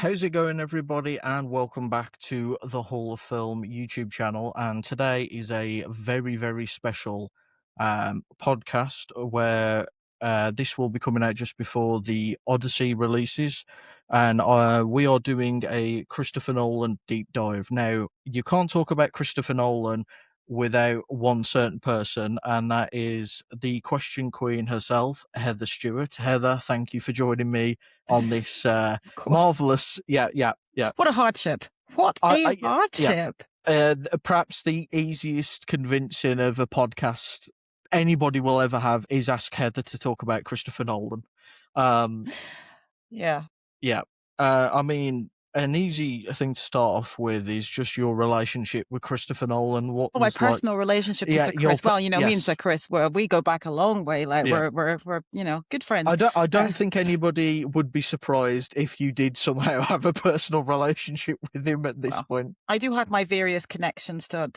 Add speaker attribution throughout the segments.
Speaker 1: How's it going, everybody? And welcome back to the Hall of Film YouTube channel. And today is a very, very special podcast where this will be coming out just before the Odyssey releases. And we are doing a Christopher Nolan deep dive. Now, you can't talk about Christopher Nolan without one certain person, and that is the question queen herself, Heather Stewart. Heather, thank you for joining me on this
Speaker 2: Of course.
Speaker 1: marvelous. Yeah.
Speaker 2: What a hardship. What a
Speaker 1: Yeah.
Speaker 2: hardship.
Speaker 1: Perhaps the easiest convincing of a podcast anybody will ever have is ask Heather to talk about Christopher Nolan. Um,
Speaker 2: Yeah.
Speaker 1: yeah. I mean, an easy thing to start off with is just your relationship with Christopher Nolan. What
Speaker 2: Oh, my
Speaker 1: was like?
Speaker 2: personal relationship to
Speaker 1: Yeah,
Speaker 2: Sir Chris. Well, me and
Speaker 1: yes,
Speaker 2: Sir Chris, we go back a long way. Like
Speaker 1: yeah.
Speaker 2: we're good friends.
Speaker 1: I
Speaker 2: Uh,
Speaker 1: don't think anybody would be surprised if you did somehow have a personal relationship with him at this
Speaker 2: well,
Speaker 1: point.
Speaker 2: I do have my various connections to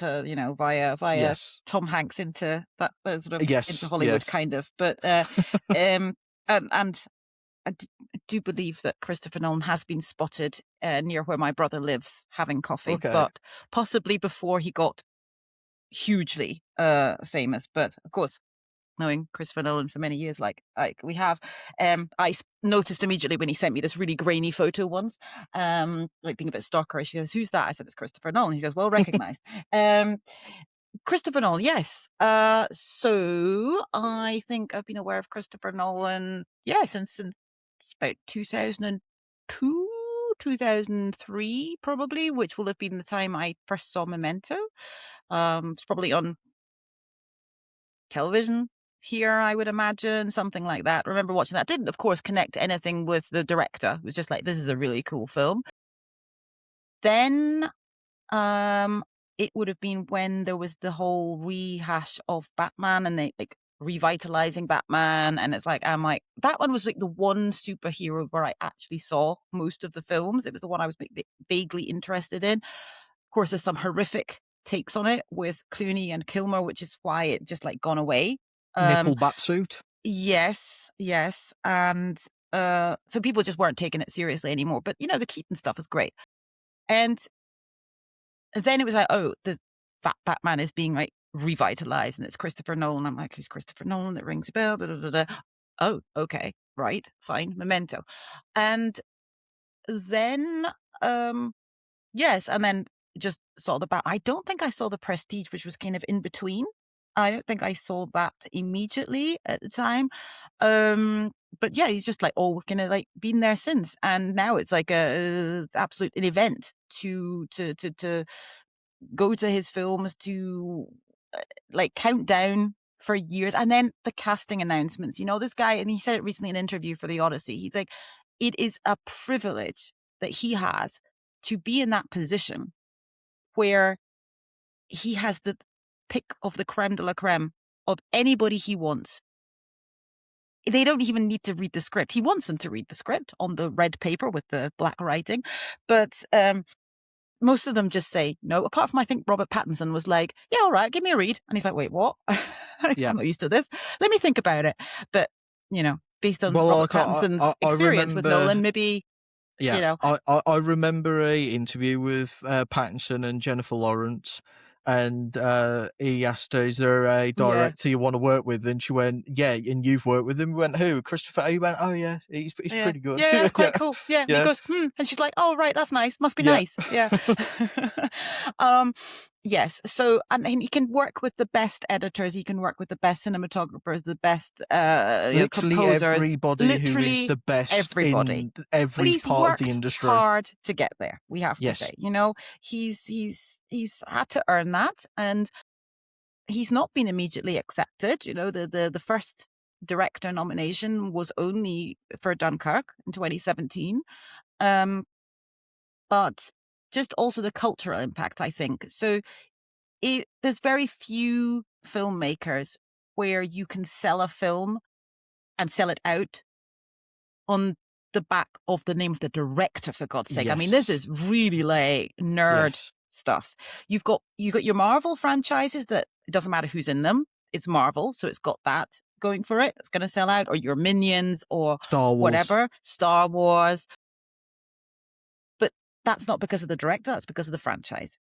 Speaker 2: via
Speaker 1: Yes,
Speaker 2: Tom Hanks into that sort of into
Speaker 1: yes,
Speaker 2: Hollywood
Speaker 1: yes.
Speaker 2: kind of. But and I do believe that Christopher Nolan has been spotted near where my brother lives having coffee,
Speaker 1: Okay.
Speaker 2: but possibly before he got hugely famous. But of course, knowing Christopher Nolan for many years, like we have, noticed immediately when he sent me this really grainy photo once, like being a bit stalkerish. He says, "Who's that?" I said, "It's Christopher Nolan." He goes, "Well recognized." um, Christopher Nolan, yes. So I think I've been aware of Christopher Nolan, yeah, since about 2002, 2003, probably, which will have been the time I first saw Memento. It's probably on television here, I would imagine, something like that. Remember watching that. Didn't, of course, connect anything with the director. It was just like, this is a really cool film. Then it would have been when there was the whole rehash of Batman and they like revitalizing Batman. And it's like, I'm like, Batman was like the one superhero where I actually saw most of the films. It was the one I was vaguely interested in. Of course, there's some horrific takes on it with Clooney and Kilmer, which is why it just like gone away. Um,
Speaker 1: Nipple batsuit.
Speaker 2: yes. And so people just weren't taking it seriously anymore. But the Keaton stuff was great. And then it was like, oh, the Batman is being like revitalized and it's Christopher Nolan. I'm like, who's Christopher Nolan? It rings a bell. Da, da, da, da. Oh, okay, right, fine, Memento. And then, yes, and then just saw the I don't think I saw the Prestige, which was kind of in between. I don't think I saw that immediately at the time. But yeah, he's just like always kind of like been there since, and now it's like it's absolute an event to go to his films, to like count down for years, and then the casting announcements. This guy, and he said it recently in an interview for the Odyssey. He's like, it is a privilege that he has to be in that position where he has the pick of the creme de la creme of anybody he wants. They don't even need to read the script. He wants them to read the script on the red paper with the black writing, but most of them just say no, apart from I think Robert Pattinson was like, yeah, all right, give me a read. And he's like, wait, what?
Speaker 1: Yeah.
Speaker 2: I'm not used to this. Let me think about it. But, based on
Speaker 1: Well,
Speaker 2: Robert
Speaker 1: like
Speaker 2: Pattinson's
Speaker 1: I
Speaker 2: experience with
Speaker 1: remember.
Speaker 2: Nolan, maybe,
Speaker 1: Yeah,
Speaker 2: you know,
Speaker 1: I remember a interview with Pattinson and Jennifer Lawrence, and he asked her, "Is there a
Speaker 2: yeah.
Speaker 1: director you want to work with?" And she went, "Yeah." And you've worked with him. We went, "Who? Christopher?" He went, "Oh yeah, he's
Speaker 2: Yeah.
Speaker 1: pretty good."
Speaker 2: Yeah, that's quite
Speaker 1: Yeah,
Speaker 2: cool. Yeah. And he
Speaker 1: yeah,
Speaker 2: goes, And she's like, oh, right, that's nice. Must be
Speaker 1: yeah.
Speaker 2: nice. Yeah. um, yes. So, and he can work with the best editors. He can work with the best cinematographers, the best
Speaker 1: Literally
Speaker 2: composers,
Speaker 1: everybody who is
Speaker 2: literally
Speaker 1: the best
Speaker 2: everybody.
Speaker 1: in
Speaker 2: But
Speaker 1: every
Speaker 2: he's
Speaker 1: part of the
Speaker 2: worked
Speaker 1: industry.
Speaker 2: hard to get there, we have to
Speaker 1: Yes,
Speaker 2: say. He's had to earn that. And he's not been immediately accepted. The first director nomination was only for Dunkirk in 2017. But just also the cultural impact, I think. So there's very few filmmakers where you can sell a film and sell it out on the back of the name of the director, for God's sake. I mean, this
Speaker 1: yes,
Speaker 2: is really like nerd
Speaker 1: yes.
Speaker 2: stuff. You've got your Marvel franchises that it doesn't matter who's in them. It's Marvel, so it's got that going for it. It's going to sell out, or your Minions or
Speaker 1: Star Wars.
Speaker 2: whatever, Star Wars. that's not because of the director, that's because of the franchise.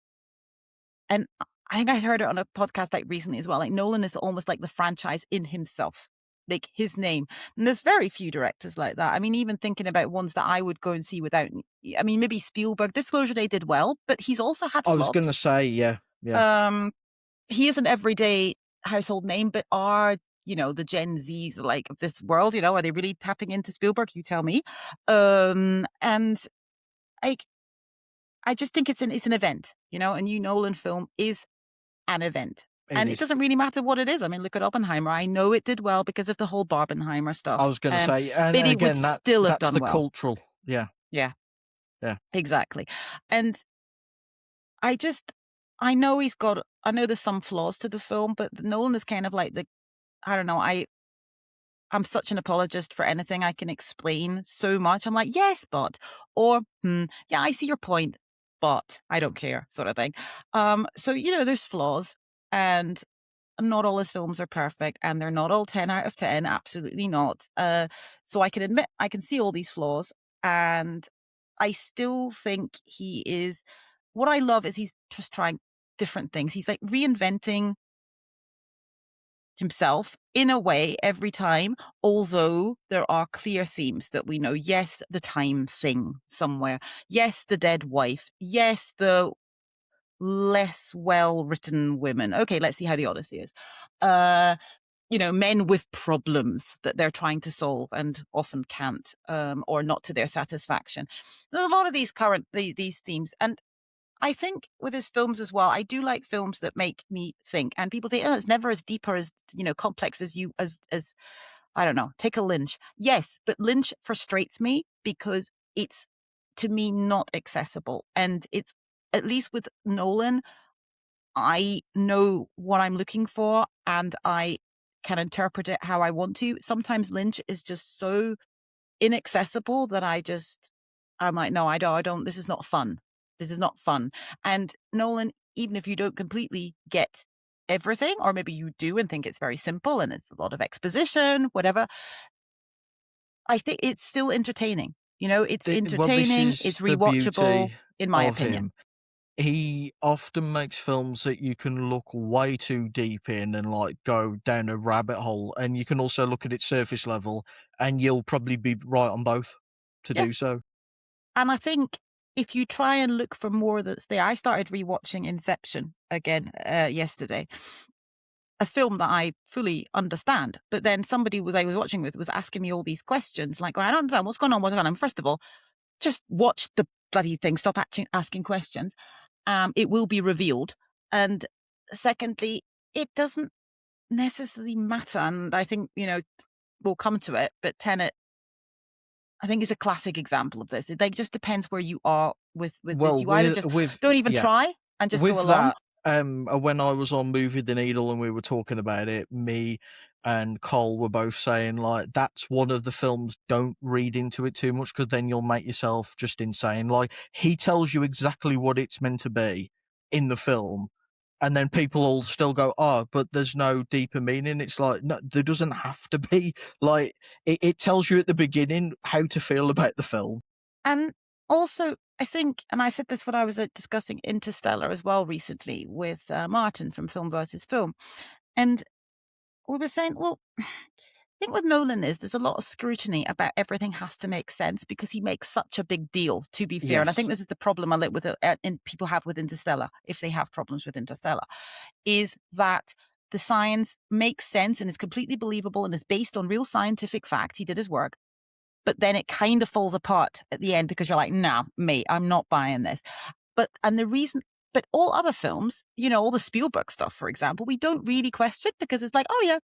Speaker 2: And I think I heard it on a podcast, like, recently as well, like, Nolan is almost like the franchise in himself, like, his name. And there's very few directors like that. I mean, even thinking about ones that I would go and see without I mean, maybe Spielberg. Disclosure Day did well, but he's also had
Speaker 1: I was gonna
Speaker 2: flops.
Speaker 1: say, yeah, yeah.
Speaker 2: Um, he is an everyday household name, but are, the Gen Zs, like, of this world, are they really tapping into Spielberg? You tell me. And, like, I just think it's an event, a new Nolan film is an event.
Speaker 1: It
Speaker 2: And it
Speaker 1: is.
Speaker 2: doesn't really matter what it is. I mean, look at Oppenheimer. I know it did well because of the whole Barbenheimer
Speaker 1: I
Speaker 2: stuff,
Speaker 1: was gonna say,
Speaker 2: but
Speaker 1: and
Speaker 2: it would
Speaker 1: again,
Speaker 2: still have
Speaker 1: that's
Speaker 2: done
Speaker 1: the
Speaker 2: well.
Speaker 1: cultural, yeah,
Speaker 2: Yeah,
Speaker 1: yeah.
Speaker 2: exactly. And I just I know there's some flaws to the film, but Nolan is kind of like I don't know, I'm such an apologist for anything I can explain so much. I'm like, "Yes, but," or, yeah, I see your point, but I don't care," sort of thing. So, there's flaws, and not all his films are perfect, and they're not all 10 out of 10, absolutely not. So I can admit I can see all these flaws, and I still think he is what I love is he's just trying different things. He's, like, reinventing himself in a way every time, although there are clear themes that we know. Yes, the time thing somewhere. Yes, the dead wife. Yes, the less well-written women. Okay, let's see how the Odyssey is. Uh, men with problems that they're trying to solve and often can't, or not to their satisfaction. There's a lot of these themes, and I think with his films as well, I do like films that make me think. And people say, "Oh, it's never as deep or as complex as you as I don't know, take a Lynch." Yes, but Lynch frustrates me because it's to me not accessible, and it's at least with Nolan, I know what I'm looking for and I can interpret it how I want to. Sometimes Lynch is just so inaccessible that I'm like, "No, I don't this is not fun. This is not fun." And Nolan, even if you don't completely get everything, or maybe you do and think it's very simple and it's a lot of exposition, whatever, I think it's still entertaining. It's
Speaker 1: Well, this
Speaker 2: entertaining, it's
Speaker 1: is the
Speaker 2: rewatchable,
Speaker 1: beauty
Speaker 2: in my
Speaker 1: of
Speaker 2: opinion.
Speaker 1: him. He often makes films that you can look way too deep in and, like, go down a rabbit hole, and you can also look at it surface level, and you'll probably be right on both to
Speaker 2: Yeah.
Speaker 1: do so.
Speaker 2: And I think if you try and look for more that's there, I started rewatching Inception again yesterday, a film that I fully understand. But then somebody was I was watching with was asking me all these questions, like, "I don't understand what's going on, what's going on." First of all, just watch the bloody thing. Stop asking questions. It will be revealed. And secondly, it doesn't necessarily matter. And I think we'll come to it. But Tenet, I think, is a classic example of this. It like just depends where you are with this.
Speaker 1: Well,
Speaker 2: You either just
Speaker 1: with
Speaker 2: don't even
Speaker 1: yeah.
Speaker 2: try and just go
Speaker 1: With
Speaker 2: along.
Speaker 1: that, when I was on Movie the Needle and we were talking about it, me and Cole were both saying, like, that's one of the films, don't read into it too much because then you'll make yourself just insane. Like, he tells you exactly what it's meant to be in the film, and then people will still go, "Oh, but there's no deeper meaning." It's like, no, there doesn't have to be. Like, it tells you at the beginning how to feel about the film.
Speaker 2: And also, I think, and I said this when I was discussing Interstellar as well recently with Martin from Film versus Film, and we were saying, well, I think with Nolan is there's a lot of scrutiny about everything has to make sense because he makes such a big deal. To be fair, and I think
Speaker 1: Yes.
Speaker 2: this is the problem with people have with Interstellar, if they have problems with Interstellar, is that the science makes sense and is completely believable and is based on real scientific fact. He did his work, but then it kind of falls apart at the end because you're like, nah, mate, I'm not buying this. And the reason, but all other films, all the Spielberg stuff, for example, we don't really question because it's like, oh yeah,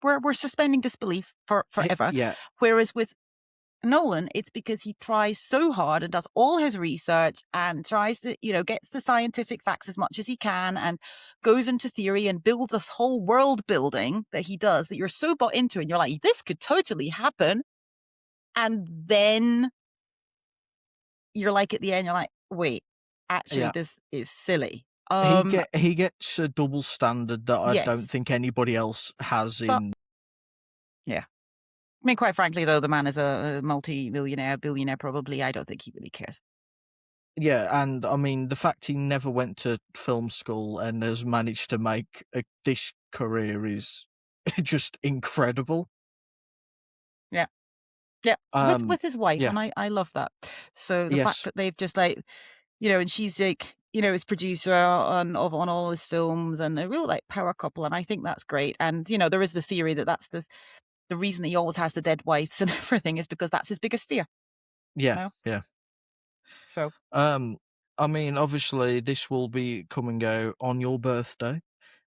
Speaker 2: we're suspending disbelief for forever.
Speaker 1: Yeah.
Speaker 2: Whereas with Nolan, it's because he tries so hard and does all his research and tries to, gets the scientific facts as much as he can and goes into theory and builds this whole world building that he does that you're so bought into and you're like, this could totally happen. And then you're like at the end, you're like, wait, actually
Speaker 1: Yeah.
Speaker 2: this is silly.
Speaker 1: He gets a double standard that I don't
Speaker 2: Yes.
Speaker 1: think anybody else has
Speaker 2: But
Speaker 1: in.
Speaker 2: yeah. I mean, quite frankly, though, the man is a multi-millionaire, billionaire, probably. I don't think he really cares.
Speaker 1: Yeah, and I mean, the fact he never went to film school and has managed to make this career is just incredible.
Speaker 2: Yeah. Yeah,
Speaker 1: Um,
Speaker 2: with his wife,
Speaker 1: yeah,
Speaker 2: and I love that. So the fact
Speaker 1: yes,
Speaker 2: that they've just, like, and she's, like, his producer on all his films, and a real, like, power couple, and I think that's great. And, there is the theory that that's the reason he always has the dead wives and everything is because that's his biggest fear, you
Speaker 1: yeah,
Speaker 2: know?
Speaker 1: yeah.
Speaker 2: So
Speaker 1: Um, I mean, obviously, this will be coming out on your birthday,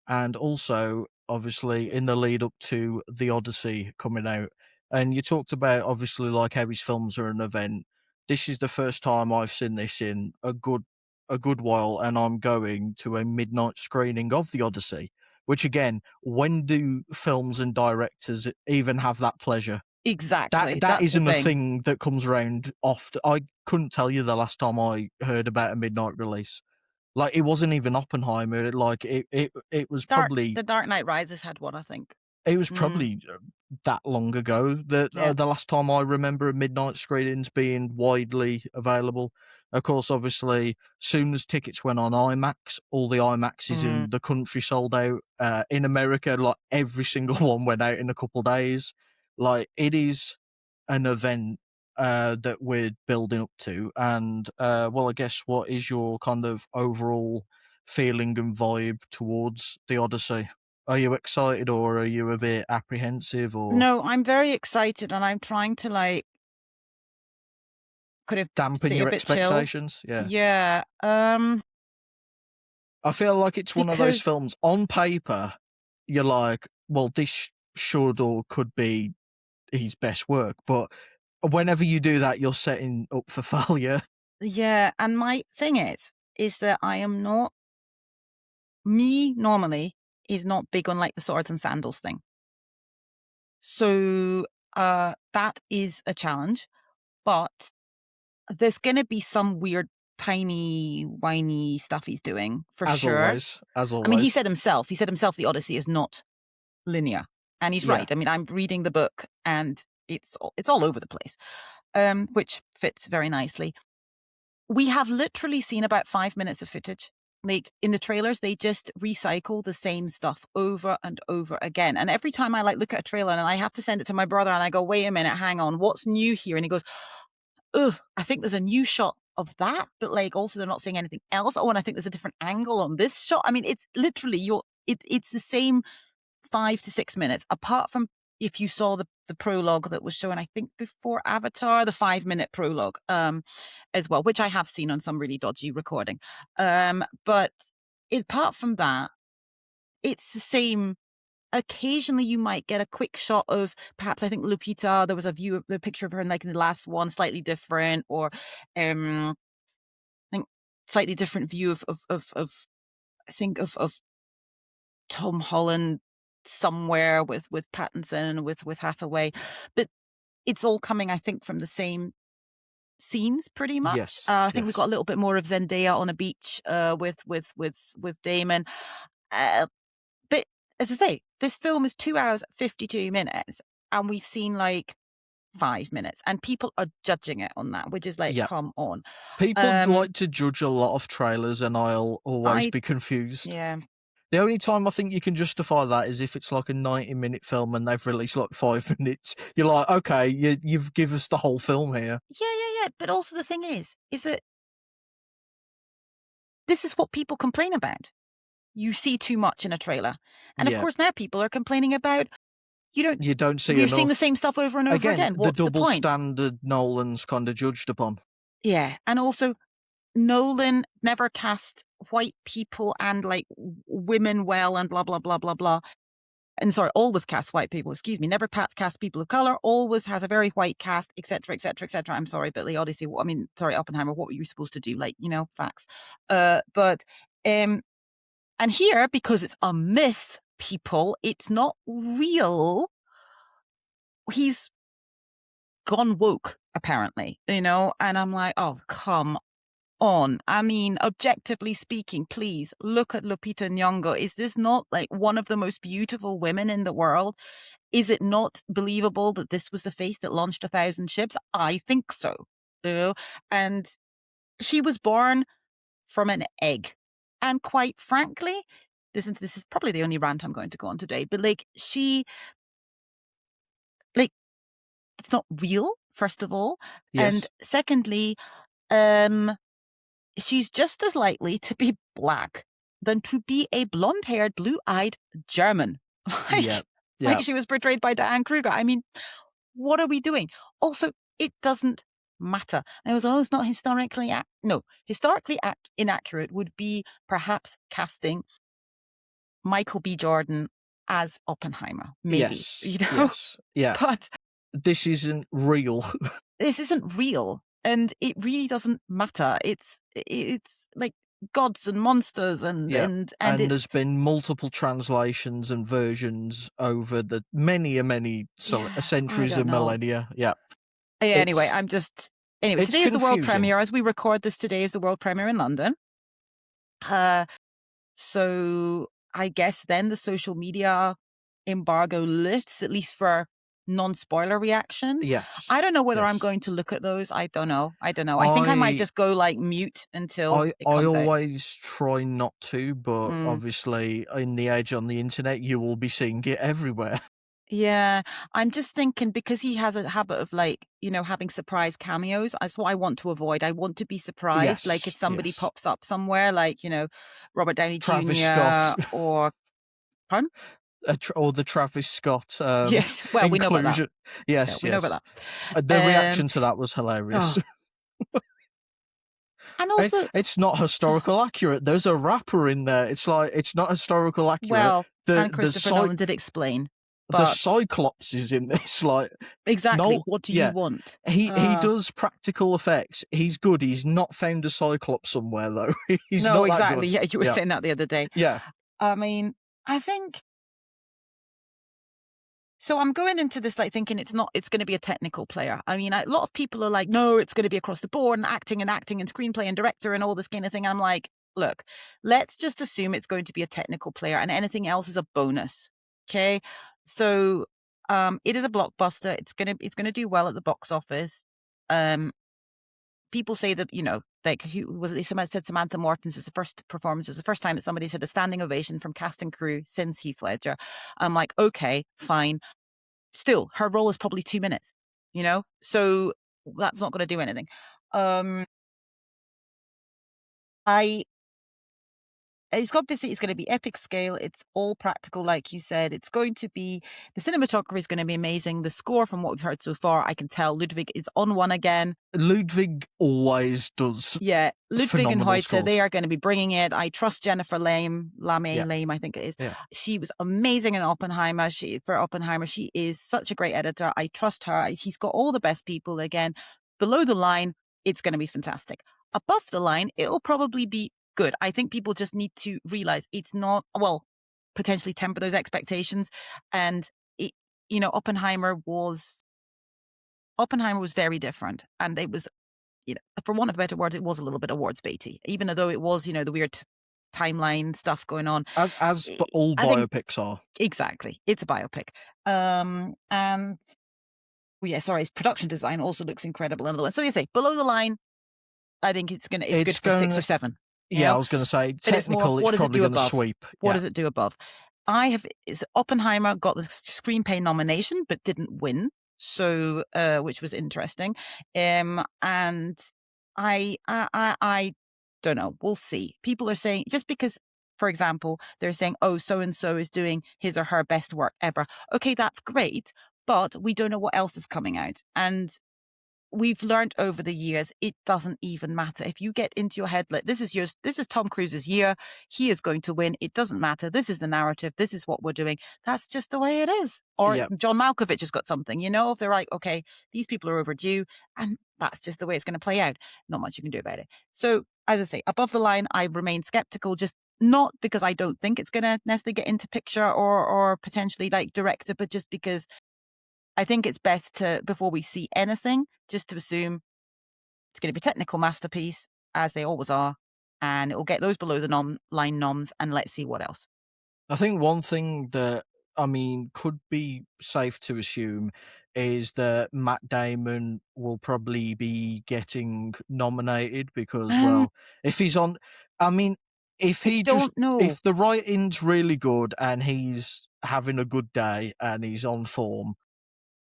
Speaker 1: and also, obviously, in the lead up to the Odyssey coming out. And you talked about obviously like how his films are an event. This is the first time I've seen this in a good while, and I'm going to a midnight screening of the Odyssey. Which again, when do films and directors even have that pleasure? That
Speaker 2: exactly,
Speaker 1: that
Speaker 2: that's the
Speaker 1: isn't a
Speaker 2: thing.
Speaker 1: thing that comes around often. I couldn't tell you the last time I heard about a midnight release. Like, it wasn't even Oppenheimer, like, it was probably
Speaker 2: The Dark Knight Rises had one, I think.
Speaker 1: it was
Speaker 2: Mm,
Speaker 1: probably, that long ago that,
Speaker 2: yeah.
Speaker 1: the last time I remember midnight screenings being widely available. Of course, obviously, soon as tickets went on IMAX, all the IMAXs
Speaker 2: Mm.
Speaker 1: in the country sold out. In America, like, every single one went out in a couple days. Like, it is an event, that we're building up to, and, well, I guess what is your kind of overall feeling and vibe towards the Odyssey? Are you excited or are you a bit apprehensive or
Speaker 2: No, I'm very excited, and I'm trying to, like, kind of
Speaker 1: dampen
Speaker 2: stay a
Speaker 1: your
Speaker 2: bit chill.
Speaker 1: expectations? Yeah.
Speaker 2: Yeah,
Speaker 1: I feel like it's one of those
Speaker 2: because
Speaker 1: films, on paper, you're like, well, this should or could be his best work, but whenever you do that, you're setting up for failure.
Speaker 2: yeah, and my thing is that I am not me normally is not big on, like, the swords and sandals thing. So, that is a challenge, but there's gonna be some weird, tiny, whiny stuff he's doing for
Speaker 1: As
Speaker 2: sure.
Speaker 1: always, as
Speaker 2: I mean,
Speaker 1: always.
Speaker 2: he said himself the Odyssey is not linear, and he's
Speaker 1: Yeah.
Speaker 2: right. I mean, I'm reading the book, and it's all over the place, which fits very nicely. We have literally seen about 5 minutes of footage. Like, in the trailers, they just recycle the same stuff over and over again, and every time I, like, look at a trailer and I have to send it to my brother and I go, "Wait a minute, hang on, what's new here?" And he goes, "Ugh, I think there's a new shot of that, but, like, also they're not saying anything else. Oh, and I think there's a different angle on this shot." I mean, it's literally it's the same 5 to 6 minutes, apart from if you saw the prologue that was shown, I think, before Avatar, the 5-minute prologue, as well, which I have seen on some really dodgy recording. But apart from that, it's the same. Occasionally, you might get a quick shot of perhaps, I think, Lupita, there was a view of the picture of her in, like, in the last one, slightly different, or, I think slightly different view of I think of Tom Holland somewhere with Pattinson, with Hathaway, but it's all coming, I think, from the same scenes pretty much.
Speaker 1: Yes,
Speaker 2: I think we got
Speaker 1: yes.
Speaker 2: a little bit more of Zendaya on a beach, with Damon. Uh, but as I say, this film is 2 hours, 52 minutes, and we've seen, like, 5 minutes, and people are judging it on that, which is like,
Speaker 1: Yeah.
Speaker 2: come on.
Speaker 1: People
Speaker 2: Um,
Speaker 1: like to judge a lot of trailers, and I'll always
Speaker 2: I
Speaker 1: be confused.
Speaker 2: yeah.
Speaker 1: The only time I think you can justify that is if it's like a 90-minute film and they've released like 5 minutes. You're like, okay, you've give us the whole film here.
Speaker 2: Yeah, but also the thing is that this is what people complain about. You see too much in a trailer. And of
Speaker 1: Yeah,
Speaker 2: course now people are complaining about, you don't
Speaker 1: you don't see
Speaker 2: you're seeing the
Speaker 1: enough.
Speaker 2: same stuff over and over
Speaker 1: Again,
Speaker 2: again.
Speaker 1: the
Speaker 2: What's the
Speaker 1: double
Speaker 2: point?
Speaker 1: standard Nolan's kind of judged upon.
Speaker 2: Yeah, and also Nolan never cast white people and, like, women well and blah, blah, blah, blah, blah. And sorry, always cast white people, excuse me, never cast people of color, always has a very white cast, etc., etc., etc. I'm sorry, but the Odyssey, I mean, sorry, Oppenheimer, what were you supposed to do? Like, facts. But, and here, because it's a myth, people, it's not real. He's gone woke, apparently, and I'm like, oh, come on. I mean, objectively speaking, please look at Lupita Nyong'o. Is this not, like, one of the most beautiful women in the world? Is it not believable that this was the face that launched 1,000 ships? I think so. You know? And She was born from an egg. And quite frankly, this is probably the only rant I'm going to go on today, but like like it's not real, first of all. And
Speaker 1: Yes.
Speaker 2: secondly, um she's just as likely to be black than to be a blonde-haired, blue-eyed German.
Speaker 1: Yeah.
Speaker 2: Like
Speaker 1: Yeah.
Speaker 2: she was portrayed by Diane Kruger. I mean, what are we doing? Also, it doesn't matter. And it was, "Oh, it's not historically no, historically inaccurate would be perhaps casting Michael B. Jordan as Oppenheimer, maybe,
Speaker 1: Yes.
Speaker 2: you know?
Speaker 1: Yes. Yeah.
Speaker 2: But
Speaker 1: This isn't real.
Speaker 2: this isn't real, and it really doesn't matter. It's like gods and monsters and
Speaker 1: Yeah.
Speaker 2: and
Speaker 1: And
Speaker 2: it's
Speaker 1: there's been multiple translations and versions over the many
Speaker 2: yeah, I
Speaker 1: centuries
Speaker 2: don't
Speaker 1: and
Speaker 2: know.
Speaker 1: millennia. Yeah.
Speaker 2: Yeah, anyway,
Speaker 1: It's it's
Speaker 2: today is the world
Speaker 1: confusing.
Speaker 2: premiere. As we record this, today is the world premiere in London. Uh, so I guess then the social media embargo lifts, at least for non-spoiler reactions. I
Speaker 1: Yes.
Speaker 2: don't know whether I'm
Speaker 1: Yes.
Speaker 2: going to look at those. I don't know. I don't know. I think I might
Speaker 1: I
Speaker 2: just go like mute until it
Speaker 1: I
Speaker 2: comes out.
Speaker 1: always try not to, but
Speaker 2: Mm.
Speaker 1: obviously in the age on the internet, you will be seeing it everywhere.
Speaker 2: Yeah, I'm just thinking because he has a habit of like, having surprise cameos. That's what I want to avoid. I want to be surprised. Like if
Speaker 1: Yes,
Speaker 2: somebody
Speaker 1: yes.
Speaker 2: pops up somewhere, like, Robert Downey
Speaker 1: Travis Scott,
Speaker 2: Jr. or pardon?
Speaker 1: or the Travis Scott
Speaker 2: Yes. Well, we know about that.
Speaker 1: inclusion.
Speaker 2: Yeah,
Speaker 1: Yes,
Speaker 2: we know about
Speaker 1: yes. The
Speaker 2: that.
Speaker 1: reaction to that was hilarious.
Speaker 2: Oh, and also,
Speaker 1: It's not historical accurate. There's a rapper in there. It's like it's not historical accurate.
Speaker 2: well,
Speaker 1: The
Speaker 2: and
Speaker 1: the
Speaker 2: Christopher
Speaker 1: cy-
Speaker 2: Nolan did explain,
Speaker 1: the
Speaker 2: but
Speaker 1: Cyclops is in this. Like
Speaker 2: exactly,
Speaker 1: no,
Speaker 2: what do you
Speaker 1: yeah.
Speaker 2: want?
Speaker 1: He does practical effects. He's good. He's not found a Cyclops somewhere though. He's
Speaker 2: No,
Speaker 1: not that
Speaker 2: exactly.
Speaker 1: good.
Speaker 2: Yeah, you were
Speaker 1: Yeah,
Speaker 2: saying that the other day.
Speaker 1: yeah.
Speaker 2: I mean, I think so. I'm going into this like thinking it's going to be a technical player. I mean, a lot of people are like, no, it's going to be across the board and acting and screenplay and director and all this kind of thing. I'm like, look, let's just assume it's going to be a technical player and anything else is a bonus. Okay. So, it is a blockbuster. It's gonna do well at the box office. Um, People say that, like who was it? Somebody said Samantha Morton's is the first performance. It's the first time that somebody said a standing ovation from cast and crew since Heath Ledger. I'm like, okay, fine. Still, her role is probably 2 minutes, so that's not going to do anything. Um, I It's obviously it's going to be epic scale. It's all practical, like you said. It's going to be the cinematography is going to be amazing. The score, from what we've heard so far, I can tell Ludwig is on one again.
Speaker 1: Ludwig always does
Speaker 2: Yeah, Ludwig and
Speaker 1: phenomenal
Speaker 2: Heute, they
Speaker 1: scores.
Speaker 2: are going to be bringing it. I trust Jennifer
Speaker 1: Yeah,
Speaker 2: Lame, I think it is.
Speaker 1: yeah.
Speaker 2: She was amazing in Oppenheimer. She is such a great editor. I trust her. She's got all the best people again. Below the line, it's going to be fantastic. Above the line, it'll probably be good. I think people just need to realize it's not, well, potentially temper those expectations. And it, Oppenheimer was very different, and it was, for want of better words, it was a little bit awards baity, even though it was, the weird timeline stuff going on.
Speaker 1: All
Speaker 2: I think
Speaker 1: biopics are.
Speaker 2: exactly, it's a biopic. And well, yeah, sorry, his production design also looks incredible. And so you say below the line, I think it's good
Speaker 1: It's
Speaker 2: for six
Speaker 1: going.
Speaker 2: or seven. You
Speaker 1: Yeah, I
Speaker 2: know,
Speaker 1: was going to say
Speaker 2: but it's more,
Speaker 1: technical. It's
Speaker 2: what does it
Speaker 1: probably
Speaker 2: do
Speaker 1: going to
Speaker 2: above?
Speaker 1: sweep.
Speaker 2: What
Speaker 1: Yeah,
Speaker 2: does it do above? Oppenheimer got the screenplay nomination, but didn't win. So, which was interesting. And I don't know. We'll see. People are saying just because, for example, they're saying, oh, so and so is doing his or her best work ever. Okay, that's great, but we don't know what else is coming out. And we've learned over the years, it doesn't even matter. If you get into your head like this is Tom Cruise's year, he is going to win. It doesn't matter. This is the narrative. This is what we're doing. That's just the way it is. Or it's
Speaker 1: yeah.
Speaker 2: John Malkovich has got something, if they're like, okay, these people are overdue, and that's just the way it's going to play out. Not much you can do about it. So, as I say, above the line, I remain skeptical, just not because I don't think it's going to necessarily get into picture or potentially like director, but just because I think it's best to, before we see anything, just to assume it's going to be a technical masterpiece, as they always are, and it will get those below the line noms, and let's see what else.
Speaker 1: I think one thing that could be safe to assume is that Matt Damon will probably be getting nominated because,
Speaker 2: Um,
Speaker 1: well, if he's on, I mean, if
Speaker 2: I
Speaker 1: he just
Speaker 2: don't know.
Speaker 1: if the writing's really good and he's having a good day and he's on form,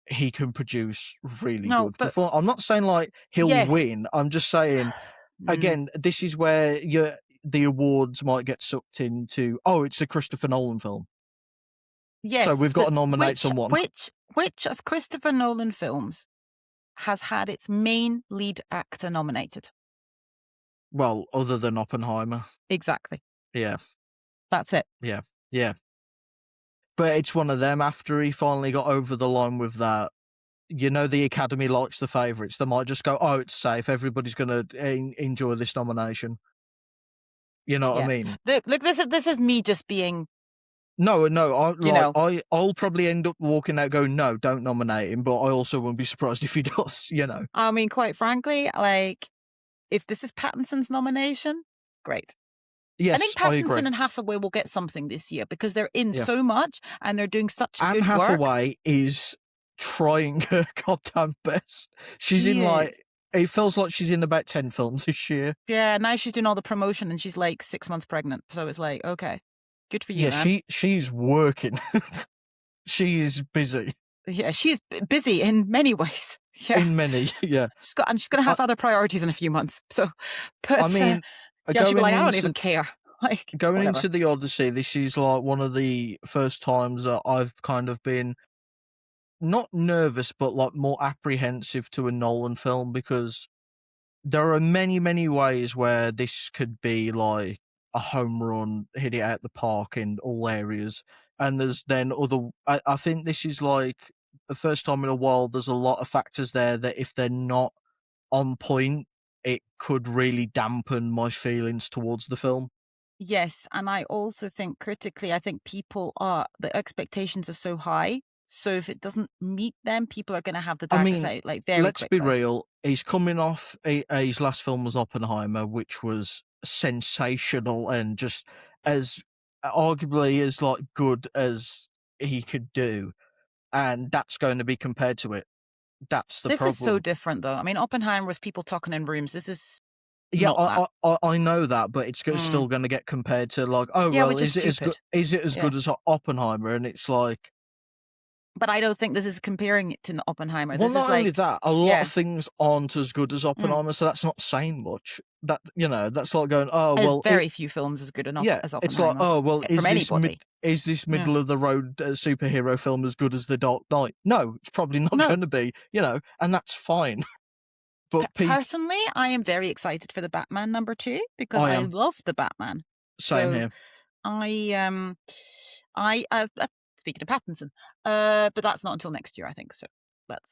Speaker 1: he can produce really
Speaker 2: No,
Speaker 1: good
Speaker 2: but
Speaker 1: I'm not saying like he'll
Speaker 2: yes.
Speaker 1: win. I'm just saying
Speaker 2: Mm,
Speaker 1: again, this is where the awards might get sucked into. Oh, it's a Christopher Nolan film, so
Speaker 2: yes,
Speaker 1: we've got
Speaker 2: but
Speaker 1: to nominate
Speaker 2: which
Speaker 1: someone.
Speaker 2: which which of Christopher Nolan films has had its main lead actor nominated?
Speaker 1: Well, other than Oppenheimer,
Speaker 2: Exactly.
Speaker 1: yeah,
Speaker 2: That's it.
Speaker 1: yeah, yeah. But it's one of them. After he finally got over the line with that, the Academy likes the favourites. They might just go, "Oh, it's safe. Everybody's going to enjoy this nomination." You know what I
Speaker 2: Yeah.
Speaker 1: mean?
Speaker 2: Look, this is me just being,
Speaker 1: No, no.
Speaker 2: you know,
Speaker 1: I'll probably end up walking out going, "No, don't nominate him." But I also wouldn't be surprised if he does.
Speaker 2: I mean, quite frankly, like, if this is Pattinson's nomination, great. I think
Speaker 1: Yes, I agree.
Speaker 2: Pattinson and Hathaway will get something this year because they're in
Speaker 1: Yeah.
Speaker 2: so much and they're doing such
Speaker 1: Anne
Speaker 2: good work.
Speaker 1: Hathaway is trying her goddamn best. She's in
Speaker 2: She
Speaker 1: like
Speaker 2: is.
Speaker 1: it feels like she's in about 10 films this year.
Speaker 2: Yeah, now she's doing all the promotion and she's like 6 months pregnant. So it's like, okay, good for you,
Speaker 1: Yeah,
Speaker 2: man.
Speaker 1: she's working. She is busy
Speaker 2: Yeah, she's busy in many ways. Yeah,
Speaker 1: in many. Yeah.
Speaker 2: she's gonna
Speaker 1: I
Speaker 2: have other priorities in a few months. So,
Speaker 1: I
Speaker 2: but
Speaker 1: mean,
Speaker 2: yeah, she'll be
Speaker 1: going
Speaker 2: like, I don't even
Speaker 1: into
Speaker 2: care. Like,
Speaker 1: going
Speaker 2: whatever.
Speaker 1: into the Odyssey, this is like one of the first times that I've kind of been not nervous, but like more apprehensive to a Nolan film because there are many, many ways where this could be like a home run, hit it out the park in all areas. And there's then I think this is like the first time in a while, there's a lot of factors there that if they're not on point, it could really dampen my feelings towards the film.
Speaker 2: Yes, and I also think critically, I think the expectations are so high. So if it doesn't meet them, people are going to have the
Speaker 1: I
Speaker 2: daggers
Speaker 1: mean,
Speaker 2: out like very
Speaker 1: let's be
Speaker 2: quickly.
Speaker 1: real. He's coming off his last film was Oppenheimer, which was sensational and just as arguably as like good as he could do, and that's going to be compared to it. That's the
Speaker 2: This is so
Speaker 1: problem.
Speaker 2: different, though. I mean, Oppenheimer was people talking in rooms. This is
Speaker 1: Yeah,
Speaker 2: not that.
Speaker 1: I know that, but it's
Speaker 2: Mm.
Speaker 1: still going to get compared to like, oh
Speaker 2: Yeah,
Speaker 1: well,
Speaker 2: which is
Speaker 1: is it as good?
Speaker 2: stupid.
Speaker 1: Is it as
Speaker 2: Yeah.
Speaker 1: good as Oppenheimer? And it's like,
Speaker 2: But I don't think this is comparing it to Oppenheimer.
Speaker 1: well,
Speaker 2: This is
Speaker 1: not only
Speaker 2: like,
Speaker 1: that, a lot of
Speaker 2: yeah,
Speaker 1: things aren't as good as
Speaker 2: mm.
Speaker 1: Oppenheimer, so that's not saying much. That's like going, oh
Speaker 2: There's
Speaker 1: well,
Speaker 2: very few films as good
Speaker 1: yeah,
Speaker 2: as
Speaker 1: it's like,
Speaker 2: Oppenheimer
Speaker 1: oh well,
Speaker 2: from anybody.
Speaker 1: is this
Speaker 2: Yeah.
Speaker 1: middle of the road superhero film as good as The Dark Knight? No, it's probably not
Speaker 2: No,
Speaker 1: going to be, and that's fine. But
Speaker 2: personally, I am very excited for the Batman #2 because
Speaker 1: I
Speaker 2: I
Speaker 1: am
Speaker 2: love the Batman.
Speaker 1: same
Speaker 2: So
Speaker 1: here.
Speaker 2: I speaking of Pattinson, but that's not until next year, I think. So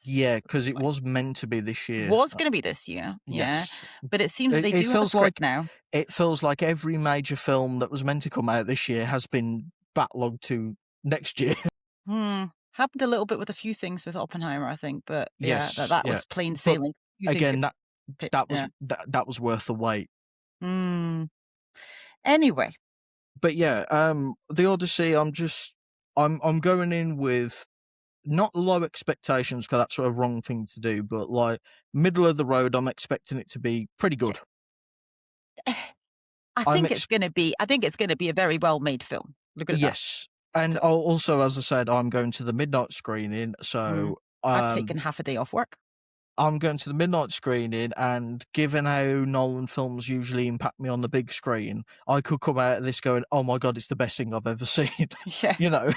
Speaker 1: Yeah, because
Speaker 2: that's
Speaker 1: it
Speaker 2: fine.
Speaker 1: was meant to be this year.
Speaker 2: Was going to be this year, yeah,
Speaker 1: Yes,
Speaker 2: but it seems that
Speaker 1: it,
Speaker 2: they
Speaker 1: it
Speaker 2: do have a
Speaker 1: feels
Speaker 2: script
Speaker 1: like
Speaker 2: now.
Speaker 1: every major film that was meant to come out this year has been backlogged to next year.
Speaker 2: Happened a little bit with a few things with Oppenheimer, I think, but yeah, that
Speaker 1: Yes,
Speaker 2: that
Speaker 1: yeah,
Speaker 2: was plain
Speaker 1: but
Speaker 2: sailing. Few things get
Speaker 1: again,
Speaker 2: pitched, yeah.
Speaker 1: that was worth the wait.
Speaker 2: Hmm. Anyway,
Speaker 1: But yeah, the Odyssey. I'm going in with not low expectations because that's a wrong thing to do, but like middle of the road. I'm expecting it to be pretty
Speaker 2: yeah,
Speaker 1: good.
Speaker 2: I
Speaker 1: I'm
Speaker 2: think it's going to be. I think it's going to be a very well made film. Look at that.
Speaker 1: Yes, and
Speaker 2: So,
Speaker 1: also as I said, I'm going to the midnight screening,
Speaker 2: mm,
Speaker 1: so
Speaker 2: I've taken half a day off work.
Speaker 1: I'm going to the midnight screening, and given how Nolan films usually impact me on the big screen, I could come out of this going, "Oh my god, it's the best thing I've ever seen."
Speaker 2: Yeah.
Speaker 1: you know,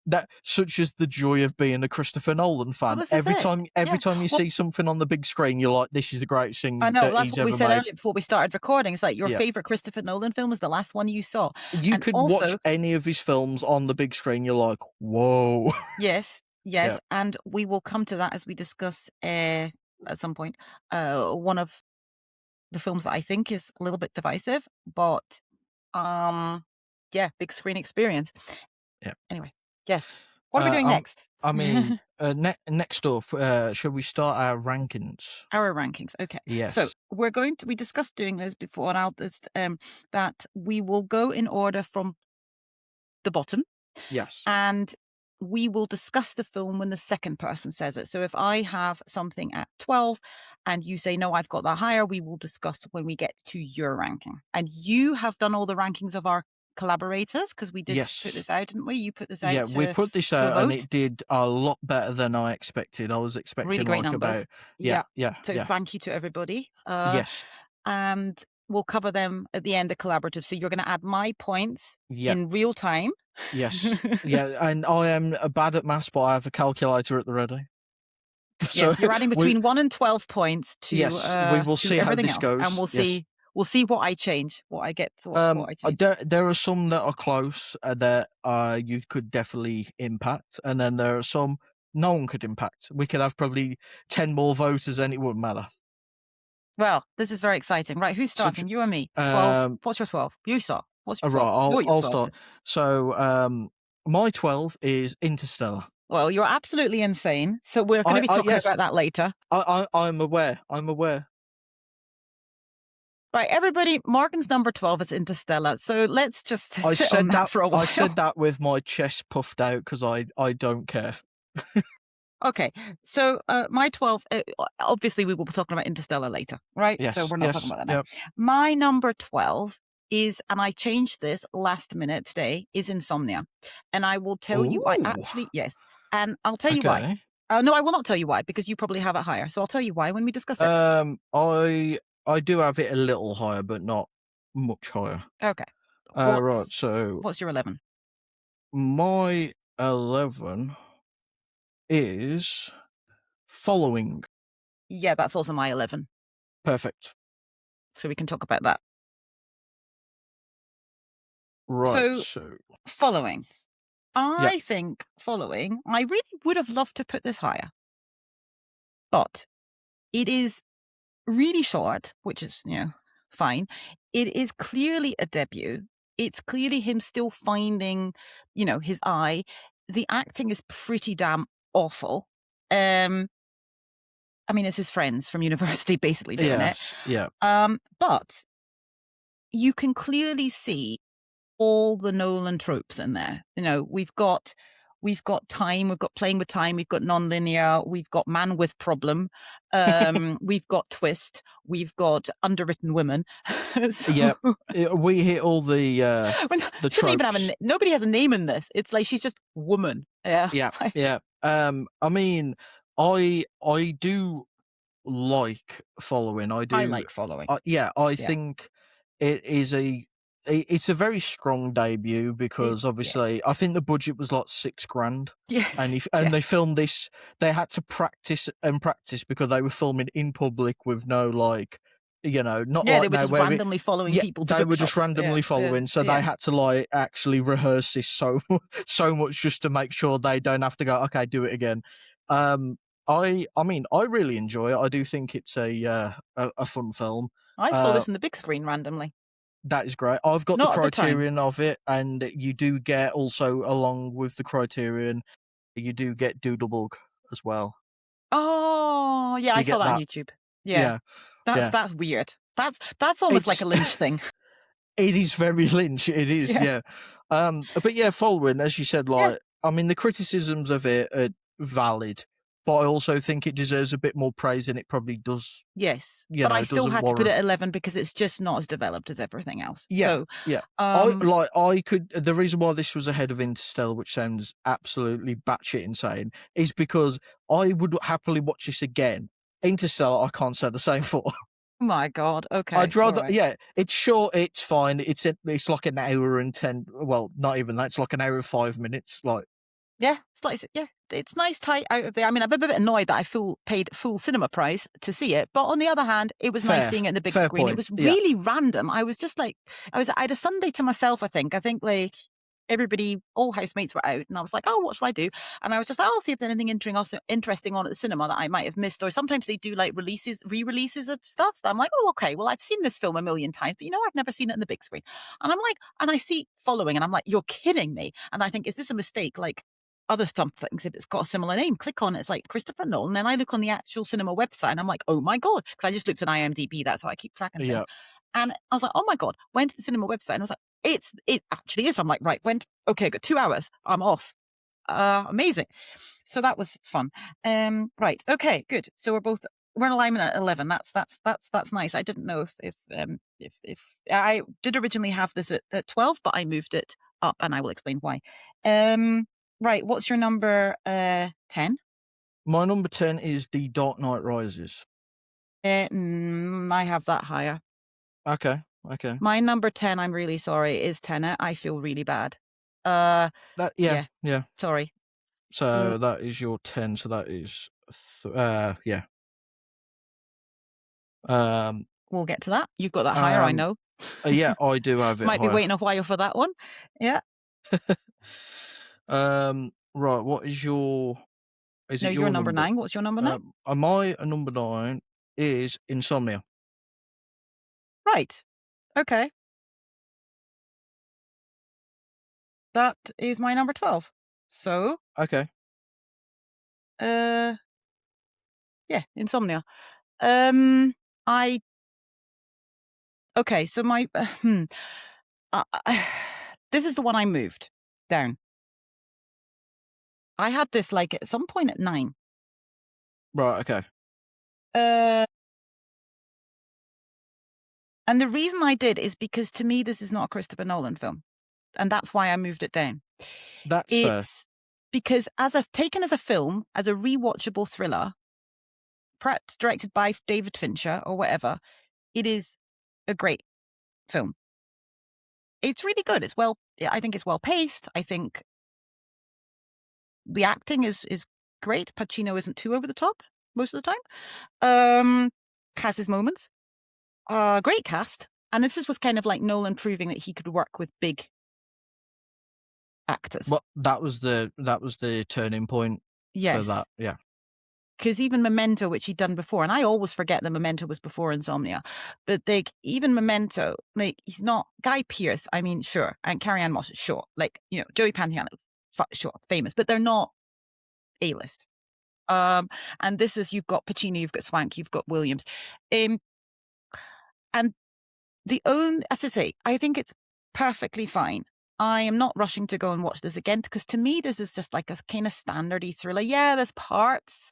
Speaker 1: that such is the joy of being a Christopher Nolan
Speaker 2: Well,
Speaker 1: fan.
Speaker 2: this is it.
Speaker 1: Every
Speaker 2: Yeah.
Speaker 1: time you
Speaker 2: Well,
Speaker 1: see something on the big screen, you're like, "This is the greatest
Speaker 2: I
Speaker 1: thing
Speaker 2: know
Speaker 1: that
Speaker 2: that's
Speaker 1: he's
Speaker 2: what we
Speaker 1: ever
Speaker 2: said
Speaker 1: made."
Speaker 2: earlier before we started recording. It's like your
Speaker 1: Yeah,
Speaker 2: favorite Christopher Nolan film was the last one you saw,
Speaker 1: you
Speaker 2: and
Speaker 1: could watch
Speaker 2: also,
Speaker 1: any of his films on the big screen. You're like, "Whoa!"
Speaker 2: yes,
Speaker 1: yeah,
Speaker 2: yes, and we will come to that as we discuss at some point. One of the films that I think is a little bit divisive, but um, yeah, big screen experience.
Speaker 1: yeah.
Speaker 2: Anyway, yes. What are we doing
Speaker 1: Um,
Speaker 2: next?
Speaker 1: I mean, next up, shall we start our rankings?
Speaker 2: Our rankings. Okay. So
Speaker 1: Yes,
Speaker 2: we discussed doing this before, and I'll just that we will go in order from the bottom,
Speaker 1: yes,
Speaker 2: and we will discuss the film when the second person says it. So if I have something at 12 and you say, no, I've got that higher, we will discuss when we get to your ranking. And you have done all the rankings of our collaborators because we did put
Speaker 1: Yes.
Speaker 2: this out, didn't we? You put this
Speaker 1: Yeah,
Speaker 2: out
Speaker 1: we put this
Speaker 2: to
Speaker 1: out and
Speaker 2: vote.
Speaker 1: it did a lot better than I expected. I was
Speaker 2: Really
Speaker 1: expecting
Speaker 2: great
Speaker 1: like
Speaker 2: numbers.
Speaker 1: about yeah,
Speaker 2: Yeah.
Speaker 1: yeah,
Speaker 2: So
Speaker 1: yeah.
Speaker 2: thank you to everybody.
Speaker 1: Yes.
Speaker 2: And we'll cover them at the end of collaborative. So you're going to add my points
Speaker 1: Yeah.
Speaker 2: in real time.
Speaker 1: Yes. Yeah, and I am bad at maths, but I have a calculator at the ready. So
Speaker 2: Yes, you're adding
Speaker 1: we
Speaker 2: between 1 and 12 points
Speaker 1: yes, we will
Speaker 2: to
Speaker 1: see how
Speaker 2: everything
Speaker 1: this
Speaker 2: else, and
Speaker 1: goes. Yes.
Speaker 2: we'll see what I change, what I get, what I change.
Speaker 1: There are some that are close that you could definitely impact, and then there are some no one could impact. We could have probably 10 more voters, and it wouldn't matter.
Speaker 2: Well, this is very exciting. Right, who's
Speaker 1: So,
Speaker 2: starting? You or me? 12.
Speaker 1: um,
Speaker 2: What's your 12? You saw. What's your
Speaker 1: right,
Speaker 2: 12? You know what your
Speaker 1: I'll
Speaker 2: 12
Speaker 1: start.
Speaker 2: is.
Speaker 1: So, my 12 is Interstellar.
Speaker 2: Well, you're absolutely insane. So we're going to be talking
Speaker 1: Yes,
Speaker 2: about that later.
Speaker 1: I'm aware. I'm aware.
Speaker 2: Right, everybody, Morgan's number 12 is Interstellar. So let's just
Speaker 1: I
Speaker 2: sit on
Speaker 1: said
Speaker 2: that
Speaker 1: that.
Speaker 2: for a
Speaker 1: I said
Speaker 2: while.
Speaker 1: that with my chest puffed out because I don't care.
Speaker 2: Okay, so my 12, obviously we will be talking about Interstellar later, right? So
Speaker 1: Yes,
Speaker 2: we're not talking
Speaker 1: yes,
Speaker 2: about that now.
Speaker 1: yep.
Speaker 2: My number 12 is, and I changed this last minute today, is Insomnia. And I will tell you why.
Speaker 1: Ooh,
Speaker 2: Actually, yes. And I'll tell you why.
Speaker 1: okay.
Speaker 2: No, I will not tell you why because you probably have it higher. So I'll tell you why when we discuss it.
Speaker 1: I do have it a little higher, but not much higher.
Speaker 2: Okay.
Speaker 1: Right. So
Speaker 2: What's your 11?
Speaker 1: my 11 is Following.
Speaker 2: Yeah, that's also my 11.
Speaker 1: Perfect.
Speaker 2: So we can talk about that.
Speaker 1: Right.
Speaker 2: So
Speaker 1: So
Speaker 2: Following.
Speaker 1: yeah.
Speaker 2: I think Following, I really would have loved to put this higher. But it is really short, which is, fine. It is clearly a debut. It's clearly him still finding, his eye. The acting is pretty damn awful. I mean, it's his friends from university basically doing it.
Speaker 1: Yes. Yeah.
Speaker 2: But you can clearly see all the Nolan tropes in there. We've got time, we've got playing with time, we've got nonlinear, we've got man with problem, we've got twist, we've got underwritten women.
Speaker 1: Yeah. We hit all the
Speaker 2: She doesn't even have
Speaker 1: tropes.
Speaker 2: nobody has a name in this. It's like she's just woman. Yeah.
Speaker 1: Yeah. Yeah. I mean, I do like Following. I
Speaker 2: I
Speaker 1: do.
Speaker 2: like Following.
Speaker 1: Yeah. I
Speaker 2: Yeah.
Speaker 1: think it is it's a very strong debut because
Speaker 2: Yeah.
Speaker 1: obviously I think the budget was like $6,000,
Speaker 2: Yes.
Speaker 1: and they
Speaker 2: Yes.
Speaker 1: filmed this. They had to practice and practice because they were filming in public with no like, not
Speaker 2: Yeah, they
Speaker 1: like
Speaker 2: were
Speaker 1: now
Speaker 2: just
Speaker 1: where
Speaker 2: randomly following
Speaker 1: yeah,
Speaker 2: people to
Speaker 1: they were just
Speaker 2: bookshops. Yeah.
Speaker 1: randomly
Speaker 2: Yeah.
Speaker 1: following, so they
Speaker 2: Yeah.
Speaker 1: had to like actually rehearse this so so much just to make sure they don't have to go, okay, do it again. I mean, I really enjoy it. I do think it's a fun film.
Speaker 2: I saw
Speaker 1: Uh,
Speaker 2: this in the big screen randomly.
Speaker 1: that is great. I've got the
Speaker 2: Not at the time.
Speaker 1: Criterion of it, and you do get also along with the Criterion, you do get Doodlebug as well.
Speaker 2: Oh, yeah, I
Speaker 1: You
Speaker 2: saw
Speaker 1: get
Speaker 2: that on
Speaker 1: that,
Speaker 2: YouTube. Yeah.
Speaker 1: yeah,
Speaker 2: That's
Speaker 1: yeah.
Speaker 2: that's weird. That's almost like
Speaker 1: It's
Speaker 2: a Lynch thing.
Speaker 1: it is very Lynch. It is,
Speaker 2: Yeah.
Speaker 1: yeah. But yeah, Following, as you said,
Speaker 2: Yeah.
Speaker 1: like I mean, the criticisms of it are valid, but I also think it deserves a bit more praise than it probably does.
Speaker 2: Yes. But I still
Speaker 1: Doesn't
Speaker 2: had to put it
Speaker 1: warrant.
Speaker 2: at 11 because it's just not as developed as everything else.
Speaker 1: Yeah,
Speaker 2: So,
Speaker 1: yeah.
Speaker 2: um,
Speaker 1: I could the reason why this was ahead of Interstellar, which sounds absolutely batshit insane, is because I would happily watch this again. Interstellar, I can't say the same for.
Speaker 2: my God.
Speaker 1: I'd
Speaker 2: Okay. All
Speaker 1: rather,
Speaker 2: right.
Speaker 1: yeah. It's short, it's fine. It's like an hour and 10. Well, not even that. It's like an hour and 5 minutes. Like,
Speaker 2: Yeah. Yeah. It's nice tight out of there. I mean, I'm a bit annoyed that I paid full cinema price to see it. But on the other hand, it was nice seeing it in the big
Speaker 1: fair
Speaker 2: screen. It
Speaker 1: point.
Speaker 2: was
Speaker 1: Yeah,
Speaker 2: really random. I was just like, I had a Sunday to myself, I think. I think like everybody, all housemates were out, and I was like, oh, what shall I do? And I was just like, I'll see if there's anything interesting on at the cinema that I might have missed. Or sometimes they do like re-releases of stuff. I'm like, oh, okay, well, I've seen this film a million times, but I've never seen it in the big screen. And I'm like, and I see Following, and I'm like, you're kidding me. And I think, is this a mistake? Like other things, if it's got a similar name, click on it. It's like Christopher Nolan. And I look on the actual cinema website, and I'm like, oh my God. Because I just looked at IMDb. That's how I keep tracking things.
Speaker 1: yeah,
Speaker 2: And I was like, oh my God, went to the cinema website, and I was like, it actually is. I'm like, right, okay, got 2 hours. I'm off. Amazing. So that was fun. Right. Okay. Good. So we're in alignment at 11. That's nice. I didn't know if I did originally have this at 12, but I moved it up, and I will explain why. Right. What's your number? 10.
Speaker 1: My number 10 is The Dark Knight Rises.
Speaker 2: I have that higher.
Speaker 1: Okay, okay.
Speaker 2: My number 10, I'm really sorry, is Tenet. I feel really bad.
Speaker 1: That yeah,
Speaker 2: Yeah,
Speaker 1: yeah.
Speaker 2: sorry.
Speaker 1: So that is your 10, so that is yeah. Um,
Speaker 2: We'll get to that. You've got that higher, I
Speaker 1: um,
Speaker 2: know.
Speaker 1: yeah, I do have it
Speaker 2: Might be
Speaker 1: higher.
Speaker 2: waiting a while for that one. Yeah.
Speaker 1: Right, what is your is
Speaker 2: No,
Speaker 1: it
Speaker 2: you're
Speaker 1: your
Speaker 2: number
Speaker 1: number?
Speaker 2: 9. What's your number 9?
Speaker 1: My number 9 is Insomnia.
Speaker 2: Right. Okay. That is my number 12. So,
Speaker 1: Okay.
Speaker 2: uh, yeah, Insomnia. I okay, so my uh, this is the one I moved down. I had this, like, at some point at 9.
Speaker 1: Right, okay.
Speaker 2: Uh, and the reason I did is because to me, this is not a Christopher Nolan film, and that's why I moved it down.
Speaker 1: That's fair.
Speaker 2: It's because taken as a film, as a rewatchable thriller, perhaps directed by David Fincher or whatever, it is a great film. It's really good. I think it's well paced. I think the acting is great. Pacino isn't too over the top most of the time. Has his moments. Great cast. And this was kind of like Nolan proving that he could work with big actors.
Speaker 1: Well, that was the turning point for that.
Speaker 2: Yes.
Speaker 1: Yeah.
Speaker 2: Because even Memento, which he'd done before, and I always forget that Memento was before Insomnia, but like even Memento, like he's not Guy Pearce. I mean, sure, and Carrie Ann Moss, sure, like Joey Pantoliano, sure, famous, but they're not A-list. And this is you've got Pacino, you've got Swank, you've got Williams, and as I say, I think it's perfectly fine. I am not rushing to go and watch this again because to me, this is just like a kind of standardy thriller. Yeah, there's parts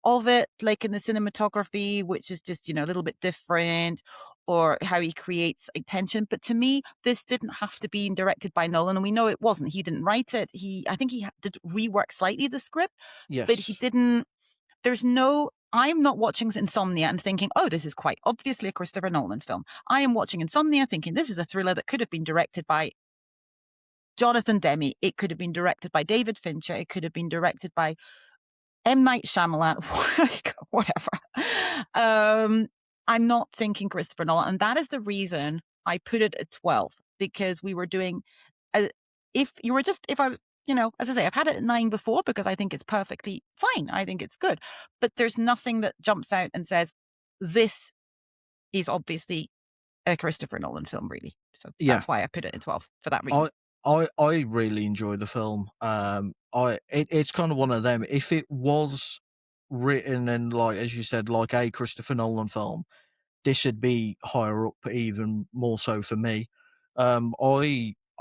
Speaker 2: of it, like in the cinematography, which is just, a little bit different, or how he creates like, tension. But to me, this didn't have to be directed by Nolan, and we know it wasn't. He didn't write it. I think he did rework slightly the script, but he
Speaker 1: Yes.
Speaker 2: didn't. I'm not watching Insomnia and thinking, oh, this is quite obviously a Christopher Nolan film. I am watching Insomnia thinking this is a thriller that could have been directed by Jonathan Demme. It could have been directed by David Fincher. It could have been directed by M. Night Shyamalan, whatever. I'm not thinking Christopher Nolan. And that is the reason I put it at 12, because we were doing, if I, as I say, I've had it at 9 before because I think it's perfectly fine. I think it's good. But there's nothing that jumps out and says, this is obviously a Christopher Nolan film, really. So
Speaker 1: Yeah.
Speaker 2: that's why I put it at 12 for that reason.
Speaker 1: I really enjoy the film. It's kind of one of them. If it was written and like as you said, like a Christopher Nolan film, this would be higher up, even more so for me. I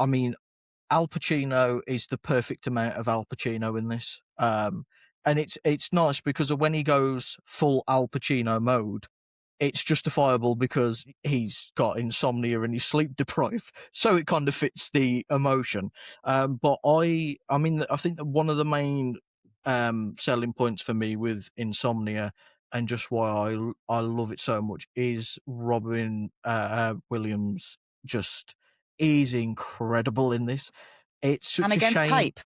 Speaker 1: mean, Al Pacino is the perfect amount of Al Pacino in this. And it's nice because of when he goes full Al Pacino mode, it's justifiable because he's got insomnia and he's sleep deprived, so it kind of fits the emotion. But I mean, I think that one of the main selling points for me with Insomnia and just why I love it so much is Robin Williams. Just is incredible in this. It's
Speaker 2: And
Speaker 1: such a
Speaker 2: against
Speaker 1: shame.
Speaker 2: type.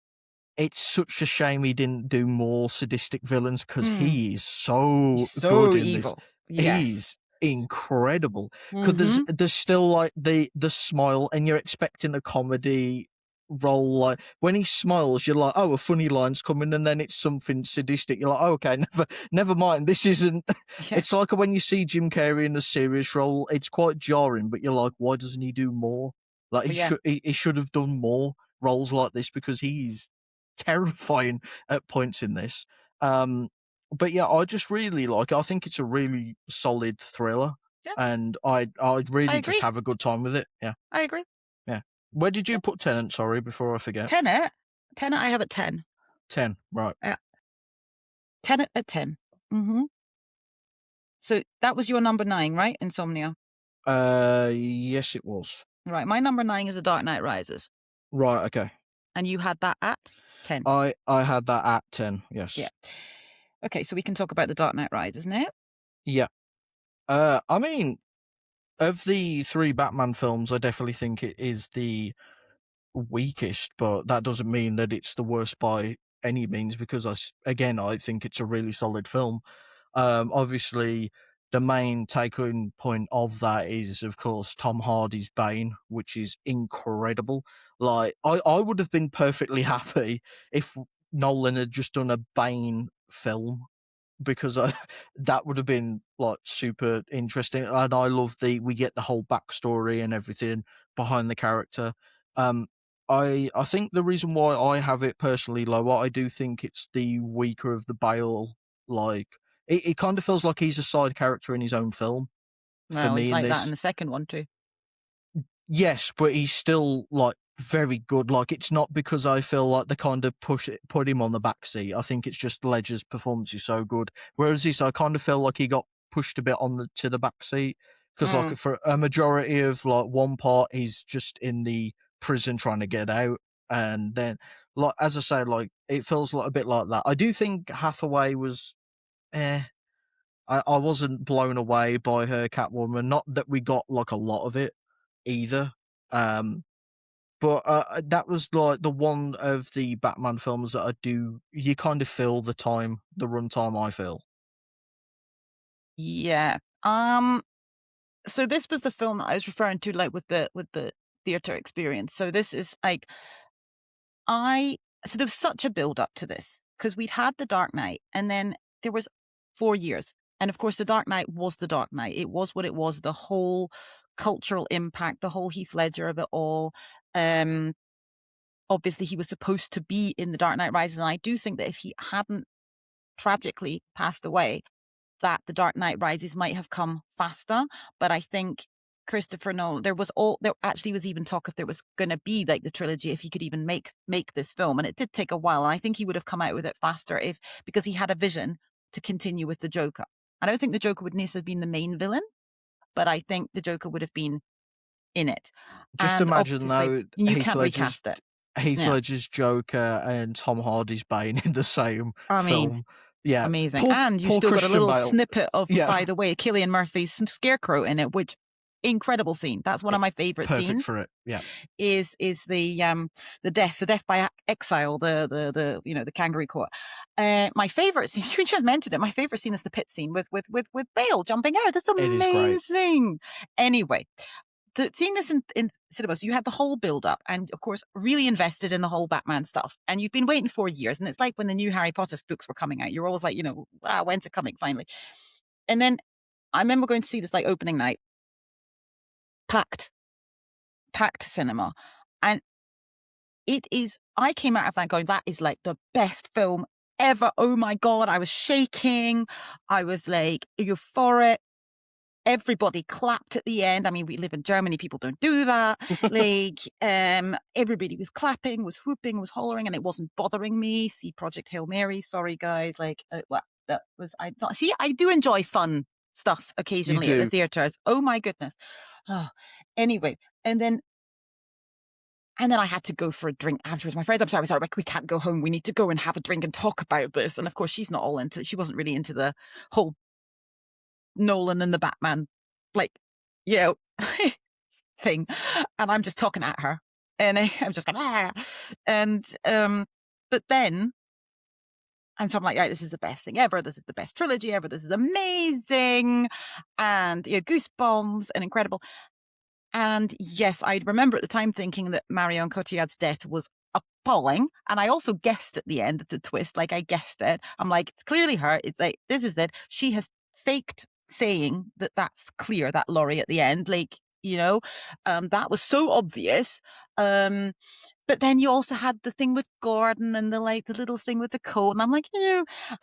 Speaker 1: It's such a shame he didn't do more sadistic villains because
Speaker 2: Mm,
Speaker 1: he is
Speaker 2: he's
Speaker 1: so good
Speaker 2: so
Speaker 1: in this.
Speaker 2: evil. Yes.
Speaker 1: He's incredible. Because
Speaker 2: Mm-hmm.
Speaker 1: there's still like the smile, and you're expecting a comedy role. Like when he smiles, you're like, oh, a funny line's coming, and then it's something sadistic. You're like, oh, okay, never mind. This isn't.
Speaker 2: Yeah.
Speaker 1: It's like when you see Jim Carrey in a serious role, it's quite jarring, but you're like, why doesn't he do more? Like
Speaker 2: Yeah.
Speaker 1: he should have done more roles like this because he's terrifying at points in this. But yeah, I just really like it. I think it's a really solid thriller,
Speaker 2: Yeah.
Speaker 1: and I
Speaker 2: I
Speaker 1: really just
Speaker 2: agree.
Speaker 1: have a good time with it. Yeah,
Speaker 2: I agree.
Speaker 1: yeah. Where did
Speaker 2: Yeah.
Speaker 1: you put Tenant? Sorry, before I forget.
Speaker 2: Tenet. I have at 10.
Speaker 1: 10, right.
Speaker 2: Uh, 10 at 10. Hmm. So that was your number 9, right? Insomnia.
Speaker 1: Yes, it was.
Speaker 2: Right. My number 9 is A Dark Knight Rises.
Speaker 1: Right, okay.
Speaker 2: And you had that at 10.
Speaker 1: I had that at 10,
Speaker 2: Yeah.
Speaker 1: yes.
Speaker 2: Okay, so we can talk about The Dark Knight Rises now.
Speaker 1: Yeah. I mean, of the 3 Batman films, I definitely think it is the weakest, but that doesn't mean that it's the worst by any means because again, I think it's a really solid film. Obviously, the main takeaway point of that is, of course, Tom Hardy's Bane, which is incredible. Like, I would have been perfectly happy if Nolan had just done a Bane film because that would have been like super interesting. And I love we get the whole backstory and everything behind the character. Um, I think the reason why I have it personally lower, I do think it's the weaker of the Bale. Like it kind of feels like he's a side character in his own film for
Speaker 2: Well, he's
Speaker 1: me in
Speaker 2: like that in
Speaker 1: this.
Speaker 2: the second one too.
Speaker 1: Yes, but he's still like very good. Like it's not because I feel like they kind of put him on the back seat. I think it's just Ledger's performance is so good. Whereas this, I kind of feel like he got pushed a bit on the back seat because like
Speaker 2: Mm.
Speaker 1: for a majority of like one part, he's just in the prison trying to get out, and then like as I say, like it feels like a bit like that. I do think Hathaway was. Eh, I wasn't blown away by her Catwoman. Not that we got like a lot of it either. Um, but that was like the one of the Batman films that I do. You kind of feel the runtime. I feel
Speaker 2: Yeah. So this was the film that I was referring to, like with the theater experience. So this is like I so there was such a build up to this because we'd had The Dark Knight and then there was 4 years. And of course, The Dark Knight was The Dark Knight. It was what it was, the whole cultural impact, the whole Heath Ledger of it all. Um, Obviously, he was supposed to be in The Dark Knight Rises, and I do think that if he hadn't tragically passed away, that The Dark Knight Rises might have come faster. But I think Christopher Nolan, there actually was even talk if there was going to be like the trilogy, if he could even make this film, and it did take a while. And I think he would have come out with it faster if because he had a vision to continue with the Joker. I don't think the Joker would necessarily have been the main villain, but I think the Joker would have been in it.
Speaker 1: just
Speaker 2: And
Speaker 1: imagine
Speaker 2: obviously,
Speaker 1: though
Speaker 2: you can't recast it.
Speaker 1: Heath
Speaker 2: Yeah,
Speaker 1: Ledger's Joker and Tom Hardy's Bane in the same
Speaker 2: I mean,
Speaker 1: film. Yeah,
Speaker 2: amazing. And you
Speaker 1: poor
Speaker 2: still got a
Speaker 1: Christian
Speaker 2: little
Speaker 1: Bale.
Speaker 2: snippet of,
Speaker 1: Yeah,
Speaker 2: by the way, Cillian Murphy's Scarecrow in it, which incredible scene. That's one of my favorite
Speaker 1: perfect
Speaker 2: scenes.
Speaker 1: for it. Yeah,
Speaker 2: Is the death by exile, the the kangaroo court. My favorite scene, you just mentioned it. My favorite scene is the pit scene with Bale jumping out. That's
Speaker 1: it is great.
Speaker 2: amazing. Anyway, seeing this in cinemas, you had the whole build up, and of course, really invested in the whole Batman stuff. And you've been waiting for years, and it's like when the new Harry Potter books were coming out. You're always like, wow, when's it coming finally? And then I remember going to see this like opening night, packed, packed cinema, and it is. I came out of that going, that is like the best film ever. Oh my god, I was shaking. I was like euphoric. Everybody clapped at the end. I mean, we live in Germany, people don't do that. Like, everybody was clapping, was whooping, was hollering, and it wasn't bothering me. See Project Hail Mary, sorry guys. Like, well, that was see. I do enjoy fun stuff
Speaker 1: You
Speaker 2: occasionally at the
Speaker 1: do.
Speaker 2: theaters. Oh my goodness. Oh, anyway, and then I had to go for a drink afterwards. My friends, I'm sorry, we can't go home. We need to go and have a drink and talk about this. And of course, she wasn't really into the whole Nolan and the Batman, like, you know, thing. And I'm just talking at her. And I'm just like, ah. And, but then, and so I'm like, right, this is the best thing ever. This is the best trilogy ever. This is amazing. And, goosebumps and incredible. And yes, I remember at the time thinking that Marion Cotillard's death was appalling. And I also guessed at the end of the twist, like I guessed it. I'm like, it's clearly her. It's like, this is it. She has faked saying that that's clear, that Laurie at the end, like, that was so obvious. But then you also had the thing with Gordon and the little thing with the coat. And I'm like,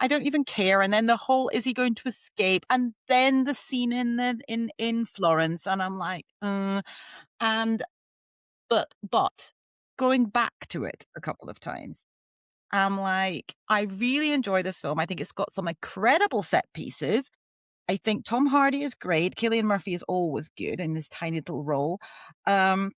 Speaker 2: I don't even care. And then the whole, is he going to escape? And then the scene in Florence. And I'm like, and, but going back to it a couple of times, I'm like, I really enjoy this film. I think it's got some incredible set pieces. I think Tom Hardy is great. Cillian Murphy is always good in this tiny little role. Um,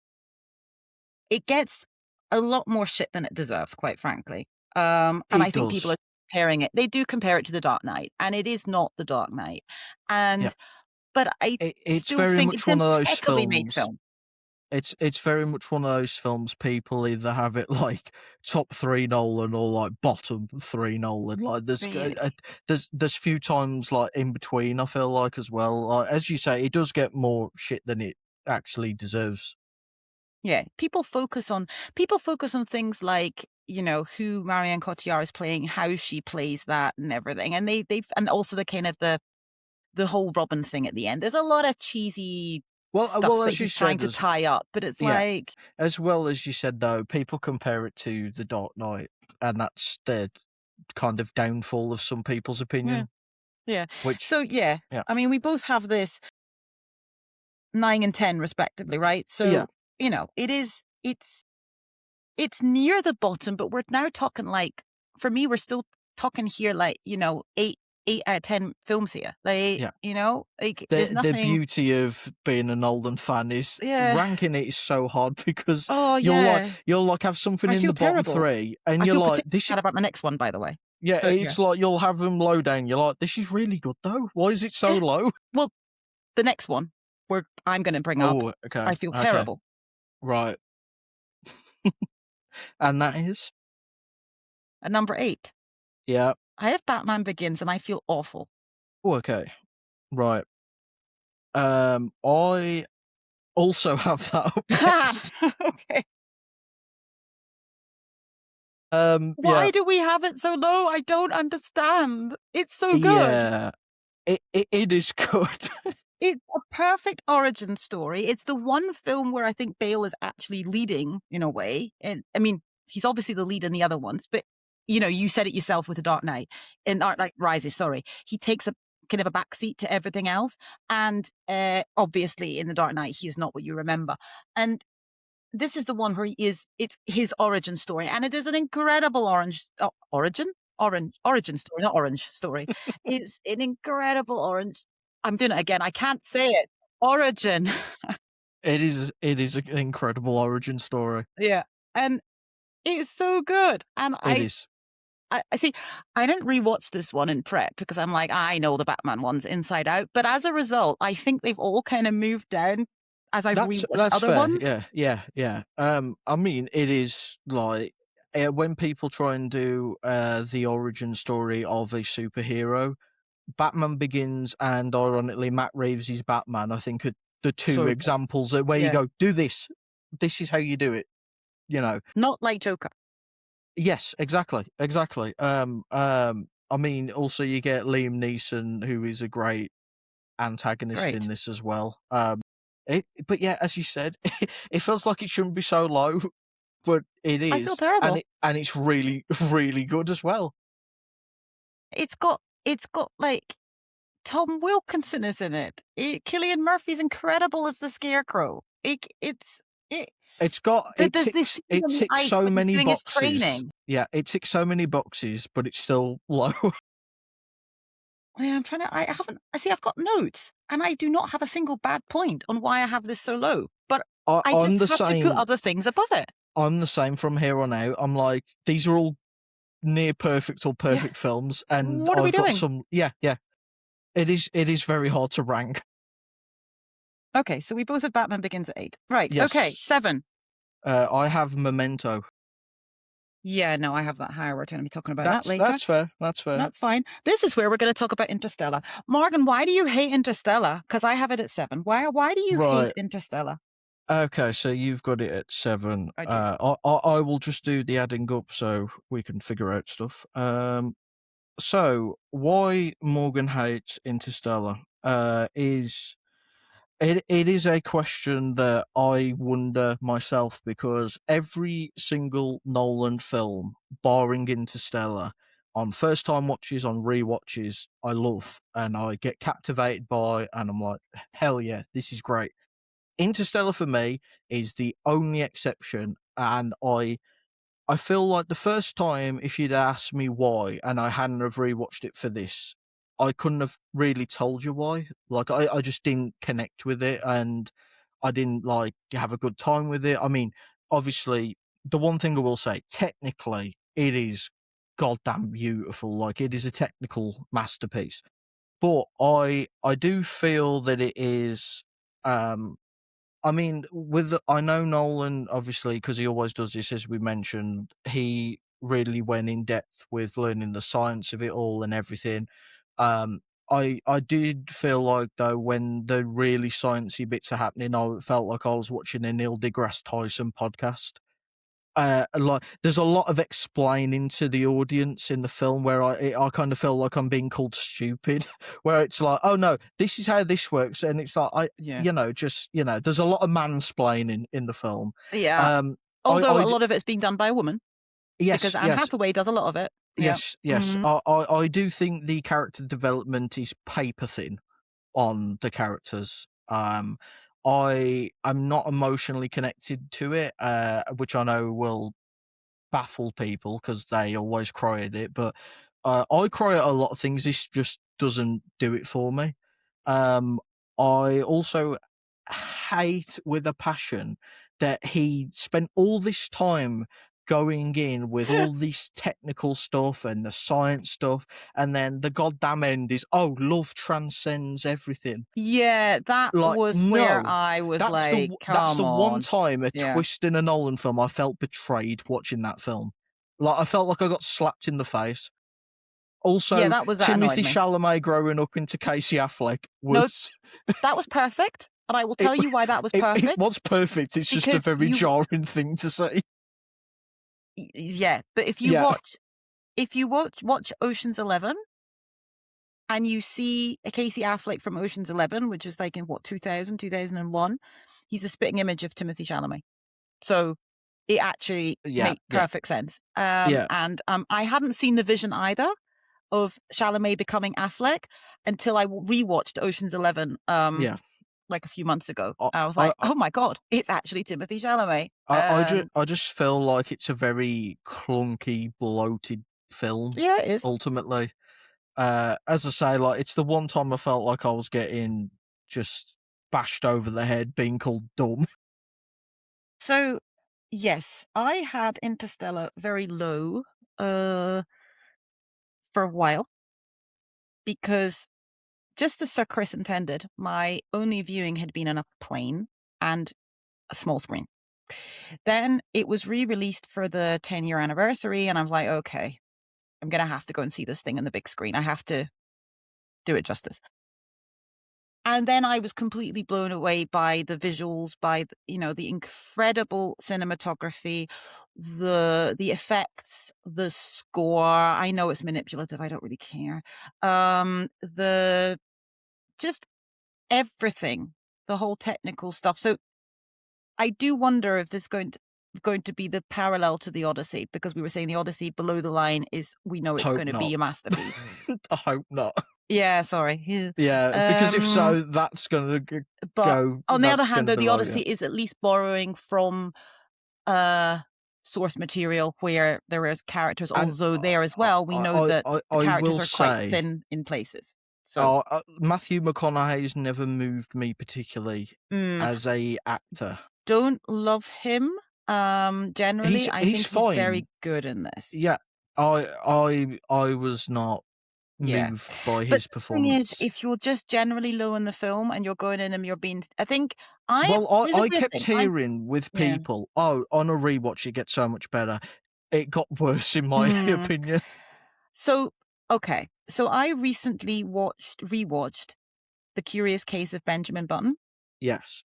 Speaker 2: it gets a lot more shit than it deserves, quite frankly. And I
Speaker 1: It
Speaker 2: think people
Speaker 1: does.
Speaker 2: are comparing it. They do compare it to The Dark Knight, and it is not The Dark Knight.
Speaker 1: Yeah.
Speaker 2: And but I
Speaker 1: It's
Speaker 2: still
Speaker 1: very
Speaker 2: think
Speaker 1: much
Speaker 2: it's an
Speaker 1: one of those
Speaker 2: impeccably made
Speaker 1: films.
Speaker 2: film.
Speaker 1: It's very much one of those films people either have it like top 3 Nolan or like bottom 3 Nolan. Like
Speaker 2: Really.
Speaker 1: there's few times like in between, I feel like, as well. Like, as you say, it does get more shit than it actually deserves.
Speaker 2: Yeah, people focus on things like, who Marianne Cotillard is playing, how she plays that and everything. And they've and also the kind of the whole Robin thing at the end. There's a lot of cheesy
Speaker 1: Well,
Speaker 2: stuff that
Speaker 1: as you
Speaker 2: he's trying
Speaker 1: said,
Speaker 2: to
Speaker 1: as
Speaker 2: tie up, but it's
Speaker 1: yeah,
Speaker 2: like,
Speaker 1: as well as you said though, people compare it to The Dark Knight, and that's the kind of downfall of some people's
Speaker 2: yeah,
Speaker 1: opinion.
Speaker 2: yeah.
Speaker 1: Which,
Speaker 2: So yeah,
Speaker 1: yeah,
Speaker 2: I mean, we both have this 9 and 10 respectively, right?
Speaker 1: yeah,
Speaker 2: So, it's near the bottom, but we're now talking like, for me, we're still talking here like, 8 out of 10 films here. Like,
Speaker 1: yeah.
Speaker 2: like there's
Speaker 1: The
Speaker 2: nothing.
Speaker 1: beauty of being an Nolan fan is
Speaker 2: Yeah.
Speaker 1: ranking it is so hard because
Speaker 2: Oh, yeah.
Speaker 1: you'll like have something
Speaker 2: I
Speaker 1: in
Speaker 2: feel
Speaker 1: the bottom
Speaker 2: terrible.
Speaker 1: three, and
Speaker 2: I
Speaker 1: you're
Speaker 2: feel
Speaker 1: like,
Speaker 2: particularly
Speaker 1: this.
Speaker 2: bad about my next one, by the way.
Speaker 1: Yeah,
Speaker 2: But yeah.
Speaker 1: it's like you'll have them low down. You're like, this is really good though. Why is it so
Speaker 2: Yeah.
Speaker 1: low?
Speaker 2: Well, the next one where I'm gonna bring up,
Speaker 1: Oh, okay,
Speaker 2: I feel
Speaker 1: okay,
Speaker 2: terrible.
Speaker 1: right, and that is,
Speaker 2: At number 8,
Speaker 1: yeah.
Speaker 2: I have Batman Begins, and I feel awful.
Speaker 1: Oh, okay, right. I also have that up next.
Speaker 2: Okay.
Speaker 1: Yeah,
Speaker 2: Why do we have it so low? I don't understand. It's so good.
Speaker 1: yeah. It is good.
Speaker 2: It's a perfect origin story. It's the one film where I think Bale is actually leading in a way. And I mean, he's obviously the lead in the other ones, but you said it yourself with The Dark Knight. In Dark Knight Rises, sorry. He takes a kind of a backseat to everything else. And obviously in The Dark Knight, he is not what you remember. And this is the one where it's his origin story. And it is an incredible origin story, not orange story. It's an incredible orange. I'm doing it again. I can't say it. Origin.
Speaker 1: It is an incredible origin story.
Speaker 2: Yeah. And it's so good. And
Speaker 1: It is.
Speaker 2: I see, I didn't rewatch this one in prep because I'm like, I know the Batman ones inside out. But as a result, I think they've all kind of moved down as I've rewatched
Speaker 1: That's
Speaker 2: other
Speaker 1: fair.
Speaker 2: ones.
Speaker 1: Yeah, yeah, yeah. I mean, it is like when people try and do the origin story of a superhero, Batman Begins and ironically Matt Reeves' Batman, I think, are the two
Speaker 2: So good.
Speaker 1: examples where you
Speaker 2: Yeah.
Speaker 1: go, do this. This is how you do it. You know.
Speaker 2: Not like Joker.
Speaker 1: Yes, exactly, exactly. I mean, also you get Liam Neeson, who is a great antagonist in
Speaker 2: Great.
Speaker 1: this as well. But yeah, as you said, it feels like it shouldn't be so low, but it
Speaker 2: I feel
Speaker 1: is,
Speaker 2: terrible.
Speaker 1: and it's really really good as well.
Speaker 2: It's got like Tom Wilkinson is in it. Cillian Murphy's incredible as the Scarecrow. It the scene
Speaker 1: It
Speaker 2: on the
Speaker 1: ticks
Speaker 2: ice
Speaker 1: so
Speaker 2: when he's
Speaker 1: many
Speaker 2: doing his
Speaker 1: boxes.
Speaker 2: training.
Speaker 1: Yeah, it ticks so many boxes, but it's still low.
Speaker 2: Yeah, I'm trying to. I haven't. I see. I've got notes, and I do not have a single bad point on why I have this so low. But I
Speaker 1: I'm
Speaker 2: just
Speaker 1: the
Speaker 2: have to put
Speaker 1: same.
Speaker 2: other things above it.
Speaker 1: I'm the same from here on out. I'm like, these are all near perfect or
Speaker 2: Yeah.
Speaker 1: perfect films, and
Speaker 2: What are we
Speaker 1: I've got
Speaker 2: doing?
Speaker 1: some. Yeah, yeah. It is very hard to rank.
Speaker 2: Okay, so we both had Batman Begins at 8. Right. Okay,
Speaker 1: Yes,
Speaker 2: 7.
Speaker 1: I have Memento.
Speaker 2: Yeah, no, I have that higher. We're going to be talking about that later.
Speaker 1: That's fair. That's fair.
Speaker 2: That's fine. This is where we're going to talk about Interstellar. Morgan, why do you hate Interstellar? Because I have it at 7. Why do you hate
Speaker 1: Right.
Speaker 2: Interstellar?
Speaker 1: Okay, so you've got it at 7.
Speaker 2: I do.
Speaker 1: I will just do the adding up so we can figure out stuff. So why Morgan hates Interstellar? Is it is a question that I wonder myself because every single Nolan film, barring Interstellar, on first time watches, on rewatches, I love and I get captivated by, and I'm like, hell yeah, this is great. Interstellar for me is the only exception, and I feel like the first time, if you'd asked me why, and I hadn't have rewatched it for this, I couldn't have really told you why. Like, I just didn't connect with it, and I didn't like have a good time with it. I mean, obviously, the one thing I will say, technically, it is goddamn beautiful. Like, it is a technical masterpiece. But I do feel that it is, I mean, I know Nolan, obviously, because he always does this, as we mentioned, he really went in depth with learning the science of it all and everything. I did feel like, though, when the really sciencey bits are happening, I felt like I was watching a Neil deGrasse Tyson podcast. Like, there's a lot of explaining to the audience in the film where I kind of feel like I'm being called stupid, where it's like, oh no, this is how this works, and it's like
Speaker 2: Yeah.
Speaker 1: there's a lot of mansplaining in the film.
Speaker 2: Yeah.
Speaker 1: Um,
Speaker 2: Although a
Speaker 1: d
Speaker 2: lot of it's being done by a woman, because
Speaker 1: yes,
Speaker 2: Anne
Speaker 1: yes,
Speaker 2: Hathaway does a lot of it. Yeah.
Speaker 1: yes.
Speaker 2: Mhm.
Speaker 1: I do think the character development is paper thin on the characters. I am not emotionally connected to it, which I know will baffle people because they always cry at it, but I cry at a lot of things. This just doesn't do it for me. Um, I also hate with a passion that he spent all this time going in with all this technical stuff and the science stuff, and then the goddamn end is, oh, love transcends everything.
Speaker 2: Yeah, that
Speaker 1: Like,
Speaker 2: was where
Speaker 1: no,
Speaker 2: I was
Speaker 1: that's
Speaker 2: like,
Speaker 1: that's the
Speaker 2: "Come
Speaker 1: one
Speaker 2: on."
Speaker 1: time a
Speaker 2: Yeah.
Speaker 1: twist in a Nolan film I felt betrayed watching that film. Like, I felt like I got slapped in the face.
Speaker 2: Yeah,
Speaker 1: Also,
Speaker 2: that annoyed
Speaker 1: Timothy
Speaker 2: me.
Speaker 1: Chalamet growing up into Casey Affleck
Speaker 2: No,
Speaker 1: was
Speaker 2: that was perfect, and I will
Speaker 1: it
Speaker 2: tell you why that was
Speaker 1: it
Speaker 2: perfect,
Speaker 1: was perfect, it's just a
Speaker 2: because
Speaker 1: very
Speaker 2: you
Speaker 1: jarring thing to say.
Speaker 2: yeah, but
Speaker 1: Yeah,
Speaker 2: if you watch Ocean's 11 and you see a Casey Affleck from Ocean's 11, which is like in what, 2000, 2001, he's a spitting image of Timothy Chalamet. So it actually
Speaker 1: yeah,
Speaker 2: made
Speaker 1: yeah,
Speaker 2: perfect sense.
Speaker 1: yeah,
Speaker 2: And I hadn't seen the vision either of Chalamet becoming Affleck until I rewatched Ocean's 11
Speaker 1: yeah.
Speaker 2: like a few months ago.
Speaker 1: I
Speaker 2: I was
Speaker 1: I
Speaker 2: like, oh my God, it's actually Timothy Chalamet.
Speaker 1: I just feel like it's a very clunky, bloated film,
Speaker 2: Yeah, it is.
Speaker 1: ultimately. As I say, like, it's the one time I felt like I was getting just bashed over the head, being called dumb.
Speaker 2: So, yes, I had Interstellar very low uh, for a while because, just as Sir Chris intended, my only viewing had been on a plane and a small screen. Then it was re-released for the 10-year anniversary, and I was like, okay, I'm gonna have to go and see this thing on the big screen. I have to do it justice. And then I was completely blown away by the visuals, by the incredible cinematography, the effects, the score. I know it's manipulative. I don't really care. The just everything, the whole technical stuff. So I do wonder if this is going to be the parallel to the Odyssey, because we were saying the Odyssey below the line is, we know it's
Speaker 1: Hope
Speaker 2: going to
Speaker 1: not.
Speaker 2: be a masterpiece.
Speaker 1: I hope not.
Speaker 2: Yeah, sorry. Yeah.
Speaker 1: Yeah, because if so, that's gonna
Speaker 2: But
Speaker 1: go.
Speaker 2: on the other
Speaker 1: That's
Speaker 2: hand,
Speaker 1: gonna
Speaker 2: though,
Speaker 1: be
Speaker 2: the
Speaker 1: like, yeah.
Speaker 2: Odyssey is at least borrowing from uh source material where there is characters,
Speaker 1: And
Speaker 2: although there as well, we know that the
Speaker 1: I
Speaker 2: characters
Speaker 1: will
Speaker 2: are quite
Speaker 1: say,
Speaker 2: thin in places. So,
Speaker 1: Matthew McConaughey's never moved me particularly
Speaker 2: mm,
Speaker 1: as a actor.
Speaker 2: don't love him. Generally, I
Speaker 1: He's
Speaker 2: think he's
Speaker 1: fine.
Speaker 2: very good in this.
Speaker 1: Yeah, I was not
Speaker 2: Yeah.
Speaker 1: moved by
Speaker 2: But
Speaker 1: his
Speaker 2: the thing is,
Speaker 1: performance.
Speaker 2: if you're just generally low in the film and you're going in and you're being, I think I
Speaker 1: Well,
Speaker 2: here's a
Speaker 1: I
Speaker 2: weird
Speaker 1: kept
Speaker 2: thing. I'm
Speaker 1: hearing with
Speaker 2: yeah.
Speaker 1: people, "Oh, on a rewatch, it gets so much better." It got worse in my
Speaker 2: Hmm.
Speaker 1: opinion.
Speaker 2: So, okay. So I recently rewatched The Curious Case of Benjamin Button,
Speaker 1: Yes.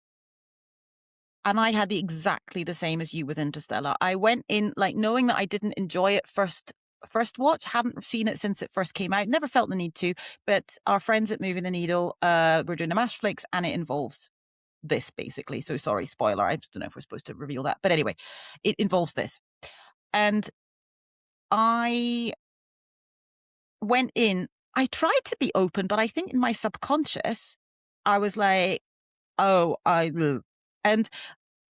Speaker 2: and I had exactly the same as you with Interstellar. I went in like knowing that I didn't enjoy it first watch, hadn't seen it since it first came out, never felt the need to, but our friends at Moving the Needle were doing a mash flicks, and it involves this basically. So sorry, spoiler. I don't know if we're supposed to reveal that, but anyway, it involves this. And I went in, I tried to be open, but I think in my subconscious, I was like, "Oh, and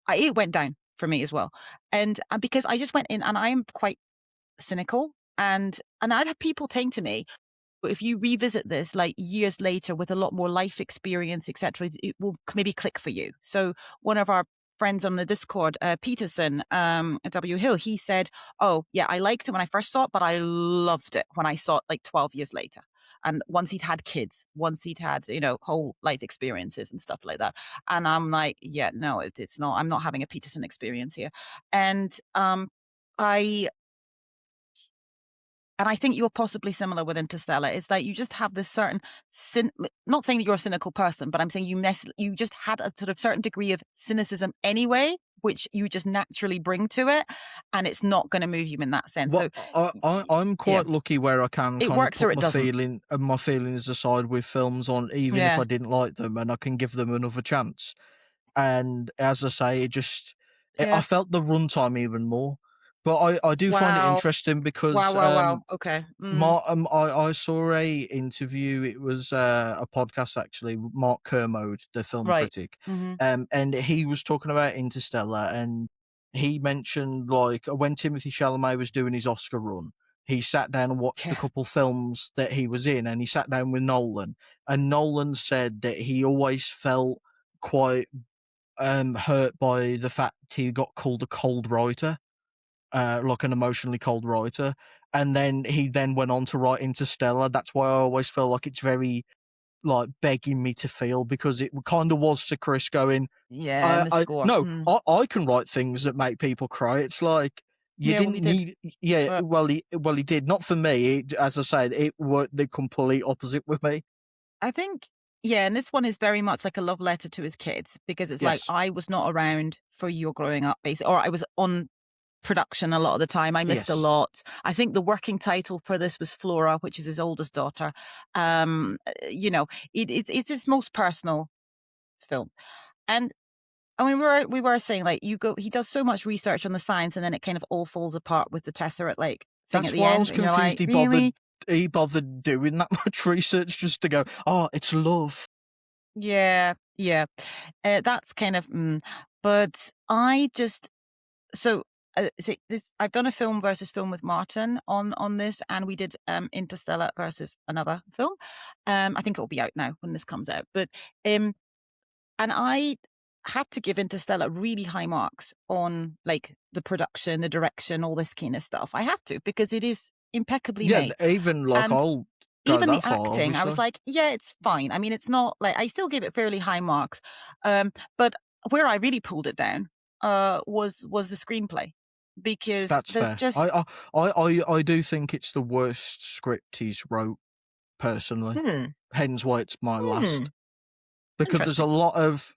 Speaker 2: it went down. for me as well. And because I just went in and I'm quite cynical, and I'd have people saying to me, but if you revisit this like years later with a lot more life experience, etc., it will maybe click for you. So one of our friends on the Discord, Peterson, W. Hill, he said, "Oh yeah, I liked it when I first saw it, but I loved it when I saw it like 12 years later." And once he'd had kids, once he'd had, whole life experiences and stuff like that. And I'm like, yeah, no, it's not. I'm not having a Peterson experience here. And I and I think you're possibly similar with Interstellar. It's like you just have this certain not saying that you're a cynical person, but I'm saying you just had a sort of certain degree of cynicism anyway, which you just naturally bring to it, and it's not going to move you in that sense.
Speaker 1: Well,
Speaker 2: So,
Speaker 1: I'm
Speaker 2: yeah,
Speaker 1: quite lucky where I can
Speaker 2: it
Speaker 1: kind of
Speaker 2: works or
Speaker 1: put
Speaker 2: it doesn't.
Speaker 1: my feelings aside with films on, even if I
Speaker 2: Yeah,
Speaker 1: didn't like them, and I can give them another chance. And as I say, I
Speaker 2: yeah.
Speaker 1: felt the runtime even more. But I do find it
Speaker 2: Wow,
Speaker 1: interesting
Speaker 2: wow,
Speaker 1: because
Speaker 2: wow, wow. Okay.
Speaker 1: I saw a interview. It was a podcast actually. Mark Kermode, the film
Speaker 2: Right.
Speaker 1: critic,
Speaker 2: Hmm.
Speaker 1: and he was talking about Interstellar, and he mentioned like when Timothy Chalamet was doing his Oscar run, he sat down and watched a
Speaker 2: Yeah.
Speaker 1: couple films that he was in, and he sat down with Nolan, and Nolan said that he always felt quite hurt by the fact he got called a cold writer, like an emotionally cold writer. And then he then went on to write Interstellar. That's why I always feel like it's very like begging me to feel, because it kind of was Sir Chris going,
Speaker 2: Yeah, and the
Speaker 1: I
Speaker 2: score.
Speaker 1: no,
Speaker 2: Mm.
Speaker 1: I can write things that make people cry. It's like you
Speaker 2: Yeah, well, he
Speaker 1: didn't
Speaker 2: did.
Speaker 1: need, yeah.
Speaker 2: But
Speaker 1: Well, he did not for me. As I said, it worked the complete opposite with me.
Speaker 2: I think, yeah, and this one is very much like a love letter to his kids because it's like
Speaker 1: Yes,
Speaker 2: I was not around for your growing up, basically, or I was on production a lot of the time. I missed a
Speaker 1: yes,
Speaker 2: lot. I think the working title for this was Flora, which is his oldest daughter. It's his most personal film, and I mean, we were saying like he does so much research on the science, and then it kind of all falls apart with the Tesseract like thing at
Speaker 1: that's
Speaker 2: the
Speaker 1: why I
Speaker 2: end,
Speaker 1: was
Speaker 2: and you're
Speaker 1: confused.
Speaker 2: like, really?
Speaker 1: He bothered doing that much research just to go, oh, it's love.
Speaker 2: Yeah, yeah. That's kind of, but I just so. See, this I've done a film versus film with Martin on this, and we did Interstellar versus another film. I think it'll be out now when this comes out. But um, and I had to give Interstellar really high marks on like the production, the direction, all this kind of stuff. I have to because it is impeccably
Speaker 1: Yeah,
Speaker 2: made.
Speaker 1: even like
Speaker 2: And
Speaker 1: I'll go
Speaker 2: even the
Speaker 1: that far,
Speaker 2: acting, I was
Speaker 1: obviously.
Speaker 2: like, yeah, it's fine. I mean, it's not like I still gave it fairly high marks. But where I really pulled it down was the screenplay because
Speaker 1: That's
Speaker 2: there's
Speaker 1: fair. I
Speaker 2: just
Speaker 1: I I do think it's the worst script he's wrote personally.
Speaker 2: hmm,
Speaker 1: Hence why it's my
Speaker 2: hmm,
Speaker 1: last. Because there's a
Speaker 2: interesting.
Speaker 1: lot of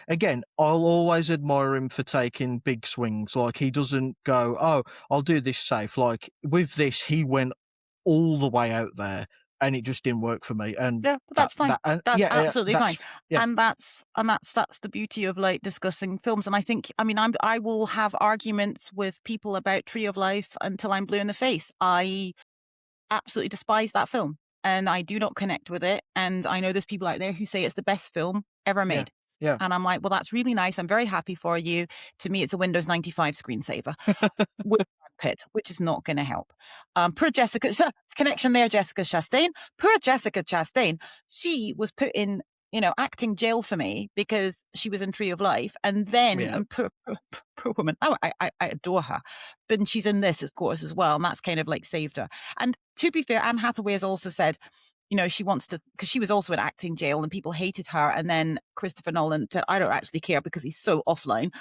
Speaker 1: again, I'll always admire him for taking big swings. Like he doesn't go, "Oh, I'll do this safe." Like with this, he went all the way out there, and it just didn't work for me. And
Speaker 2: Yeah, but that's fine.
Speaker 1: and
Speaker 2: That's absolutely fine.
Speaker 1: that's yeah,
Speaker 2: And that's the beauty of like discussing films. And I think, I mean, I will have arguments with people about Tree of Life until I'm blue in the face. I absolutely despise that film and I do not connect with it. And I know there's people out there who say it's the best film ever
Speaker 1: yeah,
Speaker 2: made.
Speaker 1: yeah.
Speaker 2: And I'm like, well, that's really nice. I'm very happy for you. To me, it's a Windows 95 screensaver with Brad Pitt, which is not going to help. Poor Jessica, connection there, Jessica Chastain. Poor Jessica Chastain. She was put in, acting jail for me because she was in Tree of Life. And then,
Speaker 1: Yeah,
Speaker 2: and poor woman, I adore her. But she's in this, of course, as well. And that's kind of like saved her. And to be fair, Anne Hathaway has also said, she wants to, because she was also in acting jail and people hated her. And then Christopher Nolan said, I don't actually care because he's so offline.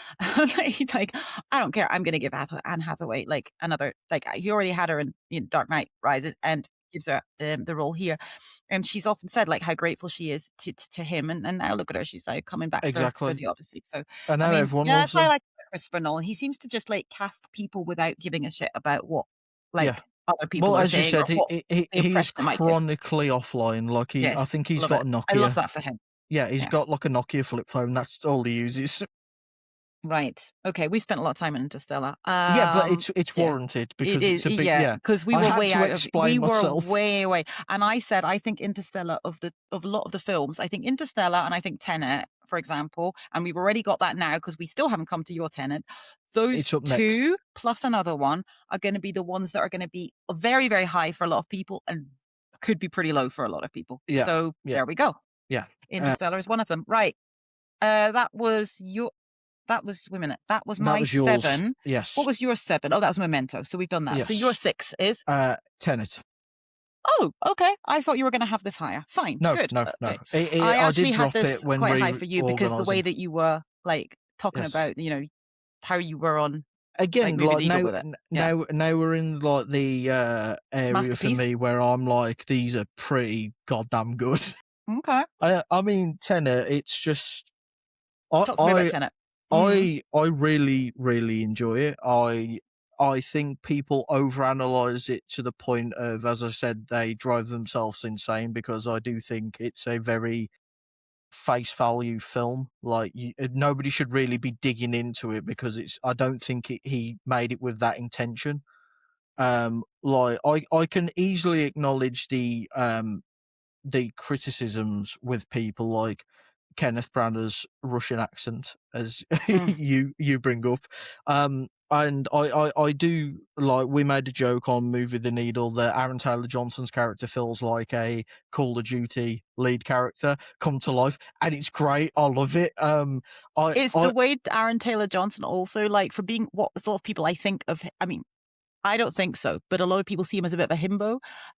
Speaker 2: He's like, I don't care. I'm going to give Anne Hathaway like another, like he already had her in, Dark Knight Rises and gives her the role here. And she's often said like how grateful she is to him. And now look at her. She's like coming back for
Speaker 1: exactly.
Speaker 2: the Odyssey. So,
Speaker 1: And
Speaker 2: I
Speaker 1: now
Speaker 2: mean,
Speaker 1: everyone
Speaker 2: yeah,
Speaker 1: loves
Speaker 2: that's why I
Speaker 1: her.
Speaker 2: like Christopher Nolan. He seems to just like cast people without giving a shit about what
Speaker 1: Yeah.
Speaker 2: like other people
Speaker 1: Well,
Speaker 2: are
Speaker 1: as you
Speaker 2: saying or
Speaker 1: said,
Speaker 2: what the
Speaker 1: he's
Speaker 2: impression it might give.
Speaker 1: chronically offline. Like I
Speaker 2: Yes,
Speaker 1: think he's
Speaker 2: love
Speaker 1: got
Speaker 2: it.
Speaker 1: a
Speaker 2: I love
Speaker 1: Nokia.
Speaker 2: that for him.
Speaker 1: Yeah, he's
Speaker 2: Yes.
Speaker 1: got like a Nokia flip phone. That's all he uses.
Speaker 2: Right. Okay, we spent a lot of time in Interstellar.
Speaker 1: Yeah, but it's
Speaker 2: Yeah.
Speaker 1: warranted
Speaker 2: It
Speaker 1: because
Speaker 2: is,
Speaker 1: it's a big
Speaker 2: yeah,
Speaker 1: yeah.
Speaker 2: because
Speaker 1: I had to explain
Speaker 2: we were
Speaker 1: myself.
Speaker 2: way away. And I said, I think Interstellar of a lot of the films, I think Interstellar and I think Tenet for example, and we've already got that now because we still haven't come to your Tenet. Those
Speaker 1: It's up next.
Speaker 2: two plus another one are going to be the ones that are going to be very, very high for a lot of people and could be pretty low for a lot of people.
Speaker 1: Yeah,
Speaker 2: So
Speaker 1: yeah,
Speaker 2: there we go.
Speaker 1: yeah.
Speaker 2: Interstellar is one of them. Right. That was your. That was wait a minute. That was
Speaker 1: That
Speaker 2: my
Speaker 1: was yours.
Speaker 2: 7. What
Speaker 1: Yes.
Speaker 2: was your 7? Oh, that was Memento. So we've done that. So your
Speaker 1: Yes.
Speaker 2: 6 is.
Speaker 1: Tenet.
Speaker 2: Oh, okay. I thought you were going to have this higher. Fine,
Speaker 1: No,
Speaker 2: good.
Speaker 1: no, no.
Speaker 2: Okay. I
Speaker 1: I did
Speaker 2: actually had
Speaker 1: drop it
Speaker 2: this
Speaker 1: when
Speaker 2: quite high for you because the way
Speaker 1: reorganizing.
Speaker 2: that you were like talking
Speaker 1: Yes.
Speaker 2: about, how you were on like
Speaker 1: Again,
Speaker 2: moving
Speaker 1: like
Speaker 2: the needle
Speaker 1: now,
Speaker 2: with it. Yeah.
Speaker 1: now we're in like the area for
Speaker 2: Masterpiece.
Speaker 1: me where I'm like, these are pretty goddamn good.
Speaker 2: Okay.
Speaker 1: I mean, Tenet. It's just I
Speaker 2: Talk to me about
Speaker 1: I
Speaker 2: Tenet. Mm.
Speaker 1: I really really enjoy it. I think people overanalyze it to the point of, as I said, they drive themselves insane because I do think it's a very face value film. Like nobody should really be digging into it because it's. I don't think he made it with that intention. Like I can easily acknowledge the criticisms with people like Kenneth Branagh's Russian accent, as
Speaker 2: Mm.
Speaker 1: you bring up. And I do like, we made a joke on Movie the Needle that Aaron Taylor Johnson's character feels like a Call of Duty lead character come to life, and it's great. I love it.
Speaker 2: It's
Speaker 1: I
Speaker 2: the way Aaron Taylor Johnson also like for being what a lot of people I think of. I mean, I don't think so, but a lot of people see him as a bit of a himbo,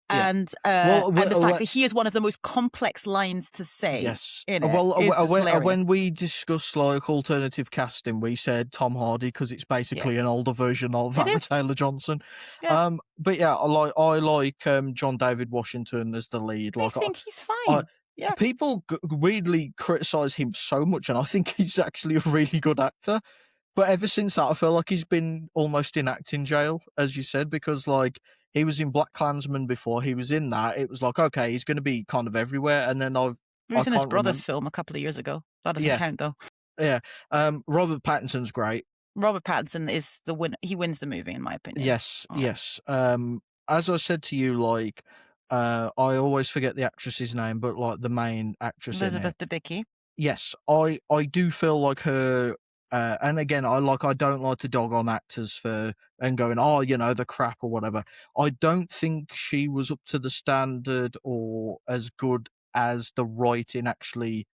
Speaker 1: Yeah.
Speaker 2: and the fact that he is one of the most complex lines to say
Speaker 1: Yes.
Speaker 2: in it is just hilarious.
Speaker 1: When we discussed like alternative casting, we said Tom Hardy because it's
Speaker 2: Yeah,
Speaker 1: basically an older version of
Speaker 2: it
Speaker 1: Aaron
Speaker 2: is.
Speaker 1: Taylor Johnson.
Speaker 2: Yeah,
Speaker 1: But yeah, I like John David Washington as the lead.
Speaker 2: I
Speaker 1: Like
Speaker 2: think he's
Speaker 1: I
Speaker 2: fine. Yeah,
Speaker 1: people weirdly criticize him so much, and I think he's actually a really good actor. But ever since that, I feel like he's been almost in acting jail, as you said, because like he was in Black Klansman before he was in that. It was like, okay, he's going to be kind of everywhere, and then
Speaker 2: he
Speaker 1: I
Speaker 2: was in his
Speaker 1: can't
Speaker 2: brother's
Speaker 1: remember.
Speaker 2: film a couple of years ago. That doesn't
Speaker 1: Yeah,
Speaker 2: count though.
Speaker 1: yeah. Robert Pattinson's great.
Speaker 2: Robert Pattinson is the win. He wins the movie, in my opinion.
Speaker 1: Yes, yes. As I said to you, like, I always forget the actress's name, but like the main actress in it.
Speaker 2: Elizabeth Debicki.
Speaker 1: Yes, I do feel like her. And again, I don't like to dog on actors for and going, oh, the crap or whatever. I don't think she was up to the standard or as good as the writing actually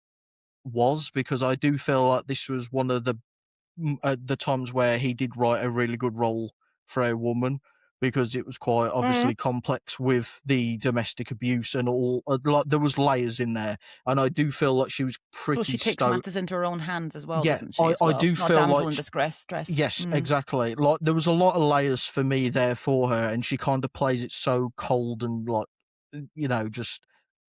Speaker 1: was, because I do feel like this was one of the times where he did write a really good role for a woman, because it was quite
Speaker 2: Mm.
Speaker 1: obviously complex with the domestic abuse and all. Like there was layers in there, and I do feel like she was
Speaker 2: Well,
Speaker 1: pretty
Speaker 2: she takes
Speaker 1: stoked.
Speaker 2: matters into her own hands as well,
Speaker 1: Yeah,
Speaker 2: doesn't she? As
Speaker 1: I
Speaker 2: well,
Speaker 1: do
Speaker 2: not a
Speaker 1: feel
Speaker 2: damsel
Speaker 1: like
Speaker 2: in distress.
Speaker 1: yes,
Speaker 2: Mm.
Speaker 1: exactly. Like there was a lot of layers for me there for her, and she kind of plays it so cold and like, just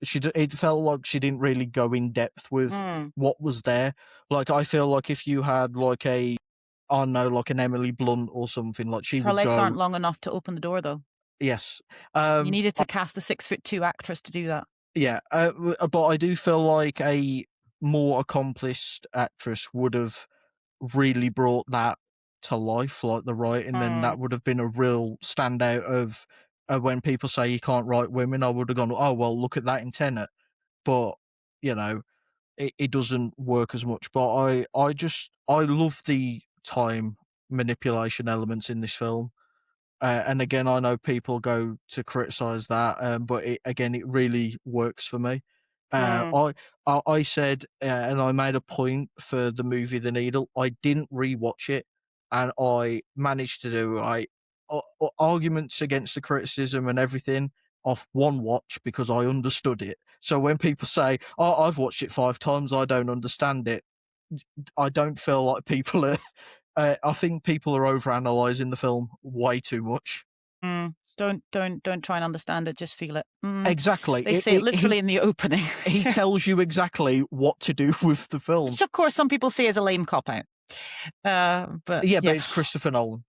Speaker 1: it felt like she didn't really go in depth with
Speaker 2: Mm.
Speaker 1: what was there. Like I feel like if you had like I don't know, like an Emily Blunt or something, like she
Speaker 2: Her
Speaker 1: would
Speaker 2: legs aren't
Speaker 1: go,
Speaker 2: long enough to open the door, though.
Speaker 1: yes,
Speaker 2: You needed to cast a 6'2" actress to do that.
Speaker 1: yeah, but I do feel like a more accomplished actress would have really brought that to life, like the writing, and
Speaker 2: Mm.
Speaker 1: that would have been a real standout of when people say you can't write women. I would have gone, oh well, look at that in Tenet, but you know, it doesn't work as much. But I love the time manipulation elements in this film. And again, I know people go to criticize that, but again, it really works for me. Uh,
Speaker 2: Mm.
Speaker 1: I, I said, and I made a point for the movie The Needle. I didn't rewatch it, and I managed to do arguments against the criticism and everything off one watch because I understood it. So when people say, "Oh, I've watched it 5 times, I don't understand it," I don't feel like people are. I think people are overanalyzing the film way too much.
Speaker 2: Mm. Don't try and understand it. Just feel it. Mm.
Speaker 1: Exactly.
Speaker 2: They say it literally in the opening.
Speaker 1: He tells you exactly what to do with the film.
Speaker 2: Which, of course, some people see as a lame cop out. But
Speaker 1: Yeah,
Speaker 2: yeah.
Speaker 1: but it's Christopher Nolan.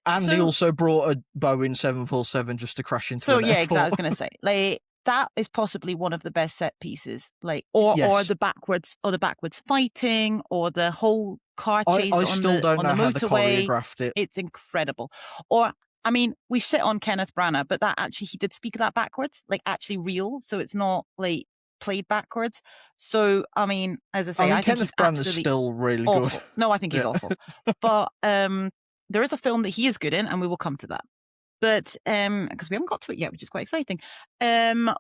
Speaker 1: And he
Speaker 2: So
Speaker 1: also brought a Boeing 747 just to crash into
Speaker 2: So
Speaker 1: an
Speaker 2: yeah, exactly. I
Speaker 1: airport.
Speaker 2: was going to say, like, that is possibly one of the best set pieces, like, or
Speaker 1: Yes.
Speaker 2: the backwards fighting, or the whole car chase
Speaker 1: I
Speaker 2: on
Speaker 1: still
Speaker 2: the
Speaker 1: don't
Speaker 2: on the
Speaker 1: know how they
Speaker 2: motorway.
Speaker 1: choreographed it.
Speaker 2: It's incredible. Or I mean, we shit on Kenneth Branagh, but that actually he did speak of that backwards, like actually real. So it's not like played backwards. So, I mean, as I
Speaker 1: I
Speaker 2: say,
Speaker 1: mean,
Speaker 2: I think he's
Speaker 1: Kenneth Branagh's
Speaker 2: absolutely
Speaker 1: still really good.
Speaker 2: awful. No, I think he's
Speaker 1: Yeah.
Speaker 2: awful. But there is a film that he is good in, and we will come to that. But because we haven't got to it yet, which is quite exciting. Um,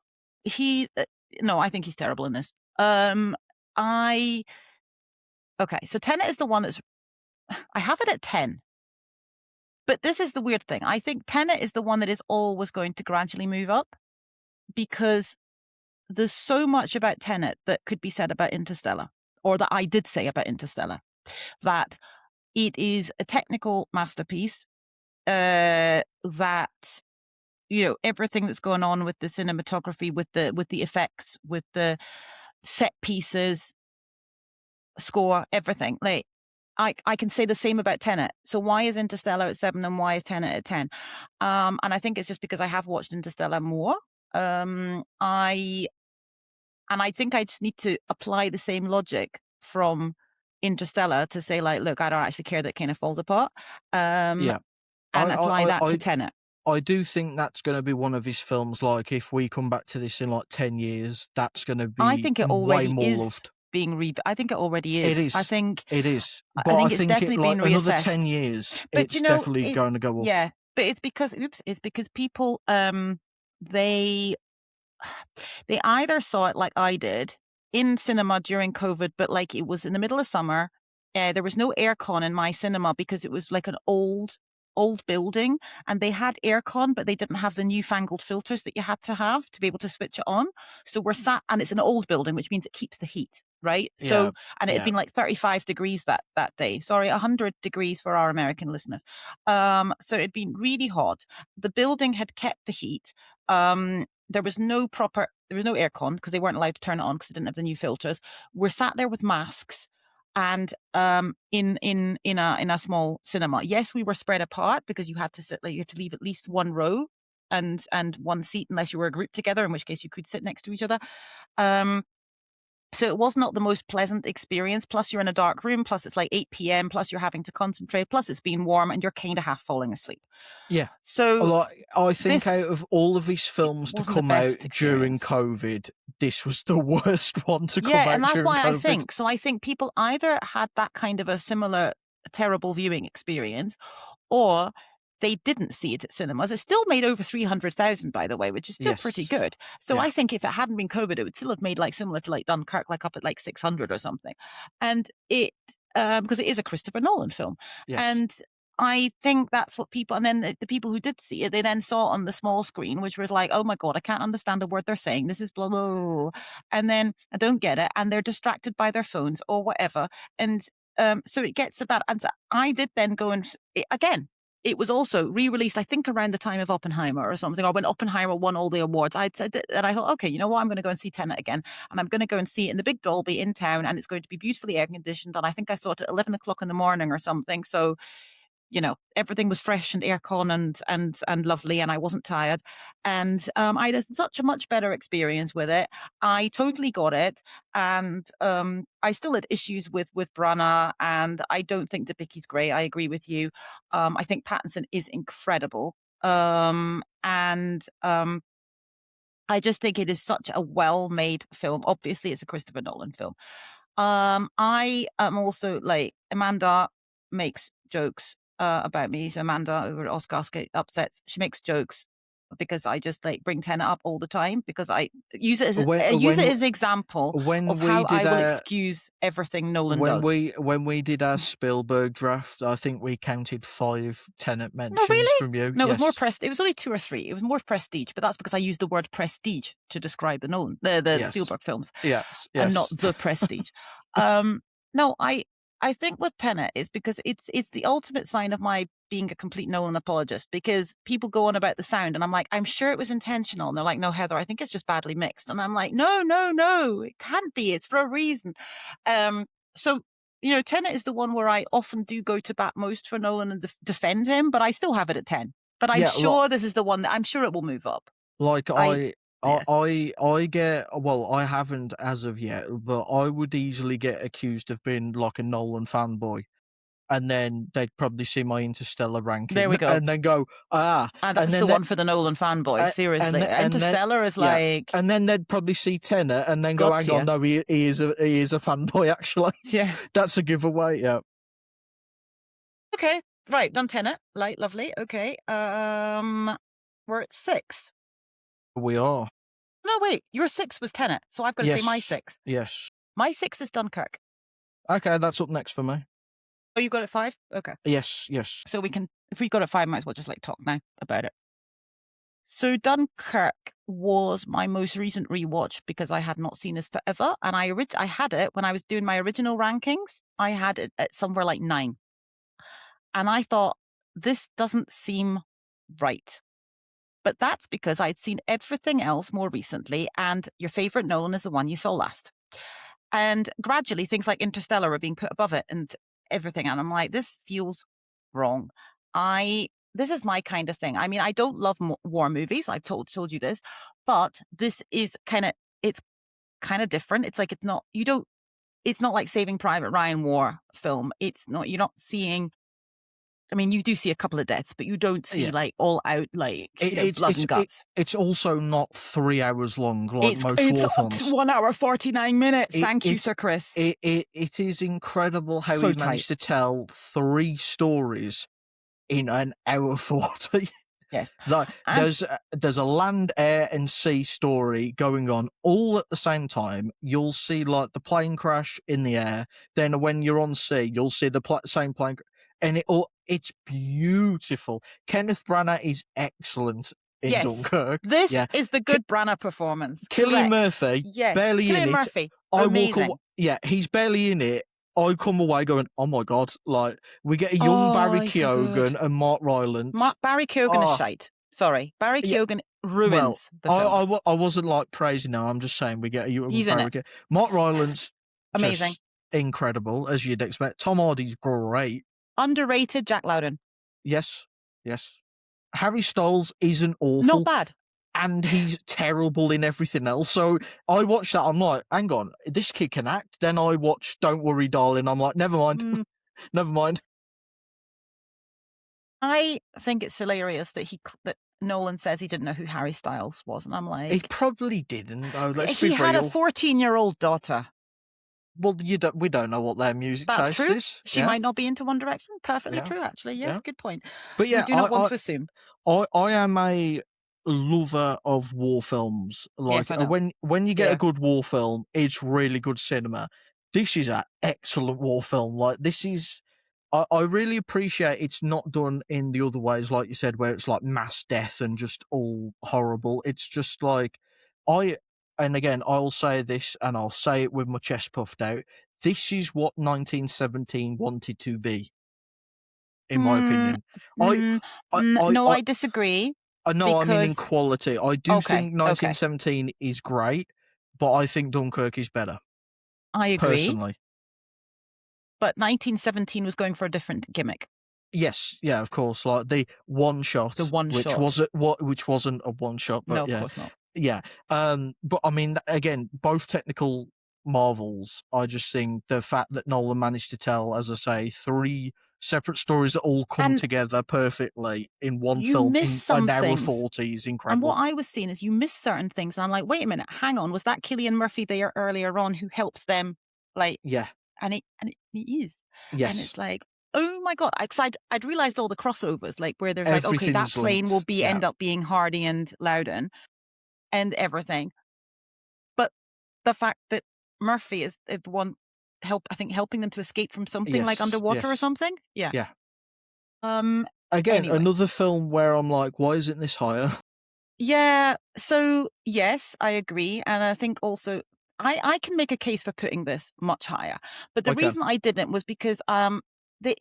Speaker 2: he no, I think he's terrible in this. I Okay, so Tenet is the one that's I have it at 10. But this is the weird thing. I think Tenet is the one that is always going to gradually move up because there's so much about Tenet that could be said about Interstellar, or that I did say about Interstellar, that it is a technical masterpiece, that everything that's going on with the cinematography, with the effects, with the set pieces, score, everything. Like I can say the same about Tenet. So why is Interstellar at 7 and why is Tenet at 10? And I think it's just because I have watched Interstellar more. I think I just need to apply the same logic from Interstellar to say, like, look, I don't actually care that it kind of falls apart,
Speaker 1: Yeah. I
Speaker 2: and apply
Speaker 1: I I
Speaker 2: that to
Speaker 1: I
Speaker 2: Tenet.
Speaker 1: I do think that's gonna be one of his films, like, if we come back to this in, like, 10 years, that's gonna
Speaker 2: I
Speaker 1: be
Speaker 2: think it
Speaker 1: way
Speaker 2: already
Speaker 1: more
Speaker 2: is
Speaker 1: loved.
Speaker 2: being I think it already
Speaker 1: It
Speaker 2: is.
Speaker 1: is. It is.
Speaker 2: I
Speaker 1: But I
Speaker 2: think it's
Speaker 1: think it
Speaker 2: definitely
Speaker 1: like,
Speaker 2: being
Speaker 1: another 10
Speaker 2: reassessed.
Speaker 1: years,
Speaker 2: But,
Speaker 1: it's definitely
Speaker 2: it's
Speaker 1: gonna go up.
Speaker 2: yeah, but it's because people, they they either saw it like I did in cinema during COVID, but like it was in the middle of summer. There was no aircon in my cinema because it was like an old building, and they had aircon, but they didn't have the newfangled filters that you had to have to be able to switch it on. So we're sat, and it's an old building, which means it keeps the heat, right?
Speaker 1: Yeah.
Speaker 2: So, and it had
Speaker 1: Yeah.
Speaker 2: been like 35 degrees that day. Sorry, 100 degrees for our American listeners. So it'd been really hot. The building had kept the heat. There was no aircon because they weren't allowed to turn it on because they didn't have the new filters. We're sat there with masks and in a small cinema. Yes, we were spread apart because you had to sit, like, you had to leave at least one row and one seat unless you were grouped together, in which case you could sit next to each other. Um so it was not the most pleasant experience. Plus you're in a dark room, plus it's like 8 p.m., plus you're having to concentrate, plus it's been warm and you're kind of half falling asleep.
Speaker 1: Yeah.
Speaker 2: So
Speaker 1: Like, I think out
Speaker 2: this
Speaker 1: of all of his
Speaker 2: it
Speaker 1: films to
Speaker 2: wasn't the
Speaker 1: come out
Speaker 2: best
Speaker 1: during
Speaker 2: experience.
Speaker 1: COVID, this was the worst one to come
Speaker 2: Yeah, and
Speaker 1: out
Speaker 2: that's
Speaker 1: during
Speaker 2: why
Speaker 1: COVID.
Speaker 2: I think people either had that kind of a similar terrible viewing experience, or they didn't see it at cinemas. It still made over 300,000, by the way, which is still pretty
Speaker 1: Yes.
Speaker 2: good. So
Speaker 1: Yeah.
Speaker 2: I think if it hadn't been COVID, it would still have made like similar to like Dunkirk, like up at like 600 or something. And because it is a Christopher Nolan film.
Speaker 1: Yes.
Speaker 2: And I think that's what people, and then the people who did see it, they then saw it on the small screen, which was like, oh my God, I can't understand a word they're saying. This is blah, blah, blah. And then I don't get it. And they're distracted by their phones or whatever. And so it gets about, and so I did then go and, again, it was also re-released, I think, around the time of Oppenheimer or something, or when Oppenheimer won all the awards. I said, and I thought, okay, you know what? I'm going to go and see Tenet again, and I'm going to go and see it in the big Dolby in town, and it's going to be beautifully air conditioned. And I think I saw it at 11 o'clock in the morning or something. So everything was fresh and aircon and lovely, and I wasn't tired. And I had such a much better experience with it. I totally got it, and I still had issues with Branagh, and I don't think Debicki's great. I agree with you. I think Pattinson is incredible, and I just think it is such a well-made film. Obviously, it's a Christopher Nolan film. I am also like Amanda makes jokes about me. So Amanda over at Oscars get upsets. She makes jokes because I just like bring Tenet up all the time because I
Speaker 1: When
Speaker 2: use it
Speaker 1: when
Speaker 2: as an example
Speaker 1: when
Speaker 2: of
Speaker 1: we
Speaker 2: how I
Speaker 1: did
Speaker 2: will
Speaker 1: our
Speaker 2: excuse everything Nolan does.
Speaker 1: when we did our Spielberg draft, I think we counted 5 Tenet
Speaker 2: No,
Speaker 1: mentions
Speaker 2: really?
Speaker 1: from you.
Speaker 2: No, it was more
Speaker 1: Yes.
Speaker 2: it was only 2 or 3. It was more prestige, but that's because I used the word prestige to describe the
Speaker 1: Yes.
Speaker 2: Spielberg films,
Speaker 1: Yes.
Speaker 2: and not
Speaker 1: Yes.
Speaker 2: the prestige. No, I think with Tenet is because it's the ultimate sign of my being a complete Nolan apologist, because people go on about the sound and I'm like, "I'm sure it was intentional." And they're like, "No, Heather, I think it's just badly mixed." And I'm like, "No, no, no, it can't be. It's for a reason." Um, so Tenet is the one where I often do go to bat most for Nolan and defend him, but I still have it at 10. But I'm
Speaker 1: Yeah,
Speaker 2: sure this is the one that I'm sure it will move up.
Speaker 1: like,
Speaker 2: I Yeah.
Speaker 1: I get, well, I haven't as of yet, but I would easily get accused of being like a Nolan fanboy. and then they'd probably see my Interstellar
Speaker 2: There
Speaker 1: ranking
Speaker 2: we go.
Speaker 1: and then go, "Ah,"
Speaker 2: And
Speaker 1: and
Speaker 2: that's
Speaker 1: then
Speaker 2: the one for the Nolan fanboys, seriously.
Speaker 1: and then
Speaker 2: Interstellar is
Speaker 1: yeah,
Speaker 2: like,
Speaker 1: and then they'd probably see Tenet and then go,
Speaker 2: God
Speaker 1: "Hang on,
Speaker 2: tier.
Speaker 1: no, he is a fanboy, actually."
Speaker 2: Yeah.
Speaker 1: That's a giveaway, yeah.
Speaker 2: Okay. Right, done Tenet. Light, lovely. Okay. We're at 6.
Speaker 1: We are.
Speaker 2: No, wait, your 6 was Tenet, so I've got to say my
Speaker 1: Yes,
Speaker 2: 6.
Speaker 1: yes.
Speaker 2: My 6 is Dunkirk.
Speaker 1: Okay, that's up next for me.
Speaker 2: Oh, you got it 5? Okay.
Speaker 1: Yes, yes.
Speaker 2: So we can, if we got it 5, might as well just like talk now about it. So Dunkirk was my most recent rewatch because I had not seen this forever, and I had it when I was doing my original rankings. I had it at somewhere like 9, and I thought this doesn't seem right. But that's because I'd seen everything else more recently, and your favorite Nolan is the one you saw last. And gradually, things like Interstellar are being put above it and everything. And I'm like, this feels wrong. This is my kind of thing. I mean, I don't love war movies. I've told you this, but this is it's kind of different. It's like, it's not like Saving Private Ryan war film. It's not, you're not seeing, I mean, you do see a couple of deaths, but you don't see
Speaker 1: Yeah.
Speaker 2: like all out, like,
Speaker 1: It,
Speaker 2: blood and guts.
Speaker 1: it's also not 3 hours long like most
Speaker 2: It's
Speaker 1: war films.
Speaker 2: 1 hour, 49 minutes.
Speaker 1: It,
Speaker 2: Thank you,
Speaker 1: it,
Speaker 2: Sir Chris.
Speaker 1: it is incredible how
Speaker 2: So
Speaker 1: he
Speaker 2: tight.
Speaker 1: managed to tell 3 stories in an hour 40.
Speaker 2: Yes.
Speaker 1: Like
Speaker 2: And
Speaker 1: there's a land, air, and sea story going on all at the same time. You'll see like the plane crash in the air. Then when you're on sea, you'll see the same plane, and it's beautiful. Kenneth Branagh is excellent in
Speaker 2: yes,
Speaker 1: Dunkirk.
Speaker 2: this
Speaker 1: Yeah,
Speaker 2: is the
Speaker 1: K-
Speaker 2: good Branagh performance.
Speaker 1: Cillian
Speaker 2: Correct.
Speaker 1: Murphy
Speaker 2: Yes.
Speaker 1: barely in
Speaker 2: Cillian
Speaker 1: it.
Speaker 2: Murphy.
Speaker 1: I walk away.
Speaker 2: Amazing.
Speaker 1: Yeah, he's barely in it. I come away going, "Oh my god!" Like we get a young
Speaker 2: Oh,
Speaker 1: Barry
Speaker 2: he's so good.
Speaker 1: Keoghan and Mark Rylance.
Speaker 2: Barry Keoghan is
Speaker 1: Oh,
Speaker 2: shite. Sorry. Barry
Speaker 1: yeah.
Speaker 2: Keoghan
Speaker 1: Well,
Speaker 2: ruins the film.
Speaker 1: I wasn't like praising him. I'm just saying we get a young
Speaker 2: He's in it.
Speaker 1: Barry. Mark Rylance,
Speaker 2: Amazing.
Speaker 1: just incredible as you'd expect. Tom Hardy's great.
Speaker 2: Underrated Jack Lowden.
Speaker 1: Yes, yes. Harry Styles isn't
Speaker 2: Not
Speaker 1: awful,
Speaker 2: bad.
Speaker 1: and he's terrible in everything else. So I watched that. I'm like, hang on, this kid can act. Then I watched Don't Worry, Darling. I'm like, never mind,
Speaker 2: Mm,
Speaker 1: never mind.
Speaker 2: I think it's hilarious that that Nolan says he didn't know who Harry Styles was. And I'm
Speaker 1: He
Speaker 2: like,
Speaker 1: probably didn't, though. Let's be
Speaker 2: he had a
Speaker 1: real.
Speaker 2: 14-year-old daughter.
Speaker 1: Well, we don't know what their music
Speaker 2: That's
Speaker 1: taste
Speaker 2: true.
Speaker 1: is.
Speaker 2: She
Speaker 1: Yeah,
Speaker 2: might not be into One Direction. Perfectly
Speaker 1: yeah,
Speaker 2: true, actually.
Speaker 1: yeah.
Speaker 2: Yes, good point.
Speaker 1: But
Speaker 2: We
Speaker 1: yeah,
Speaker 2: do not want to assume.
Speaker 1: I am a lover of war films. Like
Speaker 2: Yes, I know.
Speaker 1: when you get a
Speaker 2: Yeah.
Speaker 1: good war film, it's really good cinema. This is an excellent war film. Like this is, I really appreciate it's not done in the other ways, like you said, where it's like mass death and just all horrible. It's just like I, and again, I'll say this and I'll say it with my chest puffed out. This is what 1917 wanted to be, in my
Speaker 2: Mm,
Speaker 1: opinion. I,
Speaker 2: no,
Speaker 1: I
Speaker 2: I disagree
Speaker 1: no, I mean in
Speaker 2: because
Speaker 1: quality. I do
Speaker 2: okay,
Speaker 1: think
Speaker 2: okay.
Speaker 1: 1917 is great, but I think Dunkirk is better,
Speaker 2: I agree,
Speaker 1: personally.
Speaker 2: but 1917 was going for a different gimmick.
Speaker 1: Yes, yeah, of course. Like the one
Speaker 2: The
Speaker 1: shot,
Speaker 2: one shot.
Speaker 1: which wasn't a one shot,
Speaker 2: No,
Speaker 1: but
Speaker 2: of
Speaker 1: yeah,
Speaker 2: course not.
Speaker 1: yeah. But I mean, again, both technical marvels. I just think the fact that Nolan managed to tell, as I say, 3 separate stories that all come
Speaker 2: And
Speaker 1: together perfectly in one
Speaker 2: you
Speaker 1: film
Speaker 2: miss
Speaker 1: in
Speaker 2: some
Speaker 1: an hour
Speaker 2: things.
Speaker 1: 40 is
Speaker 2: And what
Speaker 1: incredible.
Speaker 2: I was seeing is you miss certain things. And I'm like, wait a minute, hang on. Was that Cillian Murphy there earlier on who helps them? Like,
Speaker 1: Yeah.
Speaker 2: he is. And
Speaker 1: Yes.
Speaker 2: it's like, oh my God. I'd realized all the crossovers, like where there's like, okay, that
Speaker 1: Everything's
Speaker 2: plane will
Speaker 1: linked.
Speaker 2: be
Speaker 1: Yeah.
Speaker 2: end up being Hardy and Loudon and everything. But the fact that Murphy is the one helping them to escape from something like
Speaker 1: Yes.
Speaker 2: underwater or
Speaker 1: Yes.
Speaker 2: something. Yeah.
Speaker 1: Yeah.
Speaker 2: Um.
Speaker 1: Again,
Speaker 2: Anyway.
Speaker 1: another film where I'm like, why isn't this higher?
Speaker 2: Yeah. So yes, I agree, and I think also I can make a case for putting this much higher. But the
Speaker 1: Okay.
Speaker 2: reason I didn't was because the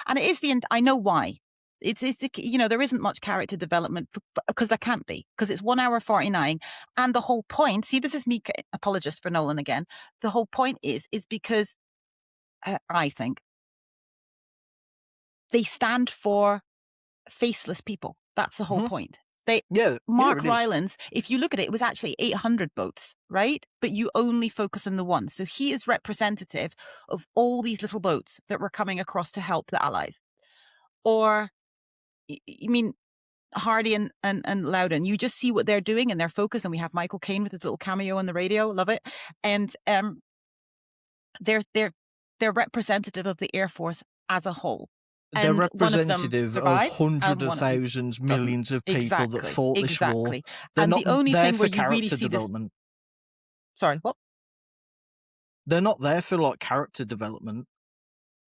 Speaker 2: and it is I know why. There isn't much character development because there can't be because it's 1 hour 49 and the whole point. See, this is me apologist for Nolan again. The whole point is because I think they stand for faceless people. That's the whole
Speaker 1: Mhm.
Speaker 2: point. They
Speaker 1: Yeah, yeah,
Speaker 2: Mark
Speaker 1: it is.
Speaker 2: Rylance, if you look at it, it was actually 800 boats, right? But you only focus on the one. So he is representative of all these little boats that were coming across to help the Allies. Or, I mean, Hardy and Loudon, you just see what they're doing and their focus. And we have Michael Caine with his little cameo on the radio. Love it. And they're they're they're representative of the Air Force as a whole.
Speaker 1: They're
Speaker 2: And one of them
Speaker 1: representative of
Speaker 2: survives
Speaker 1: hundreds
Speaker 2: and
Speaker 1: of
Speaker 2: one of them
Speaker 1: thousands,
Speaker 2: doesn't.
Speaker 1: millions of people that
Speaker 2: Exactly.
Speaker 1: fought this war.
Speaker 2: Exactly.
Speaker 1: They're
Speaker 2: And
Speaker 1: not
Speaker 2: the only
Speaker 1: there
Speaker 2: thing
Speaker 1: for
Speaker 2: where you really
Speaker 1: character
Speaker 2: see this.
Speaker 1: development.
Speaker 2: Sorry, what?
Speaker 1: They're not there for, like, character development.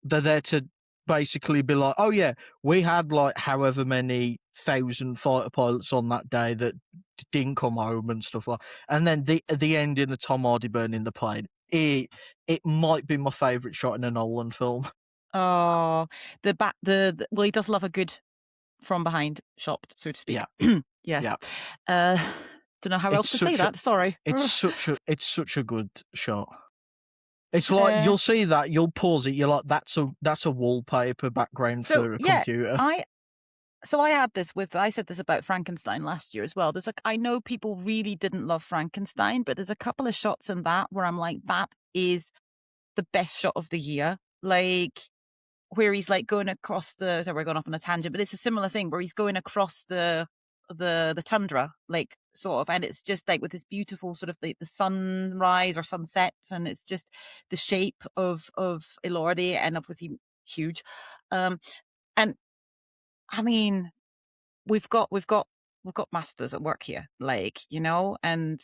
Speaker 1: They're there to basically be like, "Oh, yeah, we had, like, however many thousand fighter pilots on that day that didn't come home," and stuff like, and then the ending of Tom Hardy burning the plane. It might be my favourite shot in a Nolan film.
Speaker 2: Oh, the back, well, he does love a good from behind shot, so to speak.
Speaker 1: Yeah,
Speaker 2: Yes.
Speaker 1: yeah.
Speaker 2: Uh, don't know how
Speaker 1: It's
Speaker 2: else to say
Speaker 1: such a
Speaker 2: that. Sorry.
Speaker 1: it's such a good shot. It's like,
Speaker 2: Uh,
Speaker 1: you'll see that, you'll pause it, you're like, "That's a wallpaper background
Speaker 2: so
Speaker 1: for a
Speaker 2: yeah,
Speaker 1: computer."
Speaker 2: I had this with, I said this about Frankenstein last year as well. There's like, I know people really didn't love Frankenstein, but there's a couple of shots in that where I'm like, that is the best shot of the year. Like, where he's like going across the, so we're going off on a tangent, but it's a similar thing where he's going across the tundra, like, sort of, and it's just like with this beautiful sort of the sunrise or sunset, and it's just the shape of Elordi, and obviously huge. And I mean, we've got masters at work here, like, and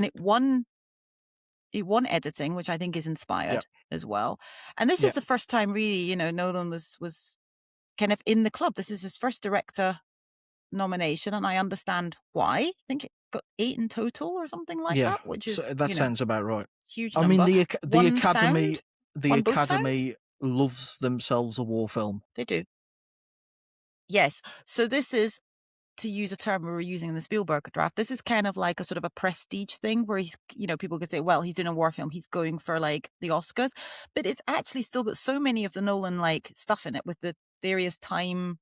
Speaker 2: it won editing, which I think is
Speaker 1: Yeah,
Speaker 2: inspired as well. And this
Speaker 1: yeah.
Speaker 2: was the first time really, Nolan was kind of in the club. This is his first director nomination, and I understand why. I think it got 8 in total or something like
Speaker 1: Yeah,
Speaker 2: that, which
Speaker 1: so
Speaker 2: is,
Speaker 1: that sounds about right.
Speaker 2: huge
Speaker 1: I mean,
Speaker 2: number.
Speaker 1: the
Speaker 2: One
Speaker 1: Academy
Speaker 2: sound,
Speaker 1: the
Speaker 2: on both sounds?
Speaker 1: Academy loves themselves a war film.
Speaker 2: They do. Yes. So this is, to use a term we were using in the Spielberg draft, this is kind of like a sort of a prestige thing where he's, people could say, well, he's doing a war film, he's going for like the Oscars, but it's actually still got so many of the Nolan like stuff in it with the various time,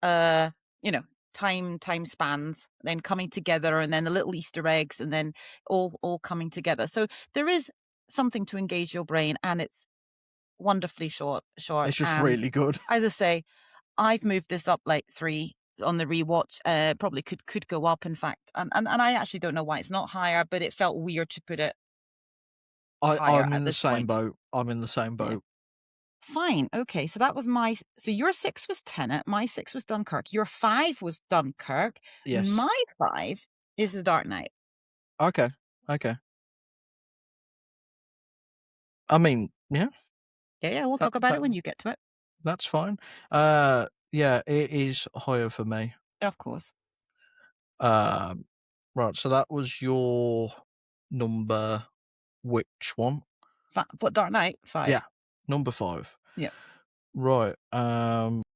Speaker 2: uh, you know, time spans, then coming together, and then the little Easter eggs, and then all coming together. So there is something to engage your brain, and it's wonderfully short.
Speaker 1: It's just
Speaker 2: And
Speaker 1: really good.
Speaker 2: as I say, I've moved this up like 3 on the rewatch. Probably could go up, in fact. And I actually don't know why it's not higher, but it felt weird to put it higher
Speaker 1: I'm in
Speaker 2: at
Speaker 1: the
Speaker 2: this
Speaker 1: same
Speaker 2: point.
Speaker 1: boat. I'm in the same
Speaker 2: Yeah.
Speaker 1: boat.
Speaker 2: Fine. Okay. So that was so your 6 was Tenet, my 6 was Dunkirk. Your 5 was Dunkirk.
Speaker 1: Yes.
Speaker 2: My 5 is The Dark Knight.
Speaker 1: Okay, okay. I mean, yeah,
Speaker 2: Yeah, yeah, we'll
Speaker 1: that
Speaker 2: talk about
Speaker 1: that
Speaker 2: it when you get to it.
Speaker 1: that's fine. Yeah, it is higher for me.
Speaker 2: Of course.
Speaker 1: Um, right, so that was your number which one?
Speaker 2: What, Dark Knight?
Speaker 1: Yeah,
Speaker 2: 5.
Speaker 1: number 5.
Speaker 2: Yeah.
Speaker 1: Right,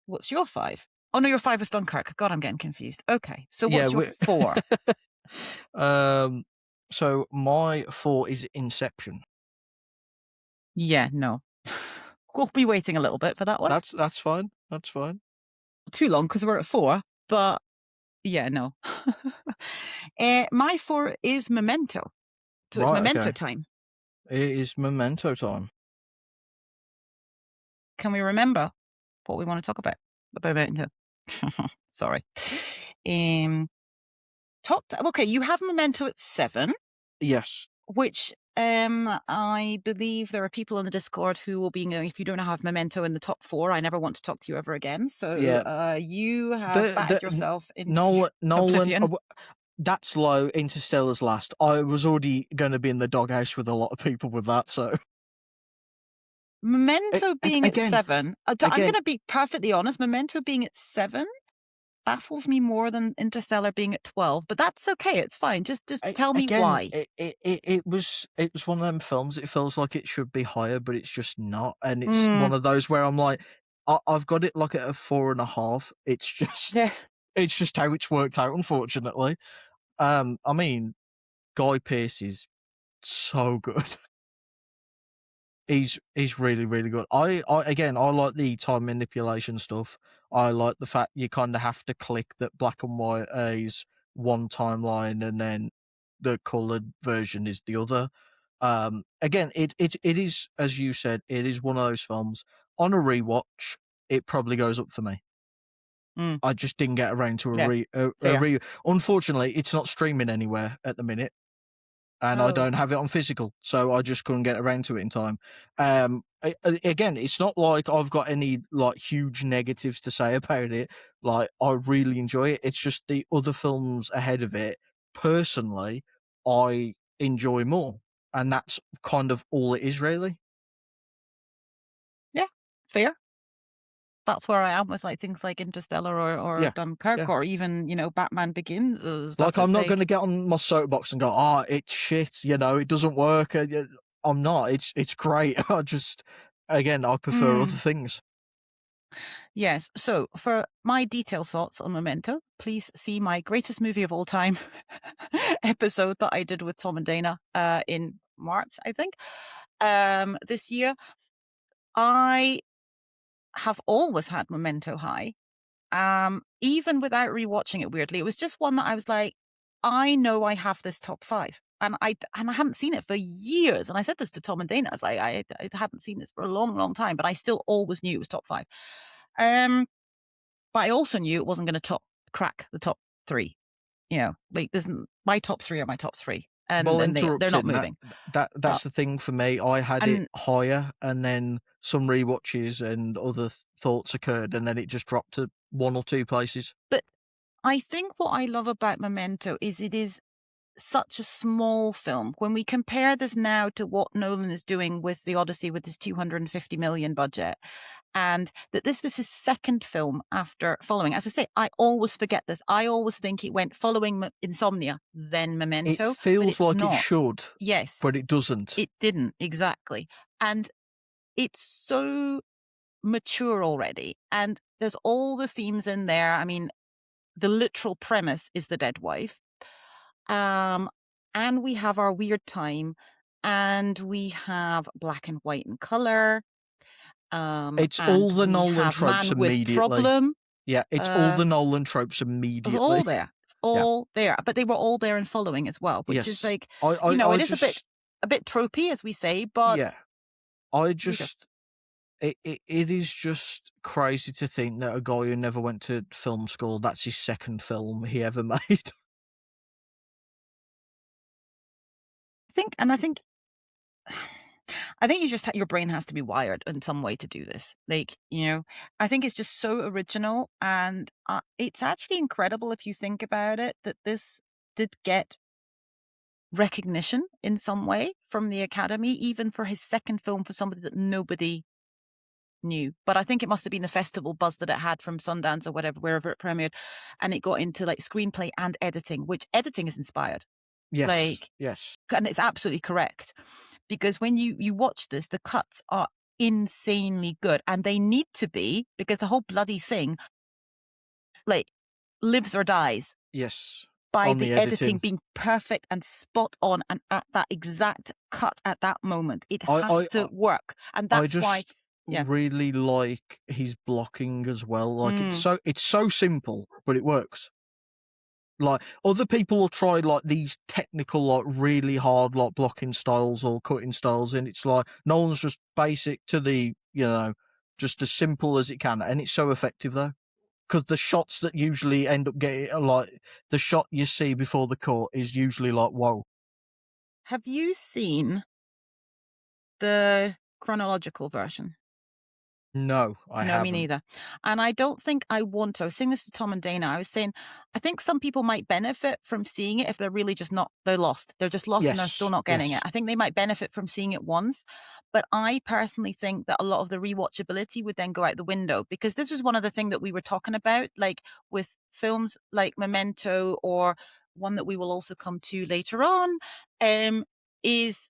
Speaker 2: What's your 5? Oh no, your 5 was Dunkirk. God, I'm getting confused. Okay. So
Speaker 1: yeah,
Speaker 2: what's your 4?
Speaker 1: um, so my 4 is Inception.
Speaker 2: Yeah, no. We'll be waiting a little bit for that one.
Speaker 1: That's fine, that's fine.
Speaker 2: Too long because we're at 4, but yeah, no. My 4 is Memento. So it's
Speaker 1: Right,
Speaker 2: Memento
Speaker 1: okay.
Speaker 2: time.
Speaker 1: It is Memento time.
Speaker 2: Can we remember what we want to talk about Memento? Sorry. Um, okay, you have Memento at 7,
Speaker 1: Yes.
Speaker 2: which I believe there are people in the Discord who will be going, if you don't have Memento in the top 4, I never want to talk to you ever again. So
Speaker 1: Yeah.
Speaker 2: you have
Speaker 1: The
Speaker 2: backed yourself into
Speaker 1: Nolan,
Speaker 2: oblivion.
Speaker 1: that's low. Interstellar's last. I was already going to be in the doghouse with a lot of people with that. So
Speaker 2: Memento being at
Speaker 1: again,
Speaker 2: 7, I'm going to be perfectly honest. Memento being at 7 baffles me more than Interstellar being at 12, but that's okay. It's fine. Just tell me
Speaker 1: again,
Speaker 2: why.
Speaker 1: it was one of them films. It feels like it should be higher, but it's just not. And it's
Speaker 2: Mm,
Speaker 1: one of those where I'm like, I've got it like at a 4.5. It's just
Speaker 2: yeah.
Speaker 1: it's just how it's worked out, unfortunately. I mean, Guy Pearce is so good. He's really, really good. I like the time manipulation stuff. I like the fact you kind of have to click that black and white is one timeline and then the colored version is the other. Again, it is, as you said, it is one of those films on a rewatch. It probably goes up for me.
Speaker 2: Mm,
Speaker 1: I just didn't get around to
Speaker 2: yeah,
Speaker 1: a
Speaker 2: fair.
Speaker 1: re. Unfortunately, it's not streaming anywhere at the minute, and I
Speaker 2: Oh,
Speaker 1: don't have it on physical, so I just couldn't get around to it in time. Again, it's not like I've got any like huge negatives to say about it. Like I really enjoy it. It's just the other films ahead of it. Personally, I enjoy more, and that's kind of all it is, really.
Speaker 2: yeah, fair. That's where I am with, like, things like Interstellar or
Speaker 1: Yeah,
Speaker 2: Dunkirk
Speaker 1: yeah.
Speaker 2: or even, Batman Begins and
Speaker 1: Like
Speaker 2: stuff.
Speaker 1: I'm
Speaker 2: It's
Speaker 1: not going to
Speaker 2: like,
Speaker 1: get on my soapbox and go, "Oh, it's shit," it doesn't work. I'm not. It's great. I just, again, I prefer other
Speaker 2: mm,
Speaker 1: things.
Speaker 2: yes. So for my detailed thoughts on Memento, please see my greatest movie of all time episode that I did with Tom and Dana in March, I think, this year. I have always had Memento high. Even without rewatching it weirdly, it was just one that I was like, I know I have this top 5. And I hadn't seen it for years. And I said this to Tom and Dana. I was like, I hadn't seen this for a long, long time, but I still always knew it was top 5. Um, but I also knew it wasn't gonna top crack the top 3. Like, there's n my top 3 are my top 3, and
Speaker 1: Well,
Speaker 2: they're not
Speaker 1: interrupting that
Speaker 2: moving. Uh,
Speaker 1: that's the thing for me. I had it
Speaker 2: and
Speaker 1: higher, and then some rewatches and other thoughts occurred, and then it just dropped to one or two places.
Speaker 2: but I think what I love about Memento is it is such a small film. When we compare this now to what Nolan is doing with the Odyssey with his 250 million budget, and that this was his second film after following. As I say, I always forget this. I always think it went following Insomnia, then
Speaker 1: It
Speaker 2: Memento, but
Speaker 1: feels
Speaker 2: it's
Speaker 1: like it
Speaker 2: not.
Speaker 1: should,
Speaker 2: Yes,
Speaker 1: but it doesn't.
Speaker 2: it didn't exactly. And it's so mature already. And there's all the themes in there. I mean, the literal premise is the dead wife. Um, and we have our weird time, and we have black and white and color,
Speaker 1: It's
Speaker 2: and
Speaker 1: all the
Speaker 2: we
Speaker 1: Nolan
Speaker 2: have
Speaker 1: tropes
Speaker 2: man with
Speaker 1: immediately.
Speaker 2: problem.
Speaker 1: Yeah, it's all
Speaker 2: Uh,
Speaker 1: the Nolan tropes
Speaker 2: it's
Speaker 1: immediately.
Speaker 2: all there. It's
Speaker 1: Yeah.
Speaker 2: all there, but they were all there and following as well, which is
Speaker 1: Yes.
Speaker 2: like,
Speaker 1: I
Speaker 2: it is
Speaker 1: just
Speaker 2: a bit tropey, as we say, but
Speaker 1: yeah. I
Speaker 2: there you go.
Speaker 1: just it is just crazy to think that a guy who never went to film school, that's his second film he ever made.
Speaker 2: I think you just your brain has to be wired in some way to do this. Like, I think it's just so original, and it's actually incredible if you think about it that this did get recognition in some way from the Academy, even for his second film for somebody that nobody knew. But I think it must have been the festival buzz that it had from Sundance or whatever, wherever it premiered, and it got into like screenplay and editing, which editing is inspired.
Speaker 1: Yes,
Speaker 2: Like,
Speaker 1: yes,
Speaker 2: and it's absolutely correct because when you watch this, the cuts are insanely good, and they need to be because the whole bloody thing, like, lives or dies
Speaker 1: yes.
Speaker 2: by
Speaker 1: On
Speaker 2: the
Speaker 1: the
Speaker 2: editing
Speaker 1: editing.
Speaker 2: being perfect and spot on and at that exact cut at that moment. It
Speaker 1: I
Speaker 2: has
Speaker 1: I
Speaker 2: to work, and
Speaker 1: I
Speaker 2: that's why.
Speaker 1: just
Speaker 2: Yeah.
Speaker 1: really like his blocking as well. Like
Speaker 2: Mm.
Speaker 1: it's so simple, but it works. Like other people will try like these technical, like really hard, like blocking styles or cutting styles, and it's like Nolan's just basic to the, just as simple as it can, and it's so effective though. Because the shots that usually end up getting like the shot you see before the cut is usually like whoa.
Speaker 2: Have you seen the chronological version?
Speaker 1: No, I
Speaker 2: No, me
Speaker 1: haven't.
Speaker 2: neither. And I don't think I want to. I was saying this to Tom and Dana. I was saying, I think some people might benefit from seeing it if they're really just not, they're lost. They're just lost and they're still
Speaker 1: Yes,
Speaker 2: not getting it.
Speaker 1: yes,
Speaker 2: I think they might benefit from seeing it once. But I personally think that a lot of the rewatchability would then go out the window because this was one of the things that we were talking about, like with films like Memento or one that we will also come to later on, is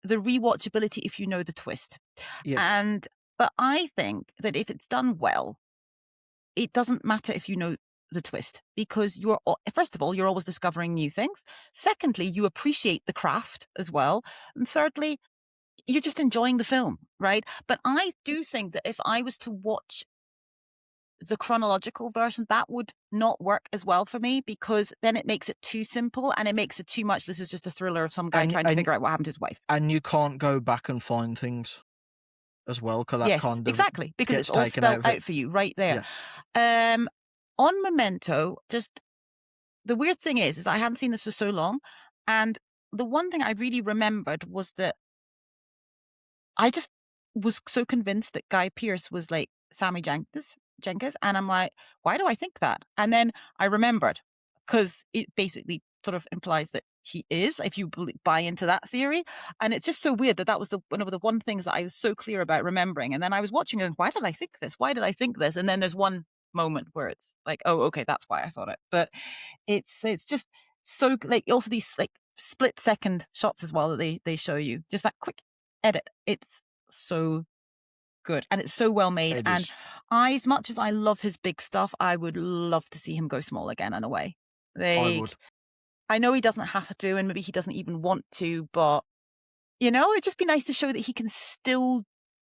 Speaker 2: the rewatchability if you know the twist.
Speaker 1: yes,
Speaker 2: And but I think that if it's done well, it doesn't matter if you know the twist because first of all, you're always discovering new things. Secondly, you appreciate the craft as well. And thirdly, you're just enjoying the film, right? But I do think that if I was to watch the chronological version, that would not work as well for me, because then it makes it too simple and it makes it too much. This is just a thriller of some guy
Speaker 1: and
Speaker 2: trying to
Speaker 1: and
Speaker 2: figure out what happened to his wife.
Speaker 1: and you can't go back and find things as well, because that
Speaker 2: Yes,
Speaker 1: kind of
Speaker 2: exactly, because it's
Speaker 1: gets
Speaker 2: all
Speaker 1: taken out
Speaker 2: spelled
Speaker 1: of it.
Speaker 2: out for you right there.
Speaker 1: Yes.
Speaker 2: Um, on Memento, just the weird thing is I hadn't seen this for so long, and the one thing I really remembered was that I just was so convinced that Guy Pearce was like Sammy Jenkins, and I'm like, why do I think that? And then I remembered, because it basically sort of implies that he is, if you buy into that theory. And it's just so weird that that was one of the one things that I was so clear about remembering. And then I was watching and why did I think this? Why did I think this? And then there's one moment where it's like, oh, okay, that's why I thought it. But it's just so, like, also these like split second shots as well that they show you, just that quick edit. It's so good and it's so well made.
Speaker 1: It
Speaker 2: And
Speaker 1: is.
Speaker 2: as much as I love his big stuff, I would love to see him go small again in a way.
Speaker 1: I would.
Speaker 2: Like, I know he doesn't have to, and maybe he doesn't even want to, but it'd just be nice to show that he can still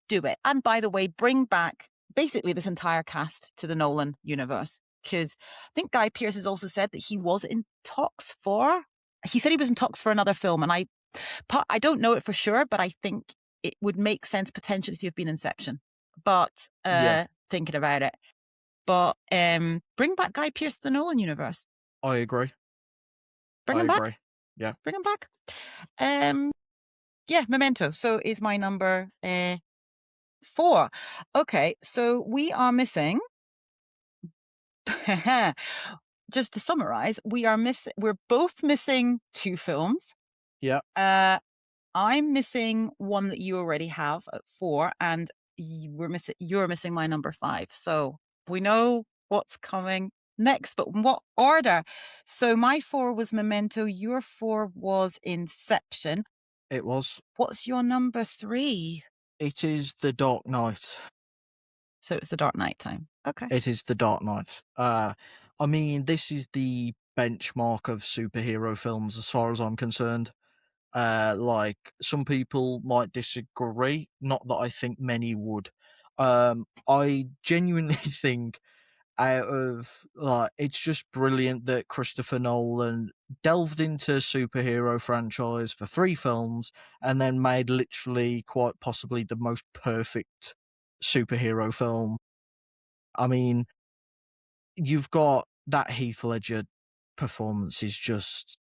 Speaker 2: do it. And by the way, bring back basically this entire cast to the Nolan universe. Because I think Guy Pearce has also said that he was in talks for. He said he was in talks for another film, and I don't know it for sure, but I think it would make sense potentially to have been Inception. But
Speaker 1: Yeah,
Speaker 2: thinking about it, but bring back Guy Pearce to the Nolan universe.
Speaker 1: I agree.
Speaker 2: Bring
Speaker 1: I
Speaker 2: him back.
Speaker 1: agree. Yeah.
Speaker 2: Bring him back. Um, yeah, Memento. So is my number 4. Okay, so we are missing. Just to summarize, we're both missing 2 films.
Speaker 1: Yeah.
Speaker 2: Uh, I'm missing one that you already have at 4, and you're missing my number 5. So we know what's coming next, but in what order? So my 4 was Memento, your 4 was Inception.
Speaker 1: It was.
Speaker 2: What's your number 3?
Speaker 1: It is The Dark Knight.
Speaker 2: So it's The Dark Knight time. Okay.
Speaker 1: It is The Dark Knight. I mean, this is the benchmark of superhero films as far as I'm concerned. Like, some people might disagree, not that I think many would. I genuinely think, out of, like, it's just brilliant that Christopher Nolan delved into superhero franchise for 3 films and then made literally quite possibly the most perfect superhero film. I mean, you've got that Heath Ledger performance is just,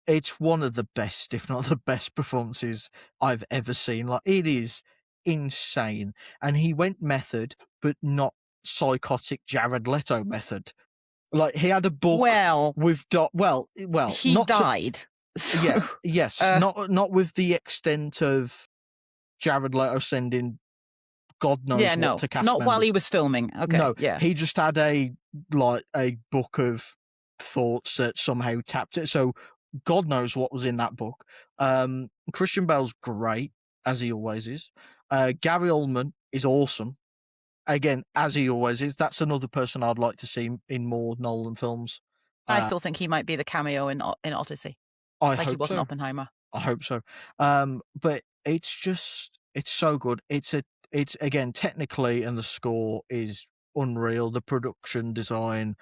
Speaker 1: it's one of the best, if not the best performances I've ever seen. Like, it is insane. And he went method, but not psychotic Jared Leto method. Like, he had a book
Speaker 2: Well,
Speaker 1: with
Speaker 2: he
Speaker 1: not to,
Speaker 2: died. So,
Speaker 1: yeah, yes,
Speaker 2: uh,
Speaker 1: not with the extent of Jared Leto sending God
Speaker 2: yeah,
Speaker 1: knows what
Speaker 2: no,
Speaker 1: to cast
Speaker 2: not while he
Speaker 1: members.
Speaker 2: was filming. Okay,
Speaker 1: No,
Speaker 2: yeah.
Speaker 1: he just had a book of thoughts that somehow tapped it. So God knows what was in that book. Christian Bale's great, as he always is. Gary Oldman is awesome. Again, as he always is. That's another person I'd like to see in more Nolan films.
Speaker 2: I
Speaker 1: Uh,
Speaker 2: still think he might be the cameo in Odyssey,
Speaker 1: I
Speaker 2: like he
Speaker 1: hope
Speaker 2: was in
Speaker 1: so.
Speaker 2: Oppenheimer.
Speaker 1: I hope so. But it's so good. It's again, technically, and the score is unreal. The production design,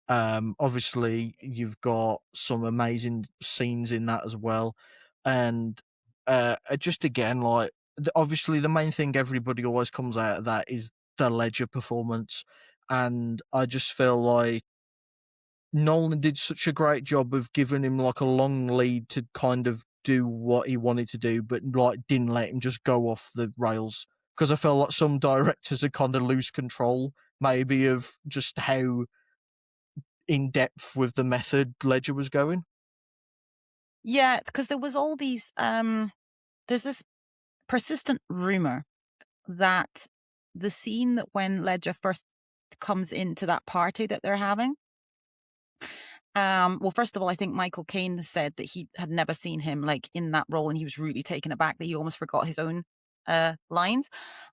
Speaker 1: obviously you've got some amazing scenes in that as well. And just again, like, obviously the main thing everybody always comes out of that is the Ledger performance. And I just feel like Nolan did such a great job of giving him like a long lead to kind of do what he wanted to do, but like didn't let him just go off the rails. Because I felt like some directors had kind of lose control, maybe, of just how in depth with the method Ledger was going.
Speaker 2: Yeah, because there was all these. There's this persistent rumor that the scene that when Ledger first comes into that party that they're having. Well, first of all, I think Michael Caine said that he had never seen him like in that role, and he was really taken aback that he almost forgot his own lines.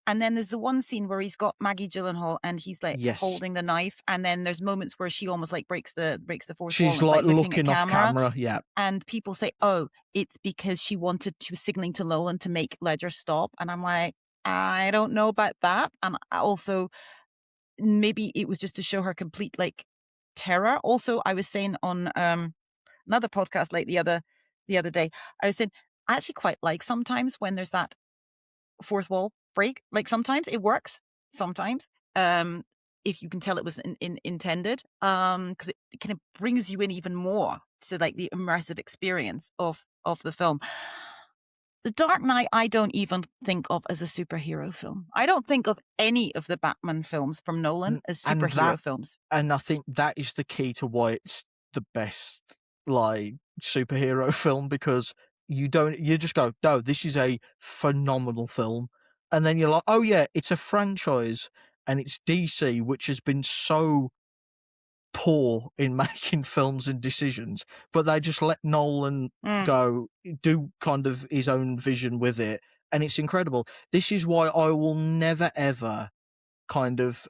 Speaker 2: And then there's the one scene where he's got Maggie Gyllenhaal and he's like
Speaker 1: Yes.
Speaker 2: holding the knife, and then there's moments where she almost like breaks the fourth wall
Speaker 1: She's
Speaker 2: and
Speaker 1: like
Speaker 2: like looking at
Speaker 1: looking off
Speaker 2: camera.
Speaker 1: camera. Yeah.
Speaker 2: And people say, "Oh, it's because she was signaling to Nolan to make Ledger stop." And I'm like, I don't know about that. And I also, maybe it was just to show her complete like terror. Also, I was saying on another podcast like the other day, I was saying I actually quite like sometimes when there's that fourth wall break. Like sometimes it works, sometimes. If you can tell it was intended, because it kind of brings you in even more to like the immersive experience of the film. The Dark Knight, I don't even think of as a superhero film. I don't think of any of the Batman films from Nolan as
Speaker 1: And
Speaker 2: superhero films.
Speaker 1: I think that is the key to why it's the best like superhero film, because you just go, no, this is a phenomenal film, and then you're like, oh yeah, it's a franchise, and it's DC, which has been so poor in making films and decisions, but they just let Nolan go do kind of his own vision with it, and it's incredible. This is why I will never ever kind of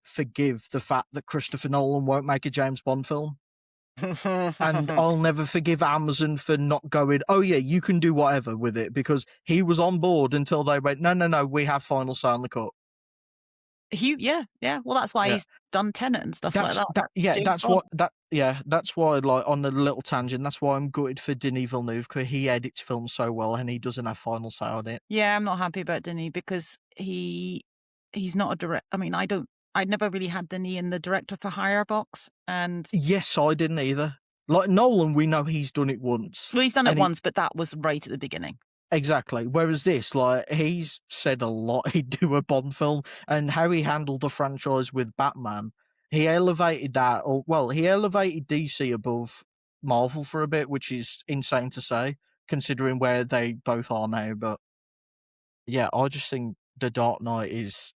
Speaker 1: forgive the fact that Christopher Nolan won't make a James Bond film. And I'll never forgive Amazon for not going, oh yeah, you can do whatever with it, because he was on board until they went, no, we have final say on the cut.
Speaker 2: Yeah. Well, that's why
Speaker 1: Yeah.
Speaker 2: he's done Tenet and stuff like that.
Speaker 1: That's why, like, on a little tangent, that's why I'm gutted for Denis Villeneuve, because he edits films so well and he doesn't have final say on it.
Speaker 2: Yeah, I'm not happy about Denis because he's not a direct. I mean, I never really had Denis in the director for hire box, and
Speaker 1: Yes, I didn't either. Like Nolan, we know he's done it once.
Speaker 2: well, he's done it
Speaker 1: and
Speaker 2: once, but that was right at the beginning.
Speaker 1: Exactly. Whereas this, like, he's said a lot he'd do a Bond film, and how he handled the franchise with Batman, he elevated that, he elevated DC above Marvel for a bit, which is insane to say, considering where they both are now. But yeah, I just think The Dark Knight is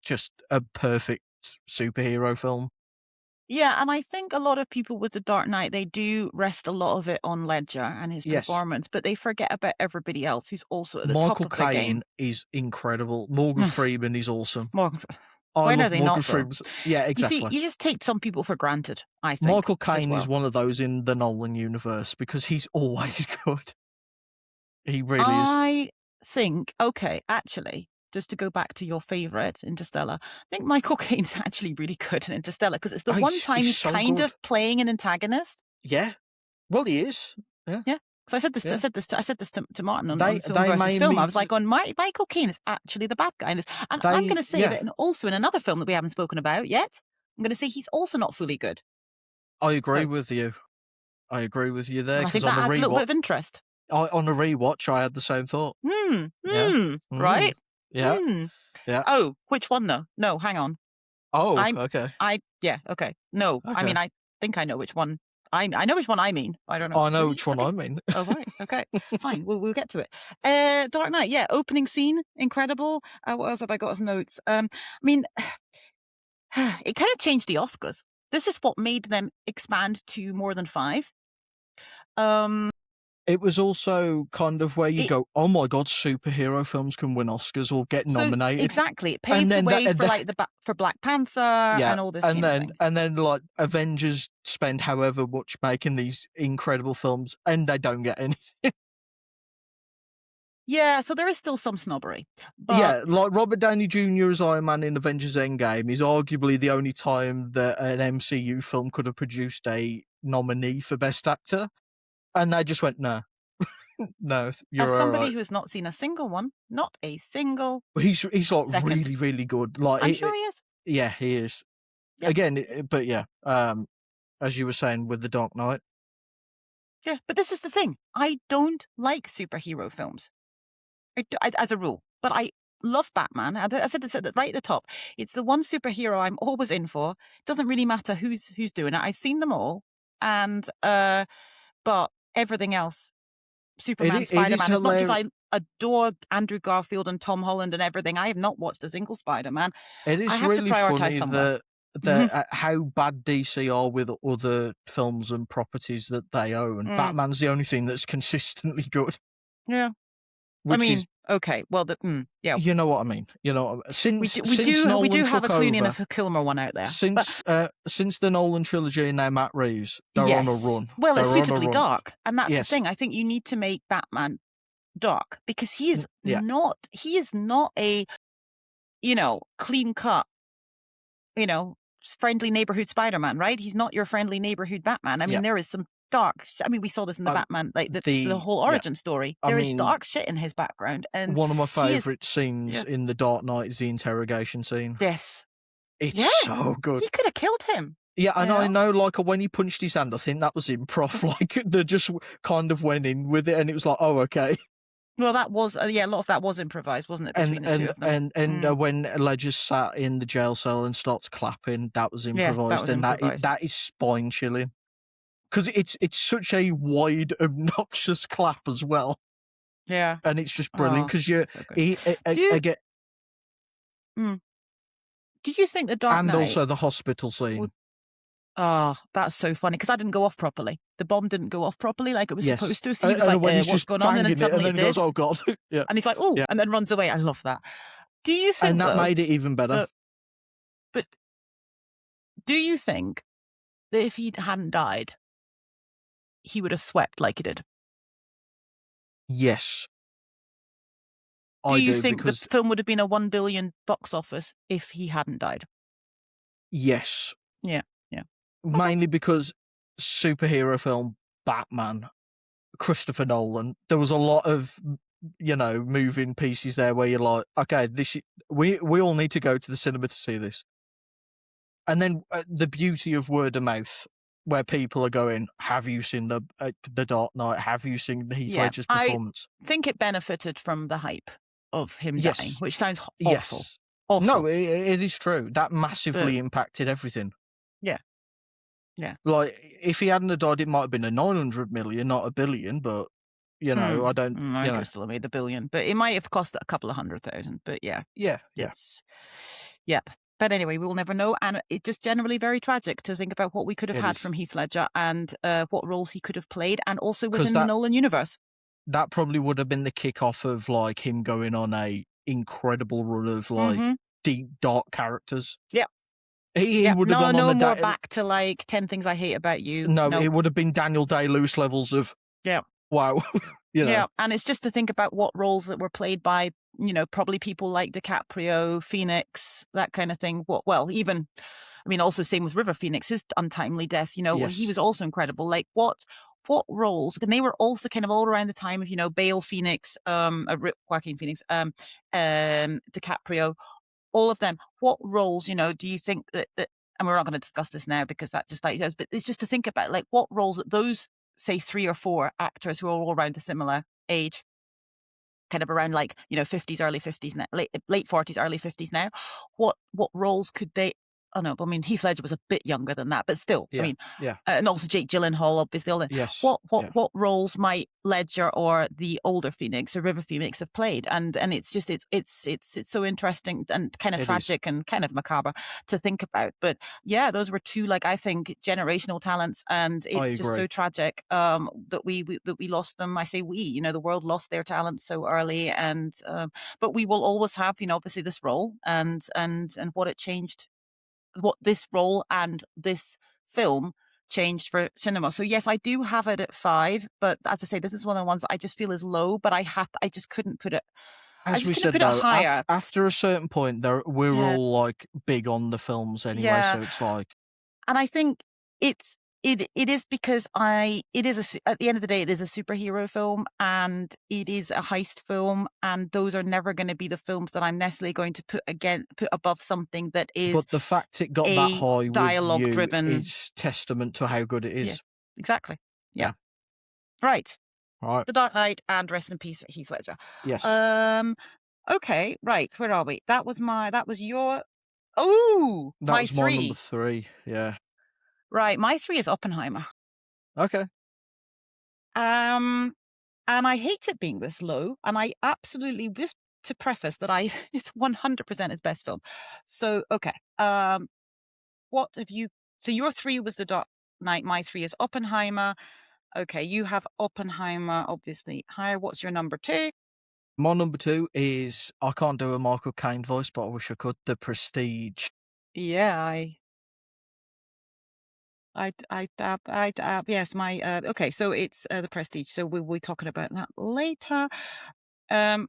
Speaker 1: just a perfect superhero film.
Speaker 2: Yeah, and I think a lot of people with The Dark Knight, they do rest a lot of it on Ledger and his
Speaker 1: Yes.
Speaker 2: performance, but they forget about everybody else who's also at the top
Speaker 1: Michael
Speaker 2: of the game.
Speaker 1: Caine is incredible. Morgan Freeman is awesome.
Speaker 2: Morgan,
Speaker 1: I
Speaker 2: when are
Speaker 1: love
Speaker 2: they
Speaker 1: Morgan
Speaker 2: not, though?
Speaker 1: Freeman's. Yeah,
Speaker 2: You see,
Speaker 1: exactly.
Speaker 2: you just take some people for granted, I think.
Speaker 1: Michael
Speaker 2: as
Speaker 1: Caine
Speaker 2: well.
Speaker 1: is one of those in the Nolan universe because he's always good. He really is.
Speaker 2: I think, okay, actually, just to go back to your favourite, Interstellar, I think Michael Caine's actually really good in Interstellar because it's the
Speaker 1: Oh,
Speaker 2: one time he's
Speaker 1: so
Speaker 2: kind
Speaker 1: good.
Speaker 2: of playing an antagonist.
Speaker 1: Yeah. Well, he is. Yeah.
Speaker 2: Yeah. So I said this.
Speaker 1: Yeah.
Speaker 2: I said this to Martin on
Speaker 1: They
Speaker 2: Film versus Film.
Speaker 1: mainly
Speaker 2: I was like, Michael Caine is actually the bad guy in this. And I'm going to say that also in another film that we haven't spoken about yet, I'm going to say he's also not fully good.
Speaker 1: I agree with you. I agree with you there.
Speaker 2: And I think that adds a little bit of interest.
Speaker 1: On a rewatch, I had the same thought.
Speaker 2: Right?
Speaker 1: Yeah.
Speaker 2: Oh, which one though? No, hang on.
Speaker 1: Oh, okay.
Speaker 2: Okay. No,
Speaker 1: Okay.
Speaker 2: I mean, I think I know which one. I know which one I mean. I don't know.
Speaker 1: I know which one I mean.
Speaker 2: Oh, right. Okay. Fine. We'll get to it. Dark Knight. Yeah. Opening scene. Incredible. What else have I got as notes? I mean, it kind of changed the Oscars. This is what made them expand to more than 5.
Speaker 1: It was also kind of where you go, oh my god, superhero films can win Oscars or get nominated.
Speaker 2: Exactly, it paved the way for for Black Panther and all this.
Speaker 1: And then like Avengers spend however much making these incredible films, and they don't get anything.
Speaker 2: Yeah, so there is still some snobbery. But
Speaker 1: yeah, like Robert Downey Jr. as Iron Man in Avengers Endgame is arguably the only time that an MCU film could have produced a nominee for Best Actor. And they just went, no. No, you're
Speaker 2: as somebody
Speaker 1: right.
Speaker 2: who has not seen a single one, not a single
Speaker 1: He's like
Speaker 2: second.
Speaker 1: really, really good. Like
Speaker 2: I'm sure he is.
Speaker 1: Yeah, he is. Yeah. Again, but yeah, as you were saying with The Dark Knight.
Speaker 2: Yeah, but this is the thing. I don't like superhero films. As a rule. But I love Batman. I said this right at the top. It's the one superhero I'm always in for. It doesn't really matter who's doing it. I've seen them all. And but everything else, Superman, Spider-Man, as much as I adore Andrew Garfield and Tom Holland and everything, I have not watched a single Spider-Man.
Speaker 1: It is really funny that how bad DC are with other films and properties that they own. Batman's the only thing that's consistently good.
Speaker 2: Yeah. Okay. Well, yeah.
Speaker 1: You know what I mean. You know, since
Speaker 2: we do have a Clooney and a Kilmer one out there.
Speaker 1: Since the Nolan trilogy and now Matt Reeves, they're on a run.
Speaker 2: Well, it's suitably dark, and that's the thing. I think you need to make Batman dark because he is not. He is not a clean cut friendly neighborhood Spider-Man, right? He's not your friendly neighborhood Batman. I
Speaker 1: Yeah.
Speaker 2: mean, there is some we saw this in the
Speaker 1: Um,
Speaker 2: Batman, like the
Speaker 1: the
Speaker 2: whole
Speaker 1: yeah.
Speaker 2: origin story.
Speaker 1: I
Speaker 2: There is
Speaker 1: mean,
Speaker 2: dark shit in his background, and
Speaker 1: one of my
Speaker 2: he is,
Speaker 1: favourite scenes
Speaker 2: yeah,
Speaker 1: in The Dark Knight is the interrogation scene.
Speaker 2: yes,
Speaker 1: It's
Speaker 2: yeah.
Speaker 1: so good.
Speaker 2: He could have killed him,
Speaker 1: Yeah,
Speaker 2: you
Speaker 1: and I
Speaker 2: know.
Speaker 1: know, like, when he punched his hand, I think that was improv. Like, they just kind of went in with it, and it was like, oh, okay.
Speaker 2: Well, that was yeah, a lot of that was improvised, wasn't it,
Speaker 1: And
Speaker 2: between the two
Speaker 1: and
Speaker 2: of them?
Speaker 1: and and
Speaker 2: Mm.
Speaker 1: when Ledger sat in the jail cell and starts clapping, that was
Speaker 2: Yeah, that
Speaker 1: improvised,
Speaker 2: was
Speaker 1: and
Speaker 2: improvised.
Speaker 1: that is spine chilling because it's such a wide, obnoxious clap as well,
Speaker 2: Yeah.
Speaker 1: and it's just brilliant
Speaker 2: Oh,
Speaker 1: because you
Speaker 2: so good.
Speaker 1: he,
Speaker 2: Do you
Speaker 1: again,
Speaker 2: mm, do you think The Dark
Speaker 1: and
Speaker 2: Knight
Speaker 1: also the hospital
Speaker 2: would
Speaker 1: scene.
Speaker 2: Oh, that's so funny because that didn't go off properly. The bomb didn't go off properly like it was
Speaker 1: Yes,
Speaker 2: supposed to, so he was like,
Speaker 1: and when he's
Speaker 2: "What's
Speaker 1: just
Speaker 2: going on?" And then
Speaker 1: banging it, and
Speaker 2: suddenly
Speaker 1: then
Speaker 2: it
Speaker 1: he goes,
Speaker 2: did,
Speaker 1: "Oh God," yeah,
Speaker 2: and he's like, "Oh,"
Speaker 1: yeah,
Speaker 2: and then runs away. I love that. Do you
Speaker 1: and
Speaker 2: think,
Speaker 1: that
Speaker 2: though,
Speaker 1: made it even better.
Speaker 2: that but do you think that if he hadn't died, he would have swept like he did?
Speaker 1: Yes,
Speaker 2: Do
Speaker 1: I
Speaker 2: you
Speaker 1: do
Speaker 2: think the
Speaker 1: because
Speaker 2: film would have been a 1 billion box office if he hadn't died?
Speaker 1: yes,
Speaker 2: Yeah, yeah. Okay.
Speaker 1: mainly because superhero film Batman, Christopher Nolan. There was a lot of moving pieces there where you're like, okay, we all need to go to the cinema to see this, and then the beauty of word of mouth. Where people are going, have you seen the Dark Knight? Have you seen Heath
Speaker 2: Yeah,
Speaker 1: Ledger's
Speaker 2: I
Speaker 1: performance?
Speaker 2: think it benefited from the hype of him dying,
Speaker 1: Yes,
Speaker 2: which sounds awful,
Speaker 1: yes. No,
Speaker 2: awful,
Speaker 1: it is true. That
Speaker 2: but
Speaker 1: massively impacted everything.
Speaker 2: yeah, yeah.
Speaker 1: Like, if he hadn't have died, it might have been a 900 million, not a billion. But I don't.
Speaker 2: I could have still made a billion, but it might have cost a couple of 100,000. But yeah,
Speaker 1: Yeah, yeah.
Speaker 2: it's yeah. But anyway, we will never know, and it's just generally very tragic to think about what we could have
Speaker 1: It
Speaker 2: had
Speaker 1: is
Speaker 2: from Heath Ledger and what roles he could have played, and also
Speaker 1: because
Speaker 2: within the Nolan universe.
Speaker 1: that probably would have been the kickoff of like him going on a incredible run of like
Speaker 2: Mm-hmm.
Speaker 1: deep dark characters.
Speaker 2: Yeah,
Speaker 1: He
Speaker 2: yeah.
Speaker 1: would have
Speaker 2: No,
Speaker 1: gone on
Speaker 2: no
Speaker 1: a
Speaker 2: more back to like 10 Things I Hate About You.
Speaker 1: no,
Speaker 2: No.
Speaker 1: it would have been Daniel Day Lewis levels of
Speaker 2: Yeah.
Speaker 1: wow. you know,
Speaker 2: Yeah, and it's just to think about what roles that were played by, probably people like DiCaprio, Phoenix, that kind of thing. Even, I mean, also same with River Phoenix, his untimely death. He
Speaker 1: yes,
Speaker 2: was also incredible. Like what roles? And they were also kind of all around the time of Bale, Phoenix, Joaquin Phoenix, DiCaprio, all of them. What roles, do you think that? And we're not going to discuss this now because that just like goes. But it's just to think about like what roles that those say 3 or 4 actors who are all around the similar age, kind of around like 50s, early 50s now, late 40s, early 50s now. What roles could they? Oh no, but I mean Heath Ledger was a bit younger than that, but still, I
Speaker 1: yeah,
Speaker 2: mean,
Speaker 1: yeah,
Speaker 2: and also Jake Gyllenhaal, obviously. All the
Speaker 1: yes,
Speaker 2: what
Speaker 1: yeah.
Speaker 2: what roles might Ledger or the older Phoenix or River Phoenix have played? And it's just it's so interesting and kind of
Speaker 1: It is.
Speaker 2: tragic and kind of macabre to think about. But yeah, those were two, like, I think, generational talents, and
Speaker 1: I
Speaker 2: it's just so
Speaker 1: agree.
Speaker 2: tragic that we lost them. I say we, the world lost their talents so early, and but we will always have, obviously this role and what it changed, what this role and this film changed for cinema. So yes, I do have it at 5, but as I say, this is one of the ones that I just feel is low, but I just couldn't put it, I
Speaker 1: As
Speaker 2: just
Speaker 1: we
Speaker 2: couldn't
Speaker 1: said
Speaker 2: put it
Speaker 1: though,
Speaker 2: higher.
Speaker 1: after a certain point, we're
Speaker 2: Yeah.
Speaker 1: all like big on the films anyway,
Speaker 2: Yeah.
Speaker 1: so it's like
Speaker 2: And I think it is because it is at the end of the day, it is a superhero film and it is a heist film, and those are never going to be the films that I'm necessarily going to put above something that is
Speaker 1: but the fact it got that
Speaker 2: a
Speaker 1: high with
Speaker 2: dialogue
Speaker 1: you
Speaker 2: driven.
Speaker 1: is testament to how good it
Speaker 2: Yeah,
Speaker 1: is.
Speaker 2: exactly. Yeah.
Speaker 1: Yeah.
Speaker 2: Right.
Speaker 1: Right.
Speaker 2: The Dark Knight and rest in peace, Heath Ledger.
Speaker 1: Yes.
Speaker 2: Um. Okay. Right. Where are we? That was your. Oh,
Speaker 1: That
Speaker 2: my
Speaker 1: was my number
Speaker 2: 3.
Speaker 1: 3. Yeah.
Speaker 2: Right. My 3 is Oppenheimer.
Speaker 1: Okay.
Speaker 2: Um. And I hate it being this low. And I absolutely, just to preface that, it's 100% his best film. So okay. What have you? So your 3 was The Dark Knight. My 3 is Oppenheimer. Okay, you have Oppenheimer, obviously higher. What's your number 2?
Speaker 1: My number 2 is I can't do a Michael Caine voice, but I wish I could. The Prestige.
Speaker 2: Yeah, yes, my, okay, so it's, The Prestige, so we'll be talking about that later. Um,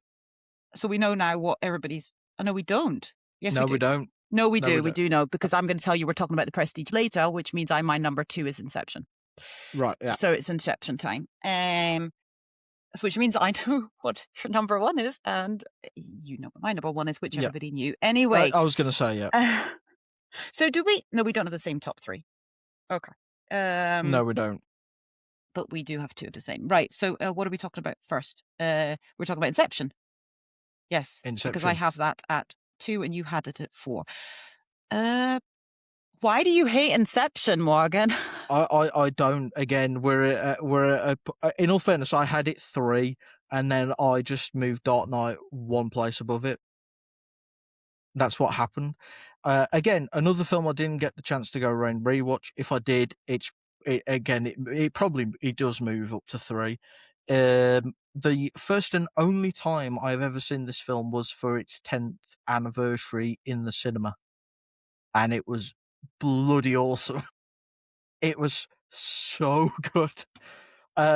Speaker 2: so we know now what everybody's, oh, no, we don't. Yes, we
Speaker 1: No, we
Speaker 2: do.
Speaker 1: don't.
Speaker 2: No, we
Speaker 1: No, we
Speaker 2: do. We
Speaker 1: don't.
Speaker 2: do know, because I'm going to tell you we're talking about The Prestige later, which means my number 2 is Inception.
Speaker 1: Right, yeah.
Speaker 2: So it's Inception time. So which means I know what your number 1 is, and you know what my number 1 is, which
Speaker 1: Yeah.
Speaker 2: everybody knew. Anyway,
Speaker 1: I was gonna say, yeah.
Speaker 2: so do we? No, we don't have the same top 3. Okay.
Speaker 1: No, we don't.
Speaker 2: But we do have 2 of the same. Right. So what are we talking about first? We're talking about Inception. Yes, because I
Speaker 1: Inception.
Speaker 2: have that at 2 and you had it at 4. Uh, why do you hate Inception, Morgan?
Speaker 1: I don't. Again, in all fairness, I had it 3, and then I just moved Dark Knight one place above it. That's what happened. Again, another film I didn't get the chance to go around rewatch. If I did, it probably does move up to 3. The first and only time I've ever seen this film was for its 10th anniversary in the cinema, and it was bloody awesome. It was so good.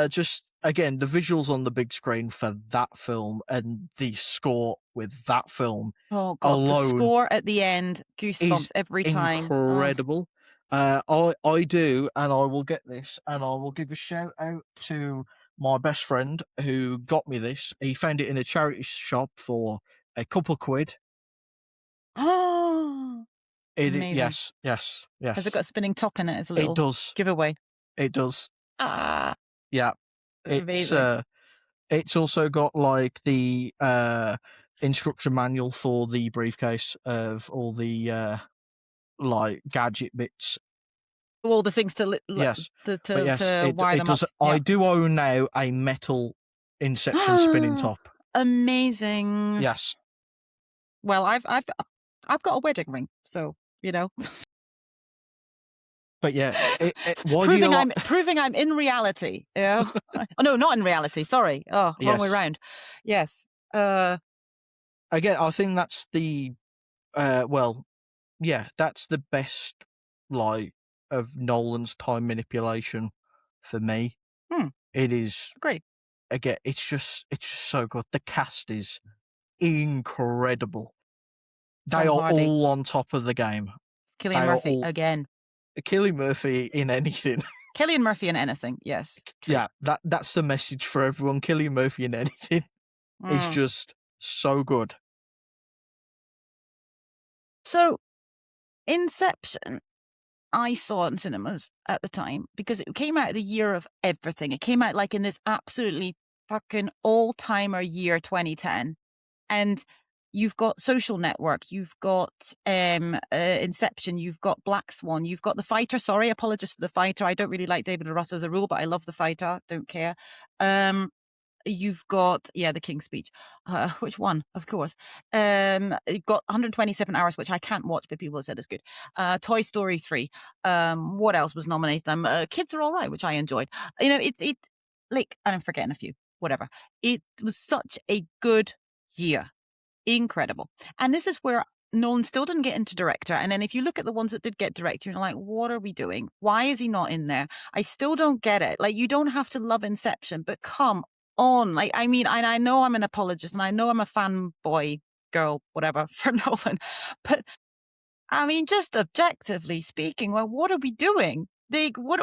Speaker 1: Just again, the visuals on the big screen for that film and the score with that film
Speaker 2: Oh God, the
Speaker 1: alone
Speaker 2: score at the end, goosebumps
Speaker 1: is
Speaker 2: every time. Oh.
Speaker 1: incredible. I do, and I will get this, and I will give a shout out to my best friend who got me this. He found it in a charity shop for a couple quid.
Speaker 2: Oh, amazing.
Speaker 1: Yes, yes,
Speaker 2: Has it
Speaker 1: yes.
Speaker 2: got a spinning top in it as a
Speaker 1: It
Speaker 2: little
Speaker 1: does.
Speaker 2: giveaway?
Speaker 1: It does.
Speaker 2: Ah,
Speaker 1: Yeah. It's
Speaker 2: amazing.
Speaker 1: it's also got like the instruction manual for the briefcase of all the like gadget bits.
Speaker 2: All the things to
Speaker 1: Yes, but yes,
Speaker 2: to wire
Speaker 1: it
Speaker 2: them up.
Speaker 1: does. I
Speaker 2: Yeah.
Speaker 1: do own now a metal Inception spinning top.
Speaker 2: Amazing.
Speaker 1: Yes,
Speaker 2: Well, I've got a wedding ring, so you know,
Speaker 1: but yeah, why do you like?
Speaker 2: proving I'm in reality. You know? Oh no, not in reality. Sorry. Oh, wrong way
Speaker 1: Yes,
Speaker 2: round. Yes.
Speaker 1: again, I think that's the well, yeah, that's the best like of Nolan's time manipulation for me.
Speaker 2: Hmm,
Speaker 1: It is
Speaker 2: great.
Speaker 1: again, it's just so good. The cast is incredible. They
Speaker 2: Tom
Speaker 1: are
Speaker 2: Hardy,
Speaker 1: all on top of the game.
Speaker 2: Cillian
Speaker 1: They are
Speaker 2: Murphy
Speaker 1: all
Speaker 2: again.
Speaker 1: Cillian Murphy in anything.
Speaker 2: Cillian Murphy in anything. Yes, true.
Speaker 1: Yeah, that's the message for everyone. Cillian Murphy in anything is
Speaker 2: Mm.
Speaker 1: just so good.
Speaker 2: So, Inception, I saw in cinemas at the time because it came out the year of everything. It came out like in this absolutely fucking all-timer year, 2010. And you've got Social Network, you've got Inception, you've got Black Swan, you've got The Fighter. Sorry, apologies for The Fighter. I don't really like David O. Russell as a rule, but I love The Fighter. Don't care. You've got The King's Speech. Which one? Of course. You've got 127 Hours, which I can't watch, but people have said is good. Toy Story 3. What else was nominated? Kids Are All Right, which I enjoyed. You know, it's like, and I'm forgetting a few. Whatever. It was such a good year. Incredible. And this is where Nolan still didn't get into director. And then if you look at the ones that did get director, you're like, what are we doing? Why is he not in there? I still don't get it. Like, you don't have to love Inception, but come on. Like, I mean, I know I'm an apologist and I know I'm a fanboy girl, whatever, for Nolan, but I mean, just objectively speaking, well, what are we doing? Like, what?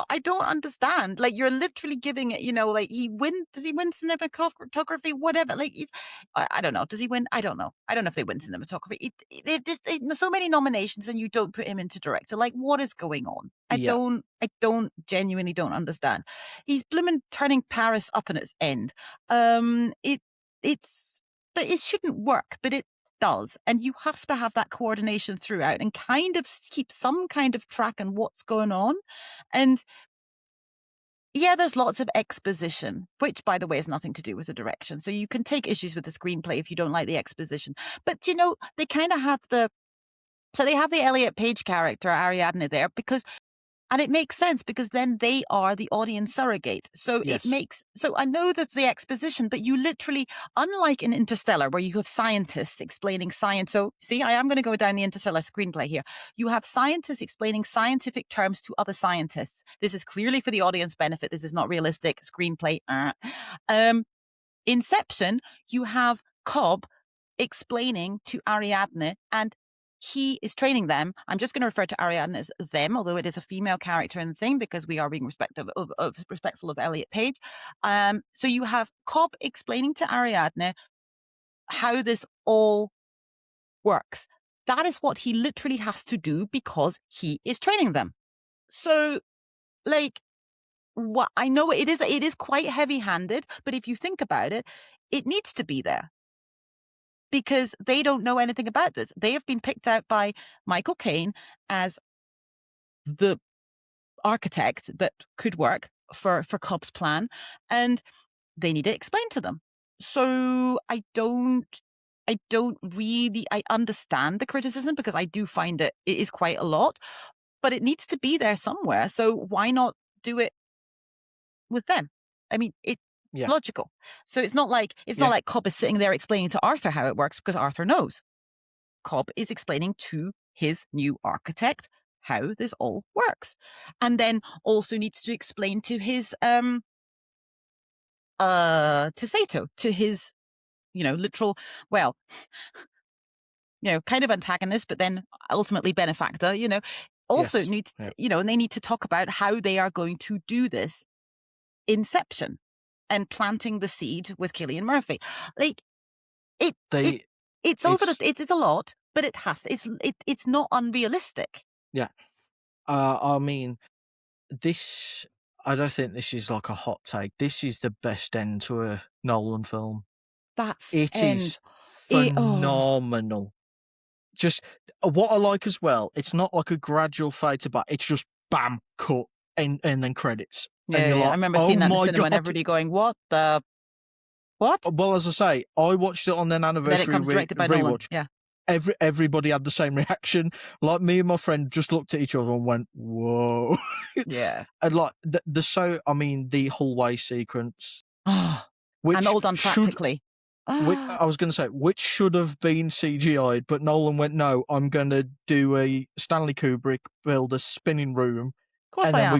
Speaker 2: I don't understand. Like, you're literally giving it, you know, like does he win cinematography? Whatever. Like, I don't know. Does he win? I don't know. I don't know if they win cinematography. There's so many nominations and you don't put him into director. Like, what is going on?
Speaker 1: Yeah,
Speaker 2: I genuinely don't understand. He's blooming turning Paris up on its end. It's, but it shouldn't work, but it does. And you have to have that coordination throughout and kind of keep some kind of track on what's going on. And yeah, there's lots of exposition, which, by the way, has nothing to do with the direction. So you can take issues with the screenplay if you don't like the exposition. But, you know, they kind of have so they have the Elliot Page character, Ariadne, there because and it makes sense because then they are the audience surrogate. So
Speaker 1: yes,
Speaker 2: so I know that's the exposition, but you literally, unlike in Interstellar, where you have scientists explaining science. So see, I am going to go down the Interstellar screenplay here. You have scientists explaining scientific terms to other scientists. This is clearly for the audience benefit. This is not realistic screenplay. Inception, you have Cobb explaining to Ariadne, and he is training them. I'm just going to refer to Ariadne as them, although it is a female character in the thing because we are being respectful of Elliot Page. So you have Cobb explaining to Ariadne how this all works. That is what he literally has to do because he is training them. So, like, what I know it is quite heavy-handed, but if you think about it, it needs to be there because they don't know anything about this. They have been picked out by Michael Caine as the architect that could work for Cobb's plan, and they need to explain to them. So I don't really I understand the criticism because I do find it is quite a lot, but it needs to be there somewhere. So why not do it with them? I mean, it's
Speaker 1: Yeah.
Speaker 2: logical. So it's not like Cobb is sitting there explaining to Arthur how it works because Arthur knows. Cobb is explaining to his new architect how this all works, and then also needs to explain to his to Sato, to his literal, well, kind of antagonist, but then ultimately benefactor, also
Speaker 1: Yes.
Speaker 2: needs,
Speaker 1: Yeah.
Speaker 2: and they need to talk about how they are going to do this inception and planting the seed with Cillian Murphy. Like it,
Speaker 1: They.
Speaker 2: it's over
Speaker 1: It's.
Speaker 2: it's a lot, but it's not unrealistic.
Speaker 1: Yeah. I mean, this. I don't think this is like a hot take. This is the best end to a Nolan film.
Speaker 2: That's
Speaker 1: It is
Speaker 2: oh
Speaker 1: phenomenal. Just what I like as well, it's not like a gradual fade to black. It's just bam, cut, and then credits. And you're
Speaker 2: yeah. I
Speaker 1: like,
Speaker 2: remember
Speaker 1: oh
Speaker 2: seeing that in the
Speaker 1: my
Speaker 2: cinema and
Speaker 1: God.
Speaker 2: everybody going, "What the what?"
Speaker 1: Well, as I say, I watched it on an
Speaker 2: And then it
Speaker 1: anniversary
Speaker 2: comes directed by Nolan.
Speaker 1: rewatch.
Speaker 2: Yeah.
Speaker 1: Everybody had the same reaction. Like me and my friend just looked at each other and went, whoa.
Speaker 2: Yeah.
Speaker 1: And like the hallway sequence,
Speaker 2: And
Speaker 1: which
Speaker 2: all done
Speaker 1: should
Speaker 2: practically.
Speaker 1: I was going to say, which should have been CGI'd, but Nolan went, no, I'm going to do a Stanley Kubrick, build a spinning room,
Speaker 2: Of course
Speaker 1: and
Speaker 2: I
Speaker 1: then
Speaker 2: am.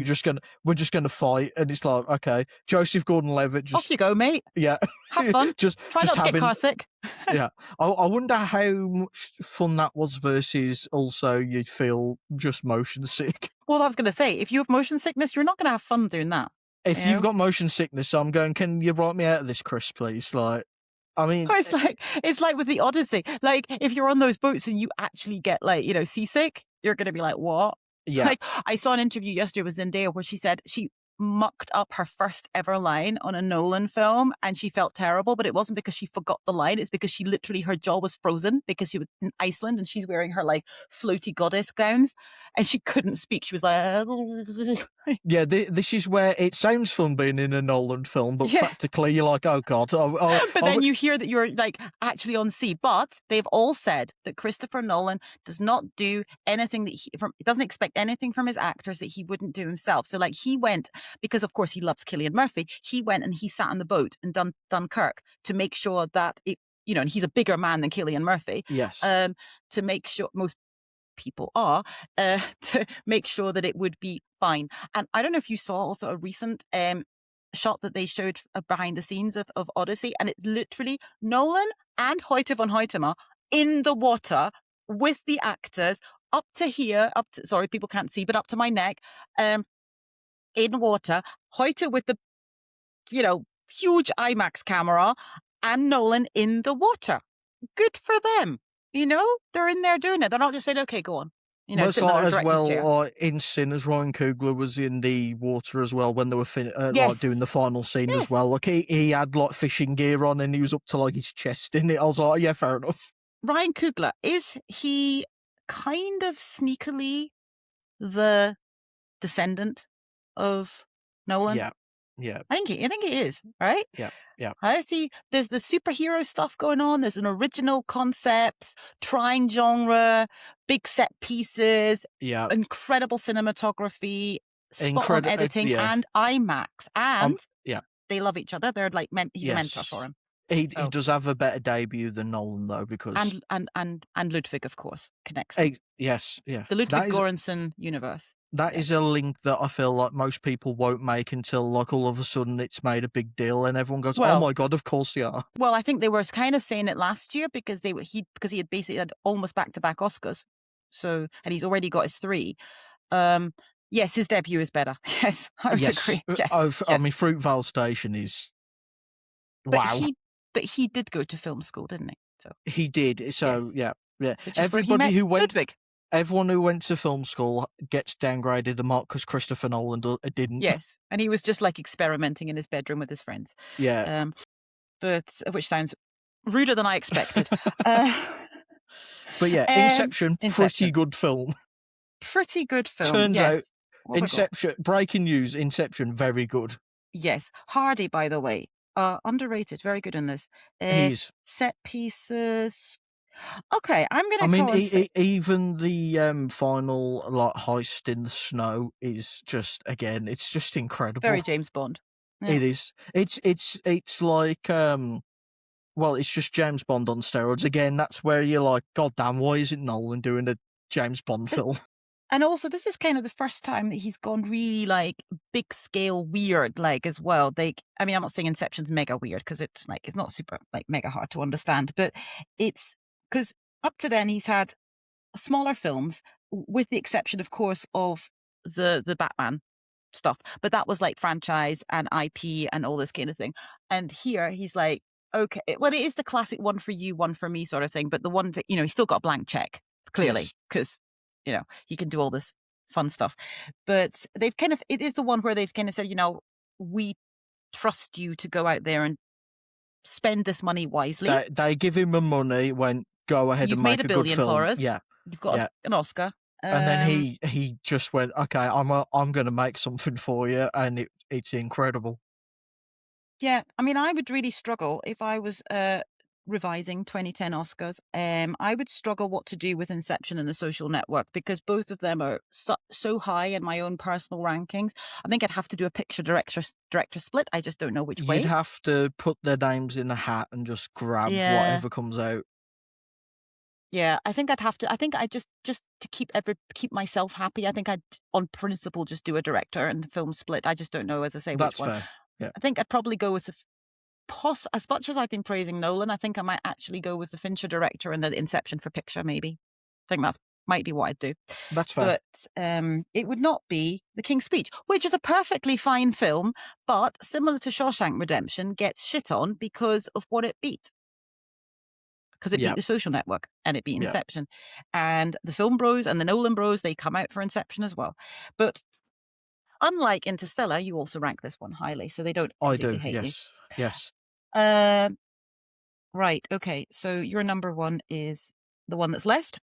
Speaker 1: we're just gonna fight. And it's like, okay, Joseph Gordon-Levitt
Speaker 2: Off
Speaker 1: just,
Speaker 2: you go, mate.
Speaker 1: yeah,
Speaker 2: Have fun. Try
Speaker 1: just
Speaker 2: not to get
Speaker 1: having,
Speaker 2: car sick.
Speaker 1: yeah. I wonder how much fun that was versus also you'd feel just motion sick.
Speaker 2: Well, I was going to say, if you have motion sickness, you're not going to have fun doing that.
Speaker 1: If
Speaker 2: You
Speaker 1: you've
Speaker 2: know?
Speaker 1: got motion sickness, I'm going, can you write me out of this, Chris, please? Like, I mean,
Speaker 2: It's like with the Odyssey. Like if you're on those boats and you actually get seasick, you're going to be like, what?
Speaker 1: yeah,
Speaker 2: Like I saw an interview yesterday with Zendaya where she said she mucked up her first ever line on a Nolan film and she felt terrible, but it wasn't because she forgot the line. It's because her jaw was frozen because she was in Iceland and she's wearing her like floaty goddess gowns and she couldn't speak. She was like,
Speaker 1: yeah. This is where it sounds fun being in a Nolan film, but
Speaker 2: yeah.
Speaker 1: practically you're like, oh God.
Speaker 2: But then you hear that you're like actually on sea. But they've all said that Christopher Nolan does not do anything that doesn't expect anything from his actors that he wouldn't do himself. So like he went, because of course he loves Cillian Murphy, he went and he sat on the boat in Dunkirk to make sure that it, and he's a bigger man than Cillian Murphy.
Speaker 1: yes,
Speaker 2: To make sure most people are, to make sure that it would be fine. And I don't know if you saw also a recent shot that they showed behind the scenes of Odyssey, and it's literally Nolan and Hoyte von Hoytema in the water with the actors up to here, sorry, people can't see, but up to my neck, in water, Hoyte with the, huge IMAX camera and Nolan in the water. Good for them. They're in there doing it. They're not just saying, okay, go on.
Speaker 1: But it's
Speaker 2: sitting on
Speaker 1: like
Speaker 2: a
Speaker 1: as
Speaker 2: director's chair.
Speaker 1: well, like in Sinners, Ryan Coogler was in the water as well when they were like doing the final scene as
Speaker 2: Yes.
Speaker 1: well. Like he had like fishing gear on and he was up to like his chest in it. I was like, yeah, fair enough.
Speaker 2: Ryan Coogler, is he kind of sneakily the descendant of Nolan?
Speaker 1: Yeah, yeah,
Speaker 2: I think he is, right?
Speaker 1: yeah, yeah.
Speaker 2: I see. There's the superhero stuff going on. There's an original concepts, trying genre, big set pieces,
Speaker 1: Yeah,
Speaker 2: incredible cinematography, spot on editing,
Speaker 1: yeah.
Speaker 2: and IMAX. And
Speaker 1: Yeah,
Speaker 2: they love each other. They're like he's a mentor
Speaker 1: yes.
Speaker 2: for him.
Speaker 1: He
Speaker 2: So,
Speaker 1: does have a better debut than Nolan though, because
Speaker 2: and Ludwig, of course, connects them.
Speaker 1: yes, yeah.
Speaker 2: The
Speaker 1: That
Speaker 2: Ludwig
Speaker 1: is
Speaker 2: Göransson universe.
Speaker 1: That is
Speaker 2: Yes.
Speaker 1: a link that I feel like most people won't make until, like, all of a sudden it's made a big deal and everyone goes, "Oh
Speaker 2: Well
Speaker 1: my god, of course they are."
Speaker 2: well, I think they were kind of saying it last year because because he had basically had almost back-to-back Oscars. So and he's already got his 3. Um, yes, his debut is better. Yes, I would
Speaker 1: Yes,
Speaker 2: agree. Yes,
Speaker 1: I
Speaker 2: yes.
Speaker 1: mean, Fruitvale Station is
Speaker 2: But
Speaker 1: wow.
Speaker 2: he but he did go to film school, didn't he? So,
Speaker 1: He did, so
Speaker 2: yes,
Speaker 1: yeah, yeah.
Speaker 2: which is where he met Ludwig.
Speaker 1: Everyone who went to film school gets downgraded a mark because Christopher Nolan didn't.
Speaker 2: Yes, and he was just, like, experimenting in his bedroom with his friends.
Speaker 1: Yeah.
Speaker 2: Um, but which sounds ruder than I expected. Uh,
Speaker 1: But yeah, Inception, pretty
Speaker 2: Inception.
Speaker 1: good film.
Speaker 2: Pretty good film,
Speaker 1: Turns out
Speaker 2: yes. What have I got?
Speaker 1: Inception breaking news, Inception, very good.
Speaker 2: Yes. Hardy, by the way, underrated, very good in this.
Speaker 1: He is.
Speaker 2: Set pieces. Okay, I'm
Speaker 1: I
Speaker 2: gonna
Speaker 1: mean,
Speaker 2: go and say
Speaker 1: even the, final, like, heist in the snow is just again, it's just incredible.
Speaker 2: very James Bond. Yeah.
Speaker 1: It is. It's like, well, it's just James Bond on steroids. Again, that's where you're like, "God damn, why isn't Nolan doing a James Bond
Speaker 2: Th
Speaker 1: film?"
Speaker 2: and also, this is kind of the first time that he's gone really, like, big scale weird, like, as well. I mean, I'm not saying Inception's mega weird because it's, like, it's not super, like, mega hard to understand, but it's because up to then, he's had smaller films, with the exception, of course, of the Batman stuff, but that was like franchise and IP and all this kind of thing. And here he's like, okay, well, it is the classic one for you, one for me sort of thing, but the one that, he's still got a blank check, clearly,
Speaker 1: Yes.
Speaker 2: because, he can do all this fun stuff. But it is the one where they've kind of said, we trust you to go out there and spend this money wisely.
Speaker 1: They give him the money, went, "Go ahead
Speaker 2: You've
Speaker 1: and
Speaker 2: made
Speaker 1: make
Speaker 2: a
Speaker 1: a good
Speaker 2: billion for
Speaker 1: film."
Speaker 2: us.
Speaker 1: Yeah,
Speaker 2: You've got
Speaker 1: yeah.
Speaker 2: an Oscar.
Speaker 1: And then
Speaker 2: Um,
Speaker 1: he just went, "Okay, I'm gonna make something for you," and it's incredible.
Speaker 2: Yeah, I mean, I would really struggle if I was revising 2010 Oscars. I would struggle what to do with Inception and The Social Network because both of them are so high in my own personal rankings. I think I'd have to do a picture director split. I just don't know which
Speaker 1: You'd
Speaker 2: way.
Speaker 1: have to put their names in a hat and just grab
Speaker 2: Yeah,
Speaker 1: whatever comes out.
Speaker 2: yeah. I think I'd have to. I think I just to keep myself happy. I think I'd on principle just do a director and film split. I just don't know, as I say, which
Speaker 1: That's
Speaker 2: one.
Speaker 1: fair. Yeah,
Speaker 2: I think I'd probably go with the as much as I've been praising Nolan, I think I might actually go with the Fincher director and the Inception for picture, maybe. I think that's might be what I'd do.
Speaker 1: that's fair.
Speaker 2: But, it would not be The King's Speech, which is a perfectly fine film, but similar to Shawshank Redemption, gets shit on because of what it beat. Because it beat
Speaker 1: Yeah,
Speaker 2: The Social Network and it beat
Speaker 1: yeah.
Speaker 2: Inception. And the Film Bros and the Nolan Bros, they come out for Inception as well. But unlike Interstellar, you also rank this one highly, so they don't
Speaker 1: I
Speaker 2: completely
Speaker 1: do.
Speaker 2: hate you.
Speaker 1: Yes, yes.
Speaker 2: Um Right, okay, so your number 1 is the one that's left,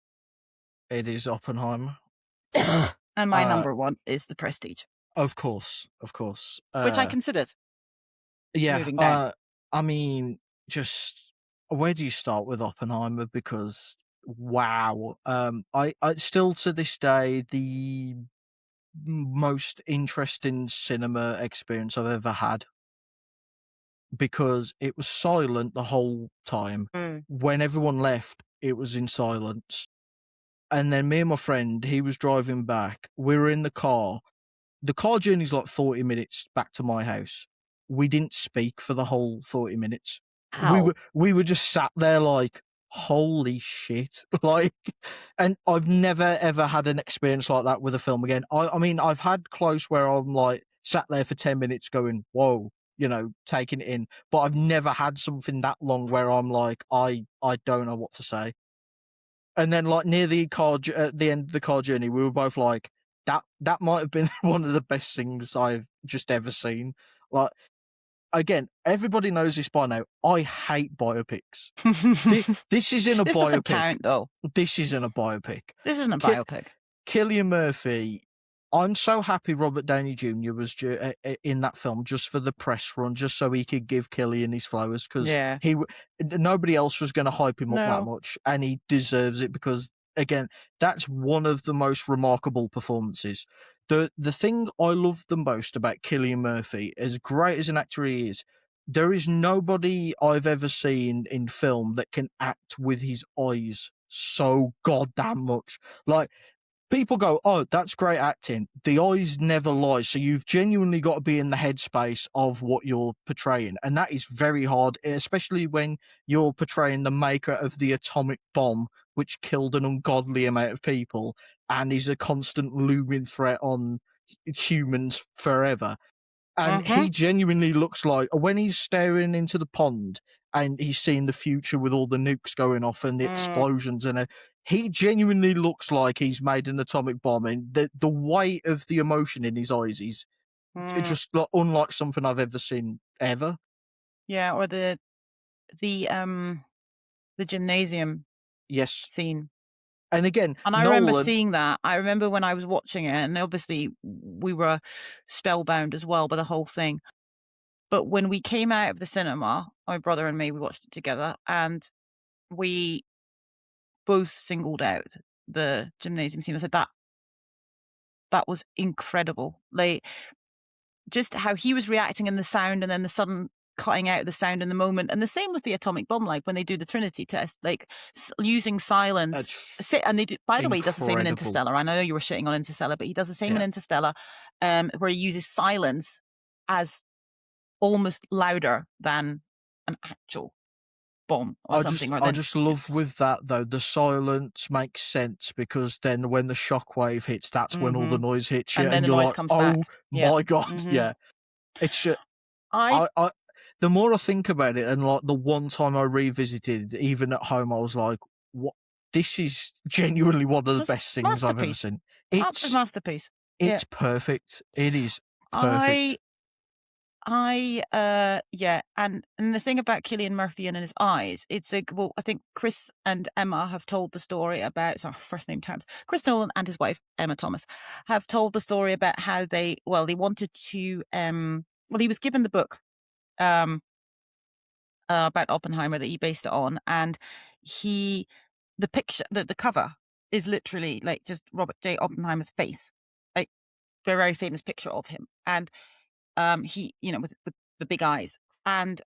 Speaker 1: It is Oppenheimer.
Speaker 2: and my
Speaker 1: Uh,
Speaker 2: number 1 is The Prestige,
Speaker 1: of course, of course.
Speaker 2: which I considered
Speaker 1: Yeah.
Speaker 2: moving down.
Speaker 1: I mean, just where do you start with Oppenheimer? Because wow, I still to this day the most interesting cinema experience I've ever had because it was silent the whole time.
Speaker 2: Mm.
Speaker 1: When everyone left, it was in silence. And then me and my friend, he was driving back. We were in the car. The car journey's like 40 minutes back to my house. We didn't speak for the whole 40 minutes.
Speaker 2: How?
Speaker 1: We were just sat there like, holy shit. Like, and I've never ever had an experience like that with a film again. I mean, I've had close where I'm like sat there for 10 minutes going, whoa, taking it in, but I've never had something that long where I'm like, I don't know what to say. And then, like, near the at the end of the car journey, we were both like, that might have been one of the best things I've just ever seen. Like, again, everybody knows this by now. I hate biopics. This isn't a
Speaker 2: This doesn't
Speaker 1: biopic.
Speaker 2: count, though.
Speaker 1: This isn't a biopic.
Speaker 2: This isn't a
Speaker 1: Ki-
Speaker 2: biopic.
Speaker 1: Cillian Murphy. I'm so happy Robert Downey Jr. was in that film just for the press run, just so he could give Cillian his flowers because
Speaker 2: Yeah.
Speaker 1: nobody else was going to hype him up that
Speaker 2: No.
Speaker 1: much, and he deserves it because again, that's one of the most remarkable performances. The thing I love the most about Cillian Murphy, as great as an actor he is, there is nobody I've ever seen in film that can act with his eyes so goddamn much. Like people go, "Oh, that's great acting." The eyes never lie, so you've genuinely got to be in the headspace of what you're portraying, and that is very hard, especially when you're portraying the maker of the atomic bomb, which killed an ungodly amount of people, and is a constant looming threat on humans forever. And
Speaker 2: Mhm,
Speaker 1: he genuinely looks like when he's staring into the pond and he's seeing the future with all the nukes going off and the
Speaker 2: mm,
Speaker 1: explosions and he genuinely looks like he's made an atomic bomb, and the weight of the emotion in his eyes is
Speaker 2: mm.
Speaker 1: just like unlike something I've ever seen ever.
Speaker 2: Yeah, or the the gymnasium
Speaker 1: Yes.
Speaker 2: scene.
Speaker 1: And again,
Speaker 2: And I remember
Speaker 1: Nolan,
Speaker 2: seeing that. I remember when I was watching it, and obviously we were spellbound as well by the whole thing. But when we came out of the cinema, my brother and me, we watched it together, and we both singled out the gymnasium scene. I said, that was incredible." Like, just how he was reacting and the sound and then the sudden cutting out of the sound in the moment. And the same with the atomic bomb, like when they do the Trinity test, like using silence.
Speaker 1: it's
Speaker 2: And they do, by the way, he does the same in
Speaker 1: incredible.
Speaker 2: Interstellar. I know you were shitting on Interstellar, but he does the same in
Speaker 1: Yeah.
Speaker 2: Interstellar, where he uses silence as almost louder than an actual bomb or something. Or
Speaker 1: I
Speaker 2: then
Speaker 1: just love
Speaker 2: it's,
Speaker 1: with that though, the silence makes sense because then when the shockwave hits, that's when all
Speaker 2: hmm
Speaker 1: the noise hits you,
Speaker 2: and then
Speaker 1: and
Speaker 2: the
Speaker 1: you're
Speaker 2: noise
Speaker 1: like,
Speaker 2: comes
Speaker 1: "Oh
Speaker 2: back. Yeah.
Speaker 1: my god!"
Speaker 2: hmm
Speaker 1: Yeah, it's just,
Speaker 2: I
Speaker 1: I the more I think about it, and like the one time I revisited, even at home, I was like, "What? This is genuinely one of the
Speaker 2: just
Speaker 1: best things I've ever
Speaker 2: masterpiece,
Speaker 1: seen."
Speaker 2: absolute
Speaker 1: It's
Speaker 2: masterpiece. Yeah.
Speaker 1: it's perfect. It is
Speaker 2: I
Speaker 1: perfect.
Speaker 2: yeah, and the thing about Cillian Murphy and in his eyes, it's like, well, I think Chris and Emma have told the story about, sorry, first name terms. Chris Nolan and his wife Emma Thomas have told the story about how they wanted to well, he was given the book um about Oppenheimer that he based it on, and he the picture the cover is literally like just Robert J. Oppenheimer's face, like a very famous picture of him, and he, with the big eyes, and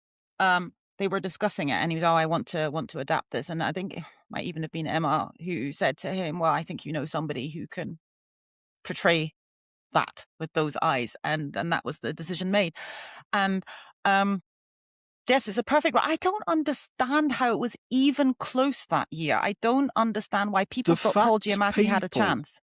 Speaker 2: they were discussing it, and he was, "Oh, I want to adapt this," and I think it might even have been Emma who said to him, "Well, I think you know somebody who can portray that with those eyes," and that was the decision made, and um, yes, it's a perfect. I don't understand how it was even close that year. I don't understand why people
Speaker 1: The
Speaker 2: thought Paul
Speaker 1: fact
Speaker 2: Giamatti had a
Speaker 1: people
Speaker 2: chance.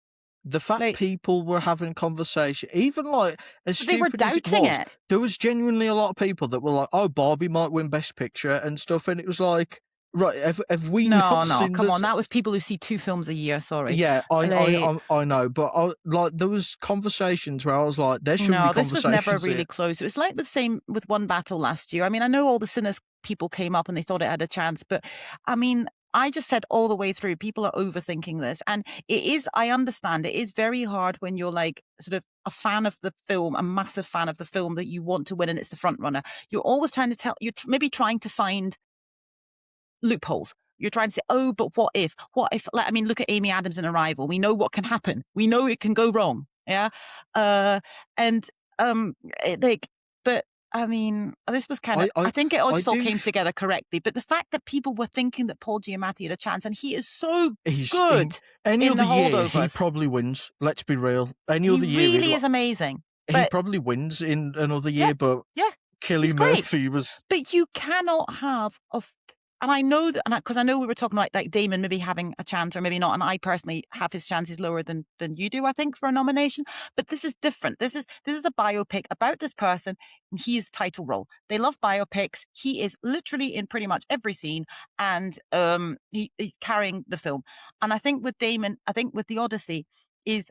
Speaker 1: The fact
Speaker 2: Like,
Speaker 1: people were having conversation, even like as
Speaker 2: they were
Speaker 1: stupid as it
Speaker 2: doubting
Speaker 1: was,
Speaker 2: it.
Speaker 1: there was genuinely a lot of people that were like, "Oh, Barbie might win Best Picture" and stuff, and it was like, right, have we not
Speaker 2: No, no,
Speaker 1: seen
Speaker 2: come
Speaker 1: this?
Speaker 2: on. That was people who see 2 films a year, sorry.
Speaker 1: Yeah,
Speaker 2: Like,
Speaker 1: I know, but like there was conversations where I was like, there shouldn't be
Speaker 2: no, this was never
Speaker 1: conversations
Speaker 2: really
Speaker 1: here.
Speaker 2: close. It was like the same with One Battle last year. I mean, I know all the Sinners people came up and they thought it had a chance, but I mean, I just said all the way through, people are overthinking this. And it is, I understand, it is very hard when you're like sort of a fan of the film, a massive fan of the film that you want to win and it's the front runner. You're always trying to maybe trying to find loopholes. You're trying to say, "Oh, but what if? What if?" Like, I mean, look at Amy Adams in Arrival. We know what can happen. We know it can go wrong. Yeah, uh, and like, but I mean, this was kind of.
Speaker 1: I I
Speaker 2: I think it all
Speaker 1: I
Speaker 2: just all
Speaker 1: do.
Speaker 2: came together correctly. But the fact that people were thinking that Paul Giamatti had a chance, and he is so
Speaker 1: He's in
Speaker 2: good
Speaker 1: any
Speaker 2: in
Speaker 1: other
Speaker 2: the
Speaker 1: year, he
Speaker 2: holdovers.
Speaker 1: probably wins. Let's be real. Any
Speaker 2: He
Speaker 1: other year,
Speaker 2: really is amazing.
Speaker 1: he
Speaker 2: But
Speaker 1: probably wins in another
Speaker 2: yeah,
Speaker 1: year, but
Speaker 2: yeah, he's
Speaker 1: Cillian
Speaker 2: great.
Speaker 1: Murphy was.
Speaker 2: But you cannot have and I know that, and because I know we were talking about like Damon maybe having a chance or maybe not, and I personally have his chances lower than you do, I think, for a nomination. But this is different. This is a biopic about this person, and he is title role. They love biopics. He is literally in pretty much every scene, and he's carrying the film. And I think with Damon, I think with the Odyssey is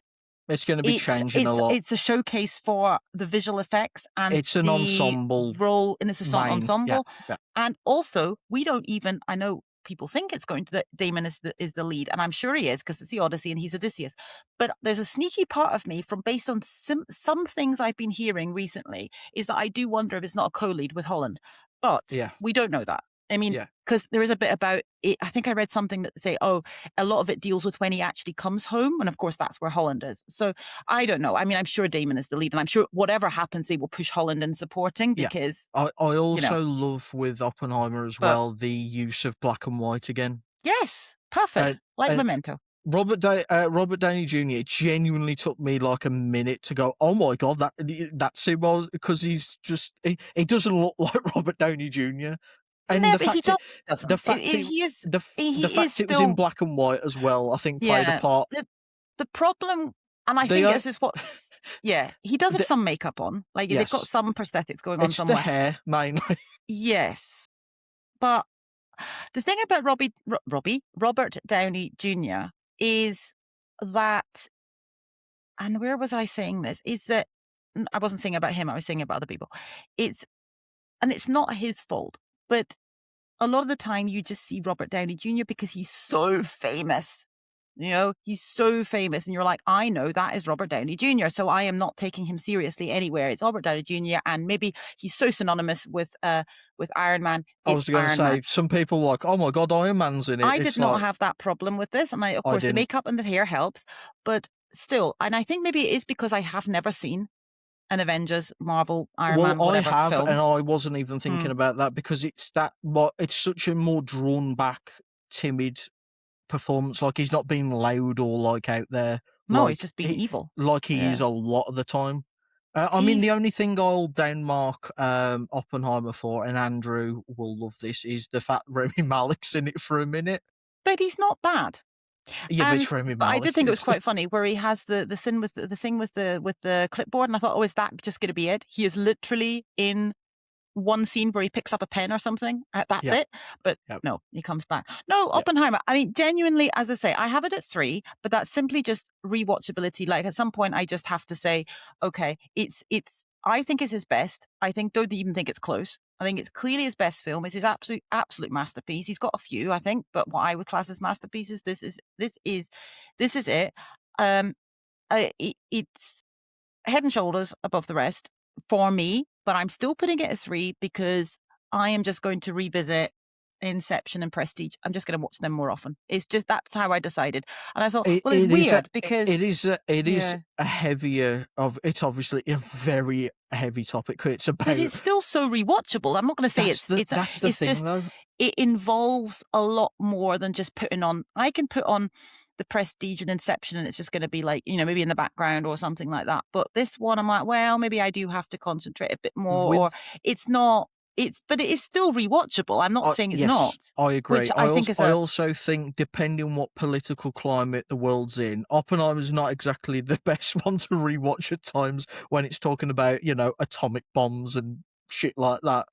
Speaker 1: It's going to be
Speaker 2: it's
Speaker 1: changing a
Speaker 2: it's
Speaker 1: lot.
Speaker 2: it's a showcase for the visual effects and
Speaker 1: It's an
Speaker 2: the
Speaker 1: ensemble
Speaker 2: role in this
Speaker 1: main. Yeah,
Speaker 2: ensemble,
Speaker 1: yeah.
Speaker 2: and also we don't even. I know people think it's going to that Damon is the lead, and I'm sure he is because it's the Odyssey and he's Odysseus. But there's a sneaky part of me from based on some things I've been hearing recently is that I do wonder if it's not a co-lead with Holland, but
Speaker 1: Yeah,
Speaker 2: we don't know that. I mean,
Speaker 1: yeah.
Speaker 2: because there is a bit about it. I think I read something that say, oh, a lot of it deals with when he actually comes home, and of course that's where Holland is. So I don't know. I mean, I'm sure Damon is the lead, and I'm sure whatever happens, they will push Holland in supporting
Speaker 1: Yeah.
Speaker 2: because
Speaker 1: I
Speaker 2: you know.
Speaker 1: also love with Oppenheimer as
Speaker 2: But
Speaker 1: well the use of black and white again.
Speaker 2: yes,
Speaker 1: And
Speaker 2: perfect, like
Speaker 1: and
Speaker 2: Memento.
Speaker 1: Robert Downey Jr. genuinely took me like a minute to go, "Oh my god, that's him," because he doesn't look like Robert Downey Jr. And
Speaker 2: No, but he doesn't.
Speaker 1: the
Speaker 2: He is
Speaker 1: fact it was in
Speaker 2: still,
Speaker 1: black and white as well, I think played a
Speaker 2: yeah.
Speaker 1: part.
Speaker 2: The problem, and I
Speaker 1: They
Speaker 2: think
Speaker 1: are
Speaker 2: this is what, yeah, he does have
Speaker 1: the
Speaker 2: some makeup on. Like, they've got
Speaker 1: yes,
Speaker 2: some prosthetics going on
Speaker 1: it's the
Speaker 2: somewhere.
Speaker 1: hair mainly.
Speaker 2: Yes. But the thing about Robert Downey Jr. is that, and where was I saying this? Is that I wasn't saying about him, I was saying about other people. It's, and it's not his fault, but a lot of the time you just see Robert Downey Jr. because he's so famous. You know, he's so famous, and you're like, I know that is Robert Downey Jr., so I am not taking him seriously anywhere. It's Robert Downey Jr., and maybe he's so synonymous with Iron Man.
Speaker 1: I
Speaker 2: It's
Speaker 1: was going to
Speaker 2: Iron Man.
Speaker 1: say, some people are like, "Oh my god, Iron Man's in it."
Speaker 2: I did
Speaker 1: It's
Speaker 2: not
Speaker 1: like
Speaker 2: have that problem with this, and of
Speaker 1: I
Speaker 2: course, the
Speaker 1: didn't.
Speaker 2: makeup and the hair helps, but still, and I think maybe it is because I have never seen an Avengers, Marvel, Iron
Speaker 1: Well,
Speaker 2: Man,
Speaker 1: I
Speaker 2: whatever
Speaker 1: have, and
Speaker 2: film.
Speaker 1: I wasn't even
Speaker 2: Mm.
Speaker 1: thinking about that because it's such a more drawn back, timid performance. Like he's not being loud or like out there
Speaker 2: No, he's
Speaker 1: like
Speaker 2: just being evil.
Speaker 1: he is
Speaker 2: Yeah.
Speaker 1: a lot of the time. I mean, the
Speaker 2: He's
Speaker 1: only thing I'll downmark Oppenheimer for, and Andrew will love this, is the fact Remy Malek's in it for a minute.
Speaker 2: but he's not bad.
Speaker 1: Yeah, but it's
Speaker 2: And
Speaker 1: Remy
Speaker 2: but I did
Speaker 1: Malek.
Speaker 2: think it was
Speaker 1: It's
Speaker 2: quite funny where he has the thing with the thing with the clipboard, and I thought, "Oh, is that just gonna be it?" He is literally in one scene where he picks up a pen or something. That's
Speaker 1: yeah,
Speaker 2: it. But
Speaker 1: yeah,
Speaker 2: no, he comes back. No,
Speaker 1: yeah.
Speaker 2: Oppenheimer. I mean, genuinely, as I say, I have it at 3, but that's simply just rewatchability. Like at some point, I just have to say, okay, it's. I think it's his best. I think don't even think it's close. I think it's clearly his best film. It's his absolute masterpiece. He's got a few, I think, but what I would class as masterpieces. This is it. Um, it's head and shoulders above the rest for me, but I'm still putting it at 3 because I am just going to revisit Inception and Prestige. I'm just going to watch them more often. It's just that's how I decided. And I thought, well, it's
Speaker 1: It is
Speaker 2: weird because
Speaker 1: it is
Speaker 2: yeah,
Speaker 1: a heavier of it's obviously a very heavy topic. It's
Speaker 2: but
Speaker 1: about
Speaker 2: it's still so rewatchable. I'm not going to say
Speaker 1: that's the
Speaker 2: it's
Speaker 1: thing
Speaker 2: just
Speaker 1: though.
Speaker 2: it involves a lot more than just putting on. I can put on the Prestige and Inception, and it's just going to be like, maybe in the background or something like that. But this one, I'm like, well, maybe I do have to concentrate a bit more, or
Speaker 1: With
Speaker 2: it's not. But it is still rewatchable. I'm not saying it's not,
Speaker 1: yes, I agree.
Speaker 2: which I think is
Speaker 1: I
Speaker 2: a
Speaker 1: also think depending what political climate the world's in, Oppenheimer's not exactly the best one to rewatch at times when it's talking about, atomic bombs and shit like that.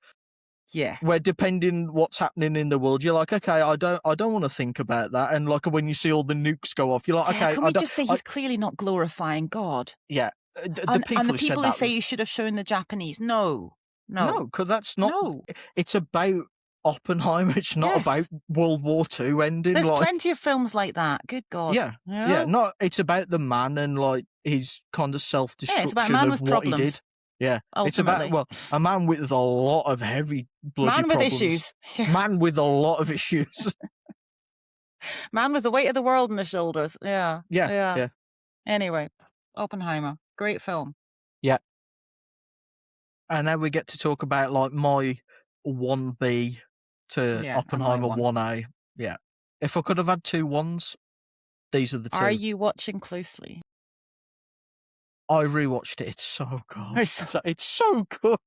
Speaker 2: yeah.
Speaker 1: Where depending what's happening in the world, you're like, okay, I don't want to think about that. And like when you see all the nukes go off, you're like,
Speaker 2: Yeah,
Speaker 1: okay,
Speaker 2: can we just say he's clearly not glorifying God?
Speaker 1: yeah. The
Speaker 2: And
Speaker 1: people
Speaker 2: the
Speaker 1: who said
Speaker 2: people who
Speaker 1: that
Speaker 2: say
Speaker 1: was
Speaker 2: you should have shown the Japanese, no,
Speaker 1: no,
Speaker 2: no,
Speaker 1: because that's not.
Speaker 2: no.
Speaker 1: It's about Oppenheimer. It's not about
Speaker 2: Yes.
Speaker 1: World War II ending.
Speaker 2: There's
Speaker 1: Like,
Speaker 2: plenty of films like that. Good God.
Speaker 1: yeah,
Speaker 2: You
Speaker 1: yeah.
Speaker 2: know?
Speaker 1: Not. It's about the man and like his kind of self
Speaker 2: Yeah, it's about a
Speaker 1: destruction
Speaker 2: man
Speaker 1: of
Speaker 2: with
Speaker 1: what he
Speaker 2: problems,
Speaker 1: did. Yeah, it's about
Speaker 2: ultimately.
Speaker 1: a man with a lot of heavy bloody
Speaker 2: Man with
Speaker 1: problems.
Speaker 2: issues. Yeah.
Speaker 1: Man with a lot of issues.
Speaker 2: Man with the weight of the world on his shoulders. Yeah.
Speaker 1: Yeah,
Speaker 2: Yeah.
Speaker 1: yeah,
Speaker 2: Anyway, Oppenheimer. Great film.
Speaker 1: yeah. And now we get to talk about like my 1B to
Speaker 2: Yeah, and my
Speaker 1: Oppenheimer
Speaker 2: one.
Speaker 1: 1A. Yeah. If I could have had two ones, these are the
Speaker 2: Are
Speaker 1: two.
Speaker 2: you watching closely?
Speaker 1: I rewatched it. It's so good.
Speaker 2: There's
Speaker 1: It's so good.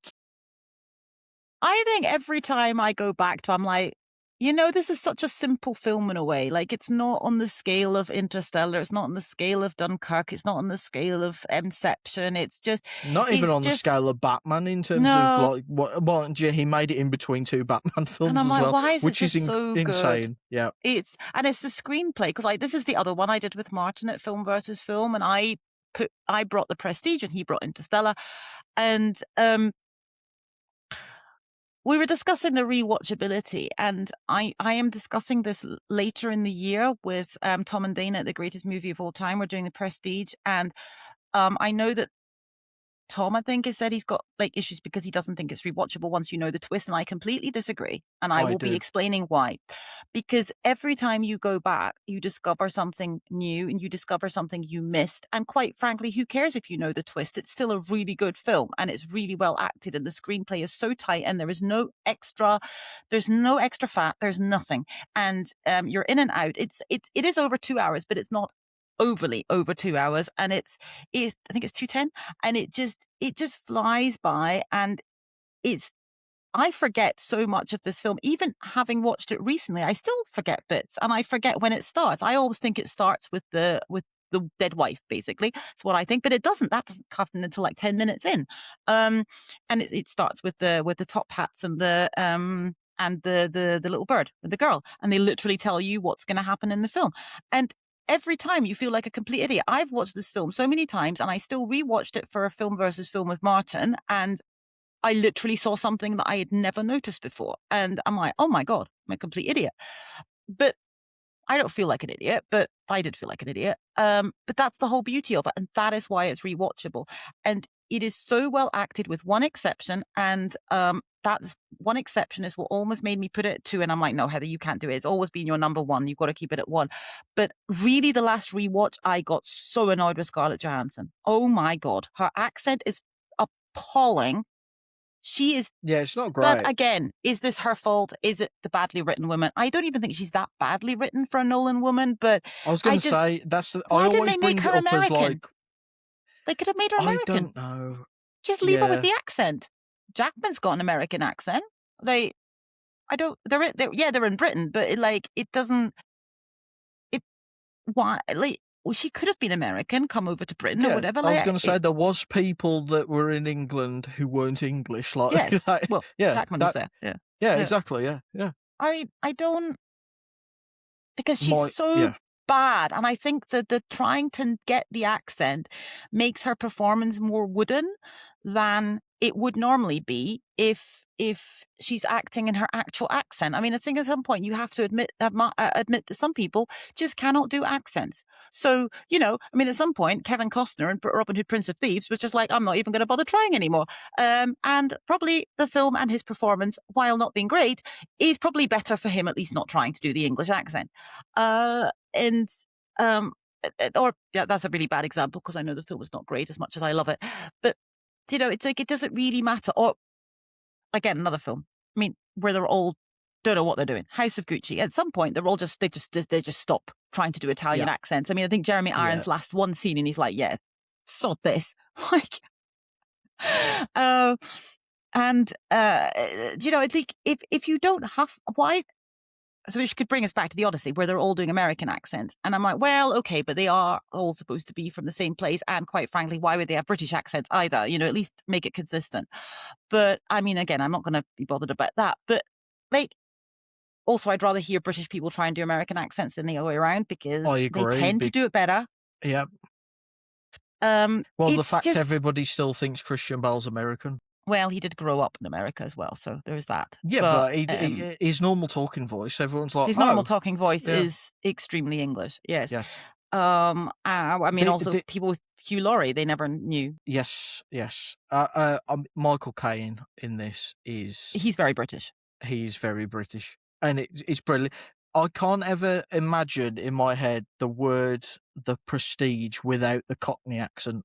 Speaker 2: I think every time I go back to, I'm like, this is such a simple film in a way. Like, it's not on the scale of Interstellar. It's not on the scale of Dunkirk. It's not on the scale of Inception.
Speaker 1: Not even
Speaker 2: It's
Speaker 1: on the
Speaker 2: just,
Speaker 1: scale of Batman in terms of
Speaker 2: no.
Speaker 1: like what. Well, yeah, he made it in between two Batman
Speaker 2: And
Speaker 1: films
Speaker 2: I'm
Speaker 1: as
Speaker 2: like,
Speaker 1: well,
Speaker 2: why is it
Speaker 1: which is
Speaker 2: just so good?
Speaker 1: insane. Yeah,
Speaker 2: And it's the screenplay because this is the other one I did with Martin at Film versus Film, and I brought The Prestige and he brought Interstellar, and we were discussing the rewatchability, and I am discussing this later in the year with Tom and Dana at The Greatest Movie of All Time. We're doing The Prestige, and I know that Tom, I think, has said he's got like issues because he doesn't think it's rewatchable once you know the twist, and I completely disagree. And I
Speaker 1: I
Speaker 2: will be
Speaker 1: do.
Speaker 2: explaining why. Because every time you go back, you discover something new and you discover something you missed. And quite frankly, who cares if you know the twist? It's still a really good film and it's really well acted, and the screenplay is so tight, and there's no extra fat, there's nothing. And you're in and out. It is over 2 hours, but it's not overly over 2 hours, and it's I think it's 2:10, and it just flies by, and it's I forget so much of this film. Even having watched it recently, I still forget bits, and I forget when it starts. I always think it starts with the dead wife, basically. It's what I think, but it doesn't. That doesn't happen until like 10 minutes in, and it starts with the top hats and the little bird with the girl, and they literally tell you what's going to happen in the film, and every time you feel like a complete idiot. I've watched this film so many times, and I still rewatched it for a film versus film with Martin, and I literally saw something that I had never noticed before. And I'm like, oh my God, I'm a complete idiot. But I don't feel like an idiot, but I did feel like an idiot. But that's the whole beauty of it. And that is why it's rewatchable. And it is so well acted with one exception. And that's one exception is what almost made me put it at 2. And I'm like, no, Heather, you can't do it. It's always been your number 1. You've got to keep it at 1. But really, the last rewatch, I got so annoyed with Scarlett Johansson. Oh my God. Her accent is appalling. She is,
Speaker 1: Yeah, it's not
Speaker 2: but
Speaker 1: great.
Speaker 2: again, is this her fault? Is it the badly written woman? I don't even think she's that badly written for a Nolan woman, but
Speaker 1: I was
Speaker 2: I
Speaker 1: gonna
Speaker 2: just,
Speaker 1: say I
Speaker 2: why didn't
Speaker 1: always
Speaker 2: they make
Speaker 1: bring it
Speaker 2: her
Speaker 1: up as
Speaker 2: American?
Speaker 1: like,
Speaker 2: They could have made her
Speaker 1: I
Speaker 2: American.
Speaker 1: don't know.
Speaker 2: Just leave her with
Speaker 1: Yeah.
Speaker 2: the accent. Jackman's got an American accent. They, I don't, yeah, they're in Britain, but it doesn't, it, why, well, she could have been American, come over to Britain or
Speaker 1: Yeah,
Speaker 2: whatever.
Speaker 1: I was gonna say there was people that were in England who weren't English, like,
Speaker 2: Yes.
Speaker 1: like
Speaker 2: Well,
Speaker 1: yeah,
Speaker 2: Jackman was
Speaker 1: that
Speaker 2: there. Yeah.
Speaker 1: yeah,
Speaker 2: Yeah.
Speaker 1: exactly, yeah, yeah.
Speaker 2: I don't, because she's
Speaker 1: My
Speaker 2: so
Speaker 1: yeah,
Speaker 2: bad, and I think that the trying to get the accent makes her performance more wooden than it would normally be if she's acting in her actual accent. I mean, I think at some point you have to admit that some people just cannot do accents. So, I mean, at some point, Kevin Costner in Robin Hood, Prince of Thieves was just like, I'm not even going to bother trying anymore. And probably the film and his performance, while not being great, is probably better for him at least not trying to do the English accent. And or yeah, that's a really bad example because I know the film is not great as much as I love it. But it's like it doesn't really matter. Or again, another film. I mean, where they're all don't know what they're doing. House of Gucci. At some point, they're all they just stop trying to do Italian
Speaker 1: yeah,
Speaker 2: accents. I mean, I think Jeremy
Speaker 1: yeah.
Speaker 2: Irons last one scene and he's like, "Yeah, sod this." Like, uh, and I think if you don't have why so which could bring us back to the Odyssey, where they're all doing American accents. And I'm like, well, okay, but they are all supposed to be from the same place. And quite frankly, why would they have British accents either? At least make it consistent. But I mean, again, I'm not going to be bothered about that. But like, also, I'd rather hear British people try and do American accents than the other way around
Speaker 1: I
Speaker 2: because they
Speaker 1: agree,
Speaker 2: tend to do it better.
Speaker 1: yeah. Well, the
Speaker 2: It's
Speaker 1: fact
Speaker 2: just,
Speaker 1: everybody still thinks Christian Bale's American.
Speaker 2: well, he did grow up in America as well. So there's that.
Speaker 1: Yeah,
Speaker 2: But
Speaker 1: but his normal talking voice, everyone's like,
Speaker 2: his normal
Speaker 1: "Oh,
Speaker 2: talking voice
Speaker 1: yeah,
Speaker 2: is extremely English. Yes.
Speaker 1: yes."
Speaker 2: I mean, also
Speaker 1: The
Speaker 2: people with Hugh Laurie, they never knew.
Speaker 1: yes, yes. Michael Caine in this is
Speaker 2: He's very British.
Speaker 1: he's very British, and it's brilliant. I can't ever imagine in my head the word "the Prestige" without the Cockney accent,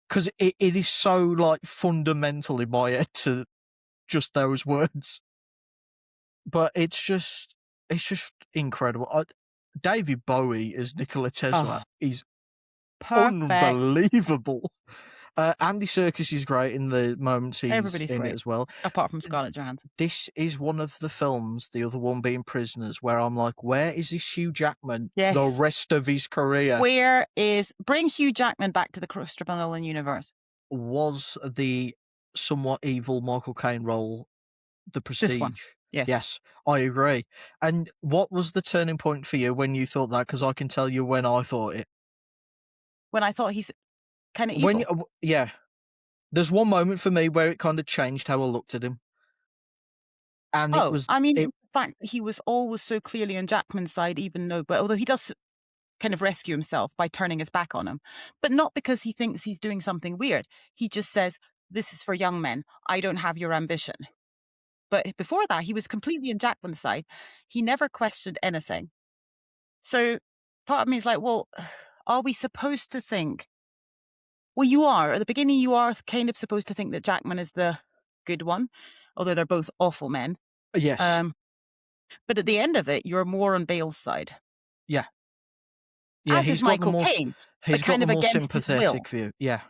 Speaker 1: because it is so like fundamental in my head to just those words. But it's just incredible. David Bowie as Nikola Tesla
Speaker 2: Oh,
Speaker 1: is
Speaker 2: perfect.
Speaker 1: unbelievable. Andy Serkis is great in the moments he's
Speaker 2: Everybody's
Speaker 1: in it
Speaker 2: great,
Speaker 1: as well.
Speaker 2: apart from
Speaker 1: Th-
Speaker 2: Scarlett Johansson.
Speaker 1: This is one of the films, the other one being Prisoners, where I'm like, where is this Hugh Jackman the
Speaker 2: Yes.
Speaker 1: rest of his career?
Speaker 2: Bring Hugh Jackman back to the Christopher Nolan universe.
Speaker 1: Was the somewhat evil Michael Caine role the
Speaker 2: This one.
Speaker 1: Prestige?
Speaker 2: Yes.
Speaker 1: Yes, I agree. And what was the turning point for you when you thought that? Because I can tell you when I thought it.
Speaker 2: When I thought he's kind of
Speaker 1: When,
Speaker 2: evil.
Speaker 1: yeah, there's one moment for me where it kind of changed how I looked at him, and it
Speaker 2: Oh,
Speaker 1: was
Speaker 2: I mean,
Speaker 1: it.
Speaker 2: in fact, he was always so clearly on Jackman's side, even though, but although he does kind of rescue himself by turning his back on him, but not because he thinks he's doing something weird. He just says, "This is for young men. I don't have your ambition." But before that, he was completely in Jackman's side. He never questioned anything. So part of me is like, well, are we supposed to think? Well, you are. At the beginning, you are kind of supposed to think that Jackman is the good one, although they're both awful men.
Speaker 1: Yes.
Speaker 2: Um, but at the end of it, you're more on Bale's side,
Speaker 1: Yeah. Yeah,
Speaker 2: as is Michael Caine, but
Speaker 1: he's got
Speaker 2: kind
Speaker 1: the
Speaker 2: of
Speaker 1: more
Speaker 2: against his will.
Speaker 1: sympathetic view. Yeah.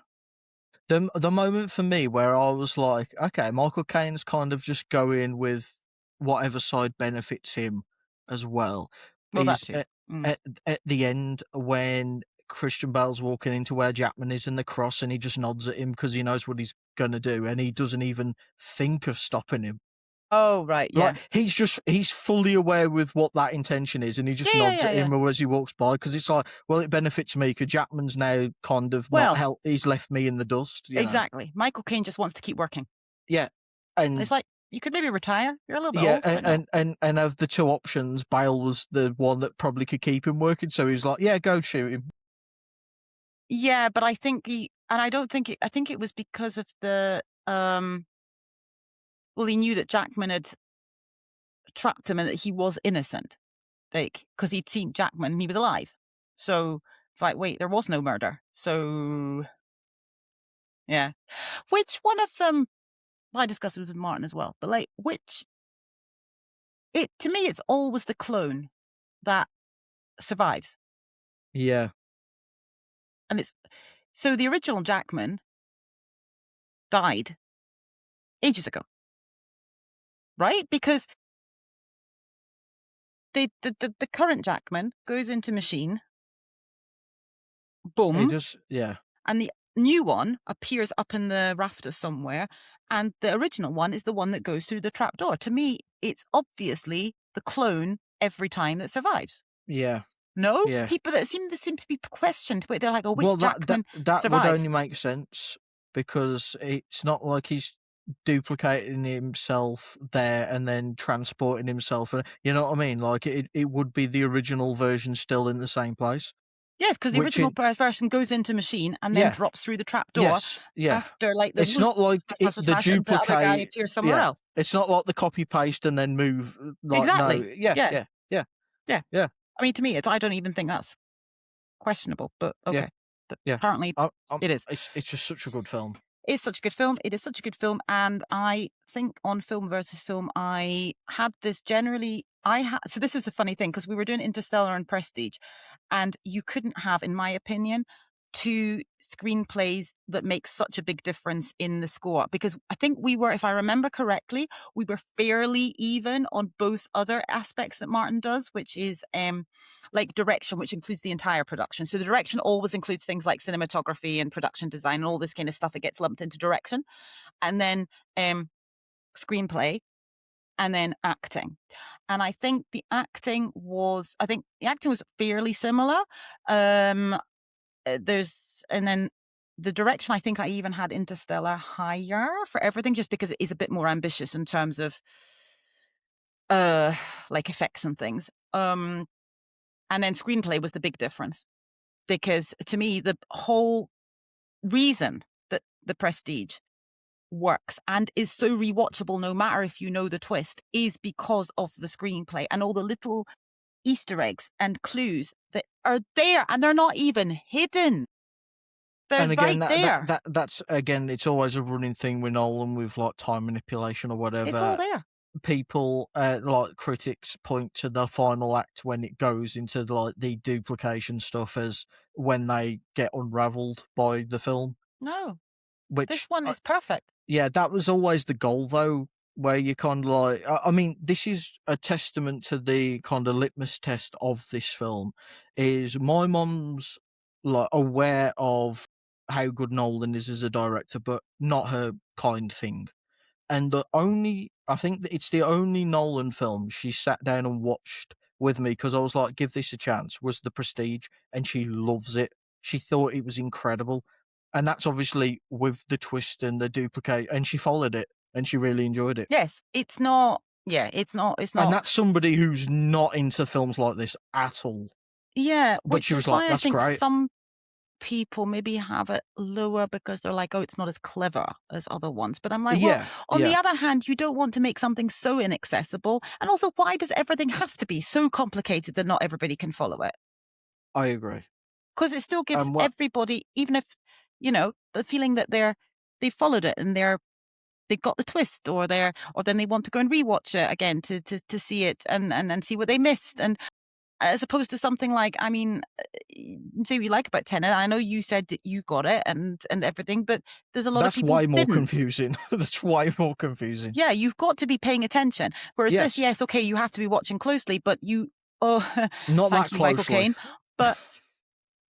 Speaker 1: The moment for me where I was like, okay, Michael Caine's kind of just going with whatever side benefits him as well,
Speaker 2: Well, that
Speaker 1: is
Speaker 2: too. Mm.
Speaker 1: at the end when Christian Bale's walking into where Jackman is in the cross and he just nods at him because he knows what he's gonna do and he doesn't even think of stopping him.
Speaker 2: Oh, right. Yeah.
Speaker 1: Like he's fully aware with what that intention is, and he just
Speaker 2: Yeah. Yeah.
Speaker 1: nods
Speaker 2: Yeah.
Speaker 1: at
Speaker 2: Yeah.
Speaker 1: him as he walks by because it's like, well, it benefits me because Jackman's now kind of not
Speaker 2: Well,
Speaker 1: help. He's left me in the dust, you know.
Speaker 2: exactly. Michael Caine just wants to keep working.
Speaker 1: Yeah,
Speaker 2: It's
Speaker 1: and
Speaker 2: like, you could maybe retire. You're a little bit
Speaker 1: yeah,
Speaker 2: old, but no.
Speaker 1: and of the two options, Bale was the one that probably could keep him working. So he's like, yeah, go shoot him.
Speaker 2: Yeah, but I think and I don't think I think it was because of well, he knew that Jackman had trapped him and that he was innocent. Like, because he'd seen Jackman and he was alive. So it's like, wait, there was no murder. So yeah. Which one of them, well, I discussed it with Martin as well, but like, to me, it's always the clone that survives.
Speaker 1: Yeah,
Speaker 2: And so the original Jackman died ages ago, right? Because the current Jackman goes into machine,
Speaker 1: he
Speaker 2: boom,
Speaker 1: just yeah,
Speaker 2: and the new one appears up in the rafters somewhere, and the original one is the one that goes through the trapdoor. To me, it's obviously the clone every time that survives.
Speaker 1: yeah,
Speaker 2: No?
Speaker 1: yeah.
Speaker 2: People that seem to be questioned, but they're like, "Oh,
Speaker 1: Well,
Speaker 2: which Jackman
Speaker 1: that would
Speaker 2: survives?"
Speaker 1: only make sense because it's not like he's duplicating himself there and then transporting himself, and you know what I mean? Like it would be the original version still in the same place,
Speaker 2: Yes, because the
Speaker 1: which
Speaker 2: original
Speaker 1: in
Speaker 2: version goes into machine and then
Speaker 1: yeah,
Speaker 2: drops through the trapdoor
Speaker 1: yes, yeah.
Speaker 2: after, like, the
Speaker 1: It's
Speaker 2: whoop,
Speaker 1: not like
Speaker 2: flash, flash,
Speaker 1: the
Speaker 2: flash, and the other guy
Speaker 1: duplicate.
Speaker 2: appears somewhere
Speaker 1: Yeah,
Speaker 2: else.
Speaker 1: it's not like the copy paste and then move. Like no,
Speaker 2: Exactly.
Speaker 1: yeah,
Speaker 2: Yeah,
Speaker 1: yeah, yeah,
Speaker 2: yeah.
Speaker 1: yeah,
Speaker 2: I mean, to me, I don't even think that's questionable, but
Speaker 1: yeah,
Speaker 2: okay.
Speaker 1: yeah.
Speaker 2: Apparently it is.
Speaker 1: It's just such a good film.
Speaker 2: It's such a good film. It is such a good film, and I think on Film versus Film, I had this generally. So this is the funny thing because we were doing Interstellar and Prestige, and you couldn't have, in my opinion, two screenplays that make such a big difference in the score because I think we were, if I remember correctly, we were fairly even on both other aspects that Martin does, which is like direction, which includes the entire production. So the direction always includes things like cinematography and production design and all this kind of stuff. It gets lumped into direction, and then screenplay, and then acting. And I think the acting was fairly similar. And then the direction, I think I even had Interstellar higher for everything, just because it is a bit more ambitious in terms of like effects and things. And then screenplay was the big difference because to me, the whole reason that The Prestige works and is so rewatchable no matter if you know the twist is because of the screenplay and all the little Easter eggs and clues that are there, and they're not even hidden. They're
Speaker 1: And again,
Speaker 2: right there.
Speaker 1: that's again, it's always a running thing with Nolan with like time manipulation or
Speaker 2: It's all
Speaker 1: whatever.
Speaker 2: there.
Speaker 1: People, like critics, point to the final act when it goes into like the duplication stuff as when they get unravelled by the film.
Speaker 2: No, this
Speaker 1: Which,
Speaker 2: one is perfect.
Speaker 1: yeah, that was always the goal though. Where you kind of like, I mean, this is a testament to the kind of litmus test of this film. Is my mom's like aware of how good Nolan is as a director, but not her kind thing. And I think that it's the only Nolan film she sat down and watched with me because I was like, give this a chance, was The Prestige, and she loves it. She thought it was incredible. And that's obviously with the twist and the duplicate, and she followed it and she really enjoyed it.
Speaker 2: Yes, it's not. Yeah, it's not. It's
Speaker 1: And
Speaker 2: not.
Speaker 1: that's somebody who's not into films like this at all.
Speaker 2: Yeah,
Speaker 1: But
Speaker 2: which
Speaker 1: she
Speaker 2: is
Speaker 1: was like,
Speaker 2: why I
Speaker 1: "That's
Speaker 2: think
Speaker 1: great."
Speaker 2: some people maybe have it lower because they're like, "Oh, it's not as clever as other ones." But I'm like, well,
Speaker 1: Yeah,
Speaker 2: on the
Speaker 1: yeah,
Speaker 2: other hand, you don't want to make something so inaccessible. And also, why does everything have to be so complicated that not everybody can follow it?
Speaker 1: I agree.
Speaker 2: Because it still gives
Speaker 1: What
Speaker 2: everybody, even if, the feeling that they followed it and they got the twist, or then they want to go and rewatch it again to see it and see what they missed. And as opposed to something like, I mean, say what you like about Tenet. I know you said that you got it and everything, but there's a lot of
Speaker 1: That's
Speaker 2: people who
Speaker 1: way more
Speaker 2: didn't.
Speaker 1: confusing. That's way more confusing.
Speaker 2: Yeah, you've got to be paying attention. Whereas this,
Speaker 1: Yes,
Speaker 2: yes, okay, you have to be watching closely, but oh,
Speaker 1: not that
Speaker 2: thank you, Michael
Speaker 1: closely.
Speaker 2: Caine. But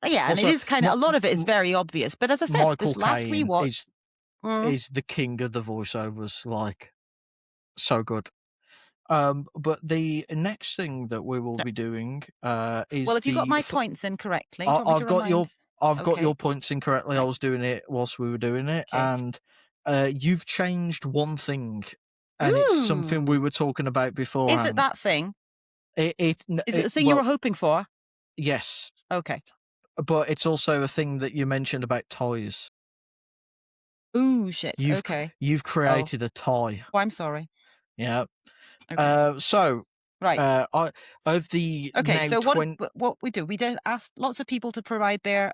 Speaker 2: yeah, and it
Speaker 1: Also,
Speaker 2: is kind of a lot of it is very obvious. But as I said,
Speaker 1: Michael
Speaker 2: this last
Speaker 1: Caine
Speaker 2: rewatch, mm,
Speaker 1: is the king of the voiceovers, like, so good. But the next thing that we will
Speaker 2: yeah.
Speaker 1: be doing,
Speaker 2: Well,
Speaker 1: is
Speaker 2: if you got my points in correctly, do you want me to
Speaker 1: I've got
Speaker 2: remind?
Speaker 1: your
Speaker 2: Okay,
Speaker 1: points incorrectly. I
Speaker 2: right,
Speaker 1: was doing it whilst we were doing it,
Speaker 2: okay.
Speaker 1: and you've changed one thing, and it's something we
Speaker 2: Ooh,
Speaker 1: were talking about
Speaker 2: is it
Speaker 1: beforehand.
Speaker 2: that thing? Is it
Speaker 1: It
Speaker 2: the thing you
Speaker 1: well,
Speaker 2: were hoping for?
Speaker 1: yes,
Speaker 2: Okay.
Speaker 1: but it's also a thing that you mentioned about ties.
Speaker 2: Ooh, shit. Okay.
Speaker 1: You've
Speaker 2: Oh,
Speaker 1: created a tie.
Speaker 2: oh, I'm sorry.
Speaker 1: Yeah.
Speaker 2: Okay.
Speaker 1: So,
Speaker 2: Right.
Speaker 1: I of the
Speaker 2: Okay.
Speaker 1: now
Speaker 2: So what
Speaker 1: 20,
Speaker 2: what we do? We did ask lots of people to provide their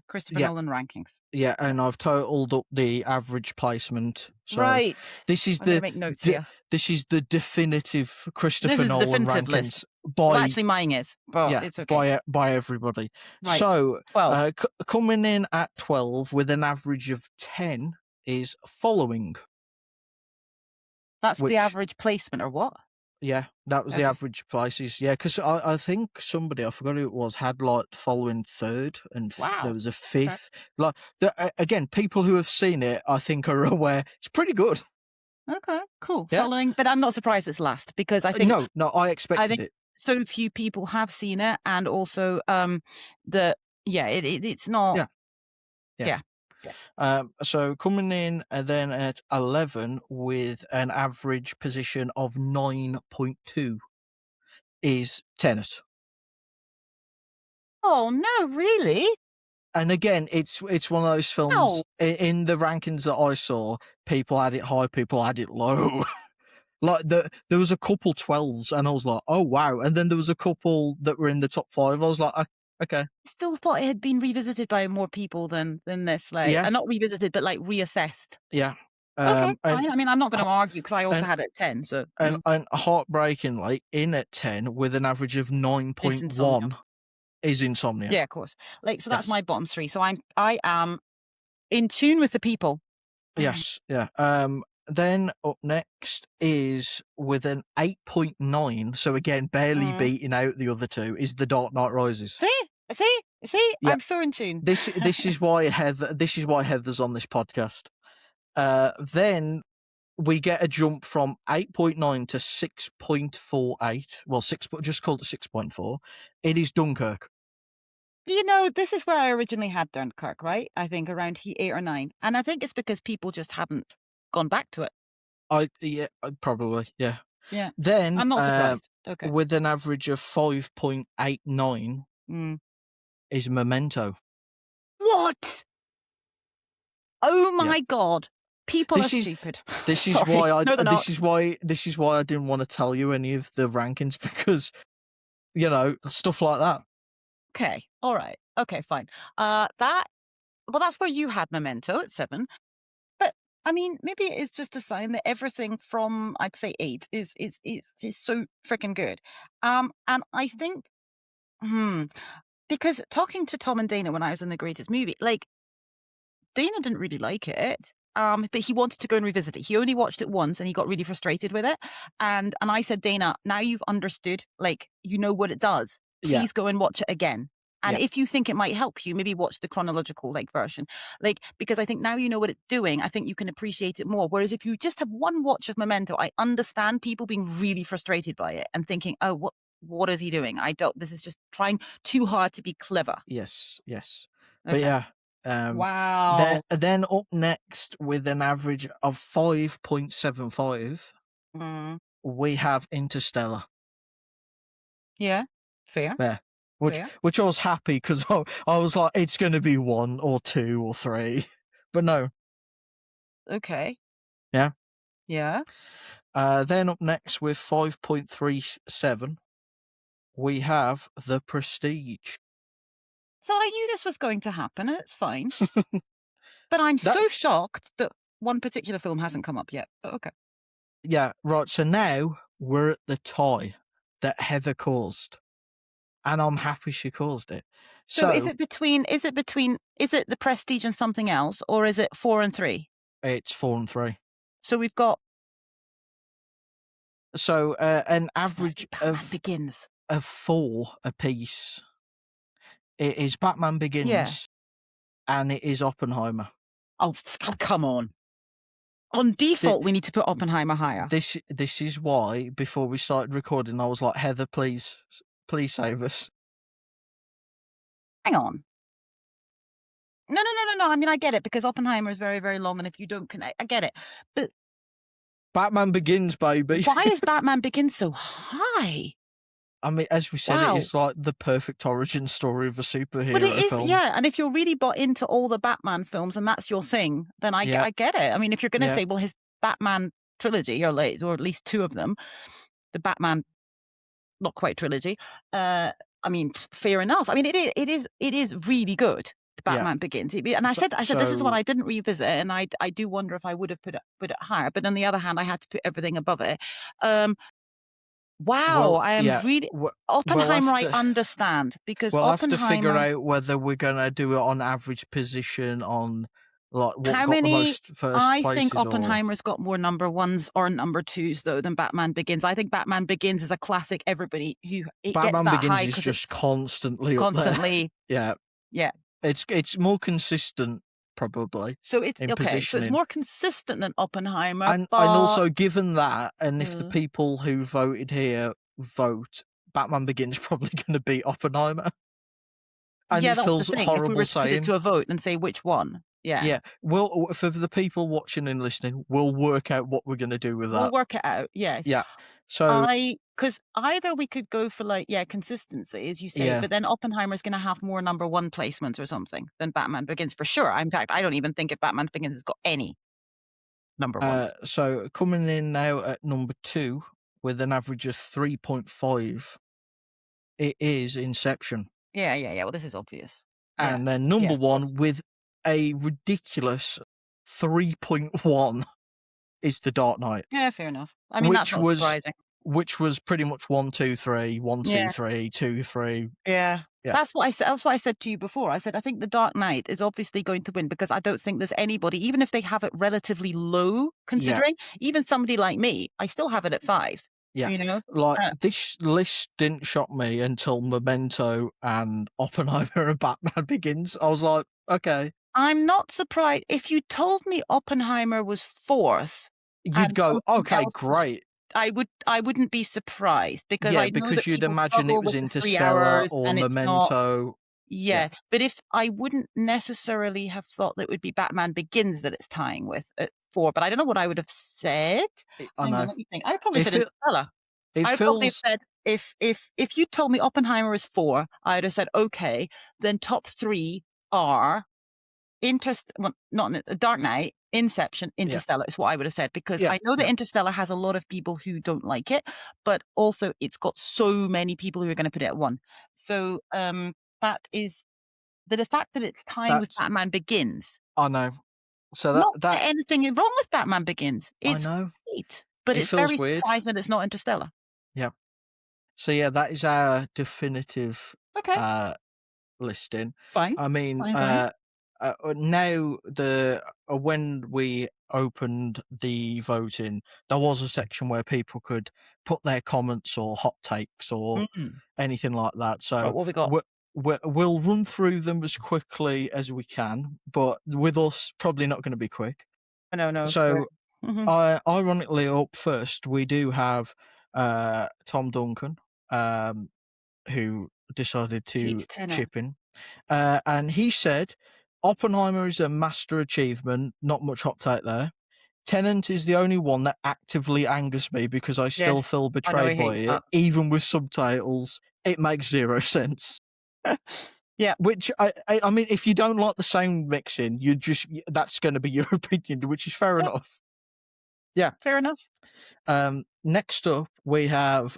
Speaker 2: Christopher
Speaker 1: yeah.
Speaker 2: Nolan rankings.
Speaker 1: Yeah, and
Speaker 2: Yes.
Speaker 1: I've totaled up the average placement. So
Speaker 2: Right.
Speaker 1: this is
Speaker 2: I'm gonna
Speaker 1: the
Speaker 2: make notes
Speaker 1: de-
Speaker 2: here.
Speaker 1: this is the definitive
Speaker 2: This
Speaker 1: Christopher
Speaker 2: is the
Speaker 1: Nolan
Speaker 2: definitive list.
Speaker 1: rankings
Speaker 2: Well,
Speaker 1: by,
Speaker 2: actually, mine is, but
Speaker 1: yeah,
Speaker 2: it's okay.
Speaker 1: by everybody.
Speaker 2: Right.
Speaker 1: So
Speaker 2: 12.
Speaker 1: coming in at 12 with an average of 10 is Following,
Speaker 2: That's the
Speaker 1: which,
Speaker 2: average placement, or what?
Speaker 1: yeah, that was the
Speaker 2: Okay.
Speaker 1: average places. Yeah, because I think somebody, I forgot who it was, had like Following third, and there
Speaker 2: Wow.
Speaker 1: was a
Speaker 2: Okay.
Speaker 1: fifth. Like, again, people who have seen it, I think, are aware it's pretty good.
Speaker 2: Okay. Cool.
Speaker 1: Yeah.
Speaker 2: Following, but I'm not surprised it's last because
Speaker 1: No, no, I
Speaker 2: I
Speaker 1: expected
Speaker 2: think
Speaker 1: it.
Speaker 2: so few people have seen it, and also the yeah, it's not.
Speaker 1: Yeah, yeah.
Speaker 2: Yeah. Yeah.
Speaker 1: So coming in then at 11 with an average position of 9.2 is Tenet.
Speaker 2: Oh no, really?
Speaker 1: And again, it's one of those films,
Speaker 2: No.
Speaker 1: in the rankings that I saw, people had it high, people had it low. Like, there was a couple 12s, and I was like, "Oh, wow." And then there was a couple that were in the top 5. I was like, Okay."
Speaker 2: I still thought it had been revisited by more people than this, like,
Speaker 1: Yeah,
Speaker 2: and not revisited, but like reassessed.
Speaker 1: yeah.
Speaker 2: Okay,
Speaker 1: And
Speaker 2: fine. I mean, I'm not going to argue because I also
Speaker 1: and
Speaker 2: had it at 10, so
Speaker 1: and heartbreakingly, in at 10 with an average of
Speaker 2: it's insomnia.
Speaker 1: 9.1 is Insomnia.
Speaker 2: Yeah, of course. Like, so that's my
Speaker 1: Yes.
Speaker 2: bottom three. So I am in tune with the people.
Speaker 1: Yes, yeah. Then up next is with an 8.9, so again, barely
Speaker 2: Mm.
Speaker 1: beating out the other two, is The Dark Knight Rises.
Speaker 2: See,
Speaker 1: Yeah.
Speaker 2: I'm so in tune.
Speaker 1: This is why Heather's on this podcast. Then we get a jump from 8.9 to 6.48. Well, just called it 6.4. It is Dunkirk.
Speaker 2: This is where I originally had Dunkirk, right? I think around 8 or 9. And I think it's because people just haven't gone back to it.
Speaker 1: Yeah, probably, yeah.
Speaker 2: Yeah.
Speaker 1: Then,
Speaker 2: I'm not surprised. Okay.
Speaker 1: with an average of 5.89
Speaker 2: Mm.
Speaker 1: is Memento.
Speaker 2: What? Oh
Speaker 1: Yeah.
Speaker 2: my God. People are
Speaker 1: This is
Speaker 2: stupid.
Speaker 1: this is
Speaker 2: Sorry.
Speaker 1: why I
Speaker 2: No, they're not.
Speaker 1: this is why I didn't want to tell you any of the rankings, because, stuff like that.
Speaker 2: Okay. All right. Okay, fine. That's where you had Memento at 7. But I mean, maybe it's just a sign that everything from I'd say 8 is so freaking good. And I think, hmm, because talking to Tom and Dana when I was in the greatest movie, like Dana didn't really like it. But he wanted to go and revisit it. He only watched it once and he got really frustrated with it. And I said, Dana, now you've understood, like, you know what it does.
Speaker 1: Yeah,
Speaker 2: Please go and watch it again. And
Speaker 1: yeah,
Speaker 2: if you think it might help you, maybe watch the chronological version. Like, because I think now you know what it's doing, I think you can appreciate it more. Whereas if you just have one watch of Memento, I understand people being really frustrated by it and thinking, oh, what is he doing? This is just trying too hard to be clever.
Speaker 1: yes, yes. But
Speaker 2: Okay.
Speaker 1: yeah,
Speaker 2: Wow.
Speaker 1: then up next with an average of 5.75,
Speaker 2: Mm.
Speaker 1: we have Interstellar.
Speaker 2: Yeah. Fair.
Speaker 1: There. which
Speaker 2: Fair.
Speaker 1: which I was happy because I was like, it's going to be 1 or 2 or 3, but no,
Speaker 2: Okay.
Speaker 1: yeah.
Speaker 2: Yeah.
Speaker 1: Then up next with 5.37, we have The Prestige.
Speaker 2: So I knew this was going to happen, and it's fine. But I'm
Speaker 1: That
Speaker 2: so shocked that one particular film hasn't come up yet. But okay.
Speaker 1: Yeah, right. So now we're at the tie that Heather caused, and I'm happy she caused it.
Speaker 2: So
Speaker 1: So
Speaker 2: is it The Prestige and something else, or is it 4 and 3?
Speaker 1: it's 4 and 3.
Speaker 2: So we've got
Speaker 1: So an
Speaker 2: this must be
Speaker 1: average
Speaker 2: Batman Begins.
Speaker 1: of 4 apiece. It is Batman
Speaker 2: Yeah.
Speaker 1: Begins and it is Oppenheimer.
Speaker 2: Oh, come on. On
Speaker 1: Th-
Speaker 2: default, we need to put Oppenheimer higher.
Speaker 1: this is why before we started recording, I was like, Heather, please save us.
Speaker 2: Hang on. No, no, no, no, no. I mean, I get it because Oppenheimer is very, very long, and if you don't connect, I get it. But
Speaker 1: Batman Begins, baby.
Speaker 2: why is Batman Begins so high?
Speaker 1: I mean, as we said, it
Speaker 2: Wow.
Speaker 1: is like the perfect origin story of a
Speaker 2: But it
Speaker 1: superhero
Speaker 2: is,
Speaker 1: film.
Speaker 2: yeah. And if you're really bought into all the Batman films and that's your thing, then
Speaker 1: Yeah,
Speaker 2: I get it. I mean, if you're going to
Speaker 1: yeah,
Speaker 2: say, well, his Batman trilogy, or at least two of them, the Batman not quite trilogy. I mean, fair enough. I mean, it is really good. The
Speaker 1: yeah.
Speaker 2: Batman Begins, and I said this is one
Speaker 1: So
Speaker 2: I didn't revisit, and I do wonder if I would have put it higher. But on the other hand, I had to put everything above it. Wow,
Speaker 1: well,
Speaker 2: I am
Speaker 1: yeah.
Speaker 2: really
Speaker 1: We'll
Speaker 2: Oppenheimer.
Speaker 1: have
Speaker 2: I
Speaker 1: to
Speaker 2: understand because
Speaker 1: we'll have to figure
Speaker 2: Oppenheimer.
Speaker 1: out whether we're gonna do it on average position on like what
Speaker 2: How
Speaker 1: got the
Speaker 2: many?
Speaker 1: most first
Speaker 2: I think
Speaker 1: places or
Speaker 2: Oppenheimer's got more number ones or number twos though than Batman Begins. I think Batman Begins is a classic. Everybody who it gets
Speaker 1: Batman
Speaker 2: that
Speaker 1: Begins
Speaker 2: high
Speaker 1: is
Speaker 2: because
Speaker 1: just
Speaker 2: it's
Speaker 1: constantly up there.
Speaker 2: constantly.
Speaker 1: Yeah.
Speaker 2: Yeah.
Speaker 1: It's more consistent probably
Speaker 2: So it's
Speaker 1: in
Speaker 2: okay, so it's
Speaker 1: positioning.
Speaker 2: more consistent than Oppenheimer,
Speaker 1: And
Speaker 2: but
Speaker 1: also given that, and if the
Speaker 2: uh,
Speaker 1: people who voted here vote, Batman Begins probably gonna beat Oppenheimer. And
Speaker 2: yeah,
Speaker 1: it
Speaker 2: that's the
Speaker 1: feels
Speaker 2: thing. If we
Speaker 1: horrible
Speaker 2: were to put it
Speaker 1: saying.
Speaker 2: to a vote and say which one, yeah,
Speaker 1: Yeah, for the people watching and listening, we'll work out what we're gonna do with
Speaker 2: we'll
Speaker 1: that.
Speaker 2: work it out. Yes,
Speaker 1: Yeah. So,
Speaker 2: I because either we could go for like consistency, as you say,
Speaker 1: yeah,
Speaker 2: but then Oppenheimer's going to have more number one placements or something than Batman Begins for sure. In fact, I don't even think if Batman Begins has got any number ones.
Speaker 1: so coming in now at number 2 with an average of 3.5, it is Inception.
Speaker 2: Yeah, yeah, yeah. Well, this is obvious. Yeah,
Speaker 1: And then
Speaker 2: yeah,
Speaker 1: number
Speaker 2: of course.
Speaker 1: 1 with a ridiculous 3.1 is The Dark Knight,
Speaker 2: Yeah, fair enough. I mean, that's
Speaker 1: which
Speaker 2: not
Speaker 1: was
Speaker 2: surprising.
Speaker 1: pretty much 1, 2, 3, 1, 2,
Speaker 2: Yeah.
Speaker 1: 3, 2, 3.
Speaker 2: Yeah.
Speaker 1: Yeah,
Speaker 2: That's what I said. That's what I said to you before. I said I think The Dark Knight is obviously going to win because I don't think there's anybody, even if they have it relatively low,
Speaker 1: yeah,
Speaker 2: considering even somebody like me, I still have it at 5.
Speaker 1: yeah.
Speaker 2: You know,
Speaker 1: Like,
Speaker 2: uh,
Speaker 1: this list didn't shock me until Memento and Oppenheimer and Batman Begins. I was like, "Okay."
Speaker 2: I'm not surprised if you told me Oppenheimer was 4th
Speaker 1: You'd
Speaker 2: and
Speaker 1: go,
Speaker 2: something
Speaker 1: "Okay,
Speaker 2: else was.
Speaker 1: great."
Speaker 2: I wouldn't be surprised because
Speaker 1: Yeah,
Speaker 2: I know
Speaker 1: because
Speaker 2: that
Speaker 1: you'd
Speaker 2: people
Speaker 1: imagine it
Speaker 2: struggle
Speaker 1: was
Speaker 2: with the 3
Speaker 1: Interstellar
Speaker 2: hours
Speaker 1: or
Speaker 2: and it's not.
Speaker 1: Memento. Yeah,
Speaker 2: Yeah, but if I wouldn't necessarily have thought that it would be Batman Begins that it's tying with at 4, but I don't know what I would have said.
Speaker 1: I
Speaker 2: Hang on,
Speaker 1: know.
Speaker 2: let me think. I probably
Speaker 1: It
Speaker 2: said
Speaker 1: feel
Speaker 2: Interstellar.
Speaker 1: it
Speaker 2: I probably have
Speaker 1: feels
Speaker 2: said if you told me Oppenheimer is 4, I would have said, "Okay, then top 3 are well, not Dark Knight, Inception,
Speaker 1: yeah,
Speaker 2: Interstellar," is what I would have said, because
Speaker 1: yeah,
Speaker 2: I know that
Speaker 1: yeah.
Speaker 2: Interstellar has a lot of people who don't like it, but also it's got so many people who are gonna put it at 1. So, that is the fact that it's tying with
Speaker 1: That's
Speaker 2: Batman Begins,
Speaker 1: I know. So
Speaker 2: not that
Speaker 1: that
Speaker 2: anything is wrong with Batman Begins,
Speaker 1: I
Speaker 2: it's
Speaker 1: know.
Speaker 2: great, but
Speaker 1: It
Speaker 2: it's
Speaker 1: feels
Speaker 2: very
Speaker 1: weird.
Speaker 2: surprising that it's not Interstellar.
Speaker 1: Yeah. So, yeah, that is our definitive,
Speaker 2: Okay,
Speaker 1: uh listing.
Speaker 2: fine,
Speaker 1: I mean,
Speaker 2: fine, fine.
Speaker 1: now when we opened the voting, there was a section where people could put their comments or hot takes or
Speaker 2: Mm.
Speaker 1: anything like that.
Speaker 2: Right,
Speaker 1: So
Speaker 2: what we got?
Speaker 1: we'll run through them as quickly as we can, but with us, probably not going to be quick.
Speaker 2: No, no, fair.
Speaker 1: So,
Speaker 2: Mhm.
Speaker 1: ironically, up first, we do have Tom Duncan, who decided to
Speaker 2: Keats Tenner.
Speaker 1: chip in. And he said, Oppenheimer is a master achievement, not much hot take there. Tenant is the only one that actively angers me because I still
Speaker 2: Yes,
Speaker 1: feel
Speaker 2: I know he
Speaker 1: betrayed by
Speaker 2: hates
Speaker 1: it,
Speaker 2: that.
Speaker 1: even with subtitles. It makes zero sense.
Speaker 2: Yeah,
Speaker 1: Which I mean, if you don't like the sound mixing, you just that's going to be your opinion, which is fair
Speaker 2: yeah,
Speaker 1: enough. Yeah.
Speaker 2: fair enough.
Speaker 1: Next up, we have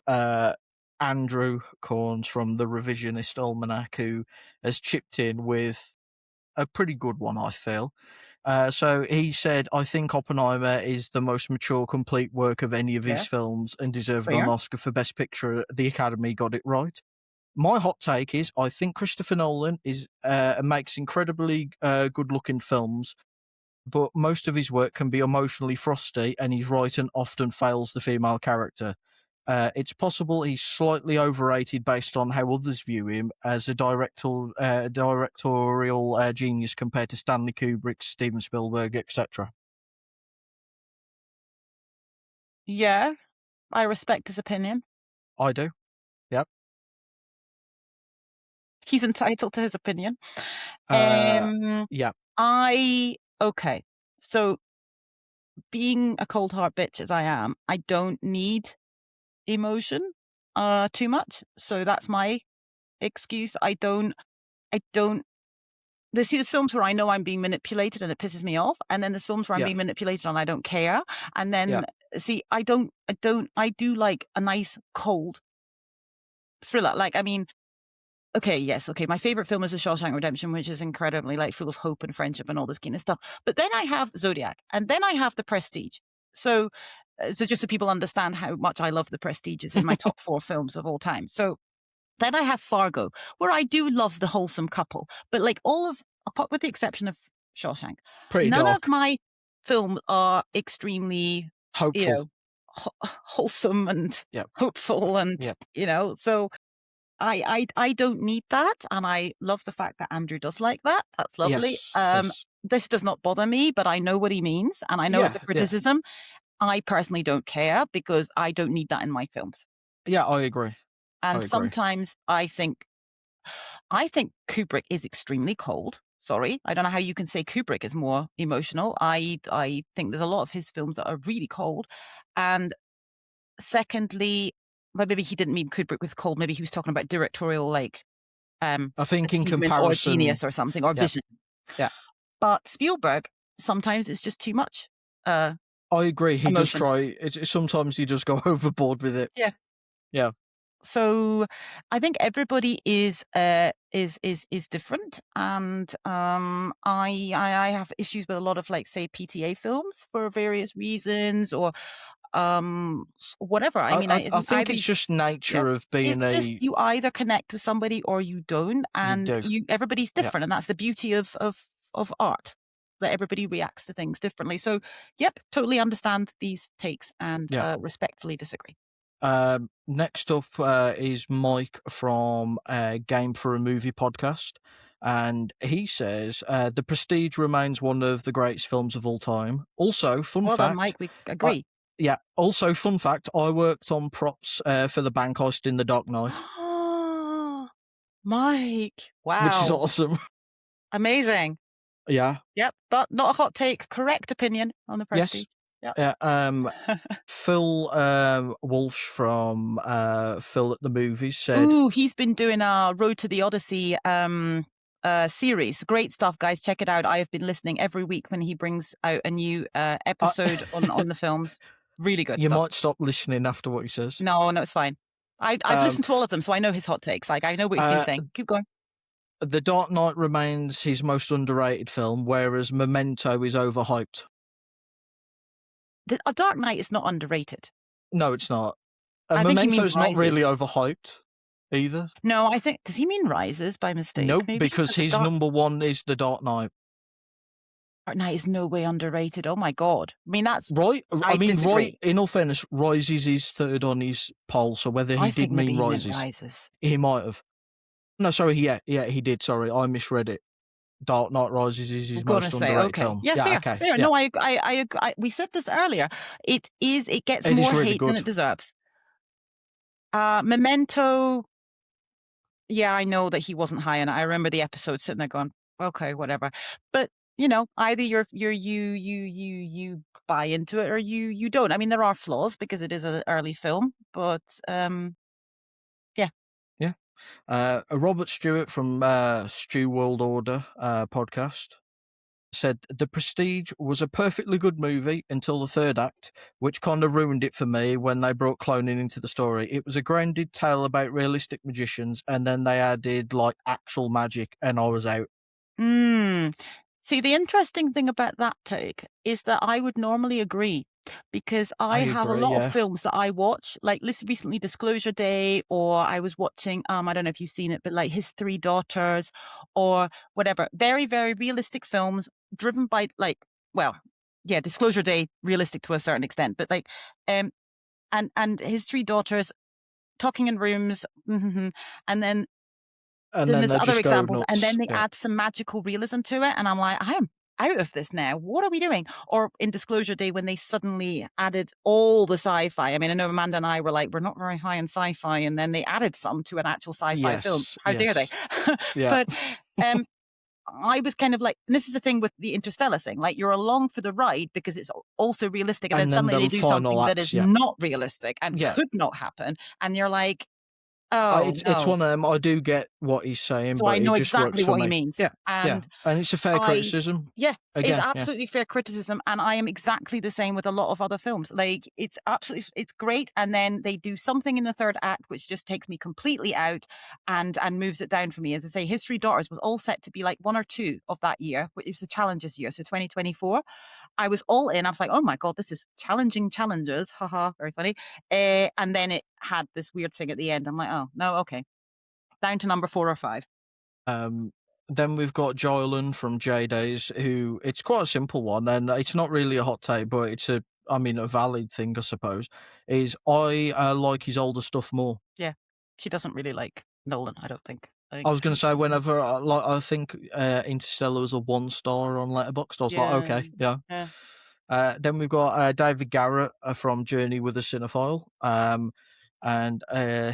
Speaker 1: Andrew Corns from the Revisionist Almanac, who has chipped in with a pretty good one, I feel. So he said, I think Oppenheimer is the most mature, complete work of any of his
Speaker 2: Yeah,
Speaker 1: films and deserved an
Speaker 2: fair.
Speaker 1: Oscar for Best Picture. The Academy got it right. My hot take is I think Christopher Nolan is makes incredibly good looking films, but most of his work can be emotionally frosty, and his writing often fails the female character. It's possible he's slightly overrated based on how others view him as a directorial genius compared to Stanley Kubrick, Steven Spielberg, etc.
Speaker 2: Yeah, I respect his opinion.
Speaker 1: I do. Yep.
Speaker 2: He's entitled to his opinion.
Speaker 1: Uh,
Speaker 2: Um,
Speaker 1: yeah.
Speaker 2: okay. So being a cold heart bitch as I am, I don't need emotion too much. So that's my excuse. I don't there's films where I know I'm being manipulated and it pisses me off, and then there's films where I'm
Speaker 1: Yeah.
Speaker 2: being manipulated and I don't care. And
Speaker 1: Yeah.
Speaker 2: then see, I do like a nice cold thriller. Like, I mean, okay, yes, okay. My favorite film is The Shawshank Redemption, which is incredibly like full of hope and friendship and all this kind of stuff. But then I have Zodiac, and then I have The Prestige. So, so just so people understand how much I love The Prestige, is in my top 4 films of all time. So then I have Fargo, where I do love the wholesome couple, but like all of, apart with the exception of Shawshank,
Speaker 1: Pretty
Speaker 2: none of
Speaker 1: dark.
Speaker 2: my films are extremely, you
Speaker 1: Hopeful.
Speaker 2: know, wholesome and
Speaker 1: Yep.
Speaker 2: hopeful, and
Speaker 1: Yep.
Speaker 2: so I don't need that, and I love the fact that Andrew does like that. That's lovely.
Speaker 1: Yes. Yes.
Speaker 2: This does not bother me, but I know what he means, and I know it's
Speaker 1: Yeah.
Speaker 2: a
Speaker 1: Yeah.
Speaker 2: criticism. I personally don't care because I don't need that in my films.
Speaker 1: Yeah. I agree. I
Speaker 2: And
Speaker 1: agree.
Speaker 2: sometimes I think Kubrick is extremely cold. Sorry, I don't know how you can say Kubrick is more emotional. I think there's a lot of his films that are really cold. And secondly, but maybe he didn't mean Kubrick with cold. Maybe he was talking about directorial like
Speaker 1: I think in
Speaker 2: achievement or
Speaker 1: comparison,
Speaker 2: genius or something or
Speaker 1: yeah,
Speaker 2: vision.
Speaker 1: yeah,
Speaker 2: But Spielberg, sometimes it's just too much uh,
Speaker 1: I agree. He does
Speaker 2: emotion.
Speaker 1: try. Sometimes he does go overboard with it.
Speaker 2: Yeah.
Speaker 1: Yeah,
Speaker 2: So I think everybody is different, and I have issues with a lot of like say PTA films for various reasons or um whatever. I mean,
Speaker 1: I think
Speaker 2: either
Speaker 1: it's just
Speaker 2: yeah,
Speaker 1: nature of
Speaker 2: it's
Speaker 1: being
Speaker 2: just
Speaker 1: a
Speaker 2: you either connect with somebody or you don't,
Speaker 1: you
Speaker 2: and
Speaker 1: do.
Speaker 2: you everybody's
Speaker 1: Yeah,
Speaker 2: different, and that's the beauty of art, that everybody reacts to things differently. So, yep, totally understand these takes and
Speaker 1: yeah.
Speaker 2: respectfully disagree.
Speaker 1: Next up is Mike from Game for a Movie podcast, and he says The Prestige remains one of the greatest films of all time. Also, fun
Speaker 2: Well done,
Speaker 1: fact,
Speaker 2: Mike. We
Speaker 1: I,
Speaker 2: agree.
Speaker 1: yeah. Also, fun fact, I worked on props for the bank heist in The Dark Knight,
Speaker 2: Mike,
Speaker 1: which is
Speaker 2: wow,
Speaker 1: awesome.
Speaker 2: amazing.
Speaker 1: Yeah.
Speaker 2: Yep, but not a hot take. Correct opinion on the
Speaker 1: Yes.
Speaker 2: Prestige. Yep.
Speaker 1: Yeah. Phil Walsh from Phil at the Movies said,
Speaker 2: Ooh, he's been doing a Road to the Odyssey series. Great stuff, guys. Check it out. I have been listening every week when he brings out a new
Speaker 1: I,
Speaker 2: episode on the films. Really good
Speaker 1: "You
Speaker 2: stuff.
Speaker 1: might stop listening after what he says."
Speaker 2: No, no, it's fine. I've
Speaker 1: Um,
Speaker 2: listened to all of them, so I know his hot takes. Like, I know what he's been
Speaker 1: uh,
Speaker 2: saying. Keep going.
Speaker 1: The Dark Knight remains his most underrated film, whereas Memento is overhyped.
Speaker 2: A Dark Knight is not underrated.
Speaker 1: No, it's not.
Speaker 2: I think he means
Speaker 1: Memento's not really
Speaker 2: Rises.
Speaker 1: overhyped either.
Speaker 2: No, I think, does he mean Rises by mistake?
Speaker 1: Nope,
Speaker 2: Maybe
Speaker 1: because
Speaker 2: because
Speaker 1: his number one is The Dark Knight.
Speaker 2: Dark Knight is no way underrated. Oh my god. I mean,
Speaker 1: Right? I
Speaker 2: I
Speaker 1: mean, right,
Speaker 2: disagree.
Speaker 1: in all fairness, Rises is third on his poll, so whether he
Speaker 2: I think
Speaker 1: did
Speaker 2: maybe
Speaker 1: mean
Speaker 2: he meant
Speaker 1: Rises,
Speaker 2: Rises.
Speaker 1: he might have. No, sorry, yeah, he did. Sorry, I misread it. Dark Knight Rises is
Speaker 2: I'm
Speaker 1: his
Speaker 2: gonna
Speaker 1: most
Speaker 2: say,
Speaker 1: underrated
Speaker 2: okay.
Speaker 1: film.
Speaker 2: Yeah,
Speaker 1: Yeah,
Speaker 2: fair,
Speaker 1: okay,
Speaker 2: fair.
Speaker 1: yeah.
Speaker 2: No, we said this earlier. It gets
Speaker 1: It is
Speaker 2: more
Speaker 1: really
Speaker 2: hate than
Speaker 1: good.
Speaker 2: it deserves. Memento, yeah, I know that he wasn't high, and I remember the episode sitting there going, okay, whatever. But either you buy into it or you don't. I mean, there are flaws because it is an early film, but yeah.
Speaker 1: Yeah. Robert Stewart from Stew World Order podcast said The Prestige was a perfectly good movie until the third act, which kind of ruined it for me when they brought cloning into the story. It was a grounded tale about realistic magicians, and then they added like actual magic, and I was out.
Speaker 2: Mm. See, the interesting thing about that take is that I would normally agree because I
Speaker 1: I
Speaker 2: have a
Speaker 1: agree.
Speaker 2: lot of
Speaker 1: Yeah,
Speaker 2: films that I watch, like recently Disclosure Day, or I was watching, I don't know if you've seen it, but like His Three Daughters or whatever. Very, very realistic films driven by well, yeah, Disclosure Day, realistic to a certain extent, but um, and His Three Daughters, talking in rooms, and
Speaker 1: and
Speaker 2: then
Speaker 1: then
Speaker 2: there's
Speaker 1: they
Speaker 2: other
Speaker 1: just go
Speaker 2: examples, and
Speaker 1: nuts.
Speaker 2: then they
Speaker 1: Yeah.
Speaker 2: add some magical realism to it, and I'm like, I am out of this now. What are we doing? Or in Disclosure Day, when they suddenly added all the sci-fi. I mean, I know Amanda and I were like, we're not very high in sci-fi, and then they added some to an actual sci-fi film.
Speaker 1: Yes.
Speaker 2: How dare they?
Speaker 1: Yes. Yeah.
Speaker 2: But um, I was kind of like, and this is the thing with the Interstellar thing, like you're along for the ride because it's also realistic, and then
Speaker 1: And then
Speaker 2: suddenly they
Speaker 1: the
Speaker 2: do
Speaker 1: final
Speaker 2: something that
Speaker 1: acts.
Speaker 2: is
Speaker 1: Yeah.
Speaker 2: not realistic and
Speaker 1: Yeah.
Speaker 2: could not happen, and you're like, oh
Speaker 1: It's
Speaker 2: no.
Speaker 1: one of them. I do get what he's saying,
Speaker 2: So I
Speaker 1: but it
Speaker 2: know
Speaker 1: just works
Speaker 2: exactly
Speaker 1: for
Speaker 2: what he
Speaker 1: me.
Speaker 2: means,
Speaker 1: Yeah. Yeah.
Speaker 2: and
Speaker 1: And it's a fair
Speaker 2: I
Speaker 1: criticism.
Speaker 2: yeah, it's
Speaker 1: Again. Yeah.
Speaker 2: absolutely fair criticism, and I am exactly the same with a lot of other films. Like, it's great, and then they do something in the third act which just takes me completely out and moves it down for me. As I say, History Daughters was all set to be like 1 or 2 of that year, which was the challenges year, so 2024. I was all in. I was like, "Oh my god, this is challenging challenges." Haha, very funny. And then it had this weird thing at the end. I'm like, "Oh, no, okay." Down to number 4 or 5.
Speaker 1: Um, then we've got Joylan from J Days, who it's quite a simple one, and it's not really a hot take, but it's a valid thing, I suppose. Is I like his older stuff more.
Speaker 2: Yeah. She doesn't really like Nolan, I don't think. I
Speaker 1: I
Speaker 2: think
Speaker 1: was going to say
Speaker 2: yeah.
Speaker 1: whenever I think Interstellar was a 1 star on Letterboxd. I was like,
Speaker 2: Yeah.
Speaker 1: okay, yeah.
Speaker 2: Yeah.
Speaker 1: Then we've got David Garrett from Journey with a Cinephile. And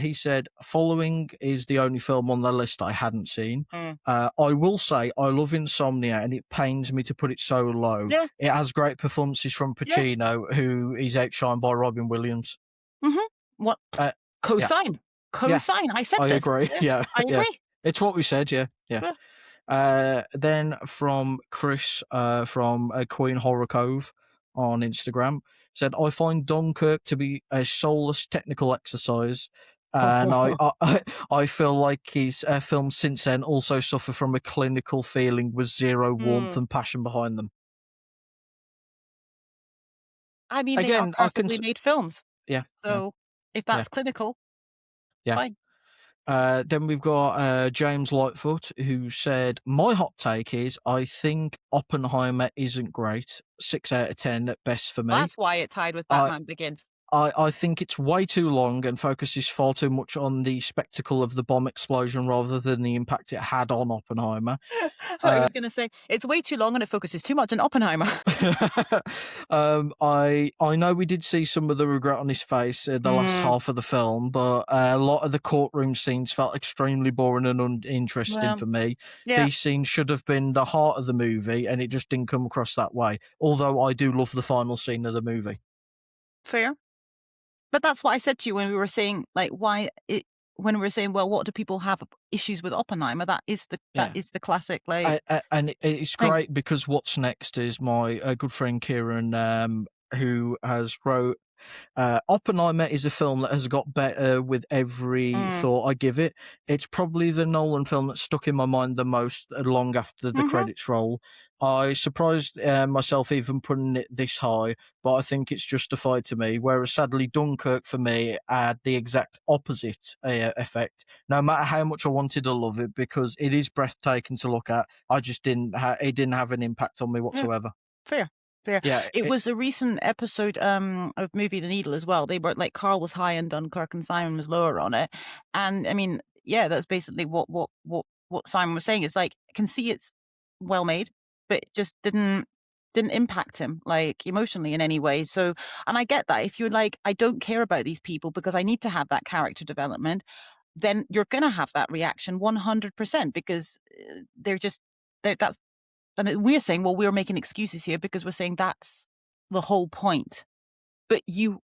Speaker 1: he said, Following is the only film on the list I hadn't seen.
Speaker 2: Mm.
Speaker 1: I will say I love Insomnia, and it pains me to put it so low.
Speaker 2: Yeah.
Speaker 1: It has great performances from
Speaker 2: Yes.
Speaker 1: Pacino, who is outshined by Robin Williams.
Speaker 2: Mhm. What
Speaker 1: Uh, yeah,
Speaker 2: cosign.
Speaker 1: yeah,
Speaker 2: Cosign. I said
Speaker 1: I
Speaker 2: this.
Speaker 1: agree.
Speaker 2: Yeah.
Speaker 1: Yeah,
Speaker 2: I
Speaker 1: yeah.
Speaker 2: agree.
Speaker 1: It's what we said, yeah, yeah.
Speaker 2: Yeah.
Speaker 1: Then from Chris from Queen Horror Cove on Instagram said, I find Dunkirk to be a soulless technical exercise. And I feel like his films since then also suffer from a clinical feeling with zero warmth
Speaker 2: Mm.
Speaker 1: and passion behind them.
Speaker 2: I mean, they are
Speaker 1: Again,
Speaker 2: perfectly made films.
Speaker 1: yeah, yeah,
Speaker 2: So, if
Speaker 1: yeah,
Speaker 2: that's clinical,
Speaker 1: yeah.
Speaker 2: fine.
Speaker 1: Then we've got James Lightfoot, who said, My hot take is I think Oppenheimer isn't great. 6 out of 10 at best for me.
Speaker 2: That's why it tied with
Speaker 1: I,
Speaker 2: Batman Begins.
Speaker 1: I think it's way too long and focuses far too much on the spectacle of the bomb explosion rather than the impact it had on Oppenheimer.
Speaker 2: I was gonna say, it's way too long and it focuses too much on Oppenheimer.
Speaker 1: I know we did see some of the regret on his face the last
Speaker 2: Mm.
Speaker 1: half of the film, but a lot of the courtroom scenes felt extremely boring and uninteresting
Speaker 2: Well,
Speaker 1: for me.
Speaker 2: yeah,
Speaker 1: These scenes should have been the heart of the movie, and it just didn't come across that way. Although I do love the final scene of the movie.
Speaker 2: fair. But that's what I said to you when we were saying, like, when we were saying, well, what do people have issues with Oppenheimer? That
Speaker 1: Yeah.
Speaker 2: is the classic, like,
Speaker 1: And it's
Speaker 2: thing.
Speaker 1: great because what's next is my good friend Kieran, who has wrote Oppenheimer is a film that has got better with every
Speaker 2: Mm.
Speaker 1: thought I give it. It's probably the Nolan film that stuck in my mind the most long after the
Speaker 2: Mhm.
Speaker 1: credits roll. I surprised myself even putting it this high, but I think it's justified to me. Whereas sadly, Dunkirk for me had the exact opposite effect. No matter how much I wanted to love it, because it is breathtaking to look at, I just didn't. It didn't have an impact on me
Speaker 2: Yeah,
Speaker 1: whatsoever.
Speaker 2: fair, fair.
Speaker 1: Yeah,
Speaker 2: It was a recent episode, of Movie The Needle as well. They were like, Carl was high in Dunkirk and Simon was lower on it. And I mean, yeah, that's basically what Simon was saying. It's like, I can see it's well made, but it just didn't impact him, like, emotionally in any way. So, and I get that. If you're like, I don't care about these people because I need to have that character development, then you're gonna have that reaction 100% because, they're just that's and we're saying, well, we're making excuses here because we're saying that's the whole point. But you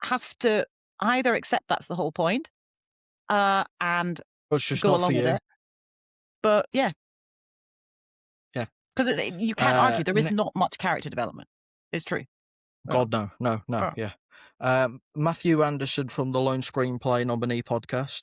Speaker 2: have to either accept that's the whole point, and
Speaker 1: It's just
Speaker 2: go
Speaker 1: not for
Speaker 2: along with
Speaker 1: you.
Speaker 2: it. But yeah,
Speaker 1: Yeah.
Speaker 2: because you can't argue there is
Speaker 1: Ne
Speaker 2: not much character development. It's true. Oh,
Speaker 1: God, no, no, no,
Speaker 2: oh.
Speaker 1: yeah. Matthew Anderson from the Lone Screenplay Nominee podcast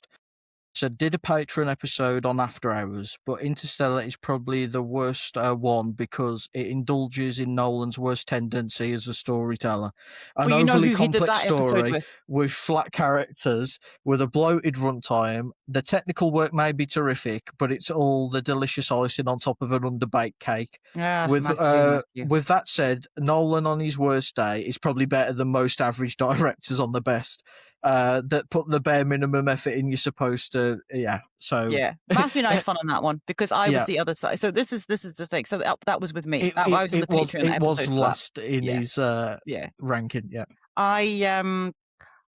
Speaker 1: said, did a Patreon episode on After Hours, but Interstellar is probably the worst one because it indulges in Nolan's worst tendency as a storyteller. An
Speaker 2: Well, you know
Speaker 1: overly
Speaker 2: who he did
Speaker 1: complex
Speaker 2: that episode
Speaker 1: story
Speaker 2: with?
Speaker 1: with flat characters, with a bloated runtime. The technical work may be terrific, but it's all the delicious icing on top of an underbaked cake.
Speaker 2: Ah,
Speaker 1: With
Speaker 2: Matthew, Matthew.
Speaker 1: with that said, Nolan on his worst day is probably better than most average directors on the best. That put the bare minimum effort in you're supposed to. Yeah. So
Speaker 2: Yeah, Matthew and I had fun on that one because I was
Speaker 1: yeah,
Speaker 2: the other side. So this is the thing. So that was with me. That I was in the Patreon
Speaker 1: it was
Speaker 2: episode for that.
Speaker 1: last in
Speaker 2: Yeah,
Speaker 1: his
Speaker 2: yeah.
Speaker 1: ranking. Yeah,
Speaker 2: I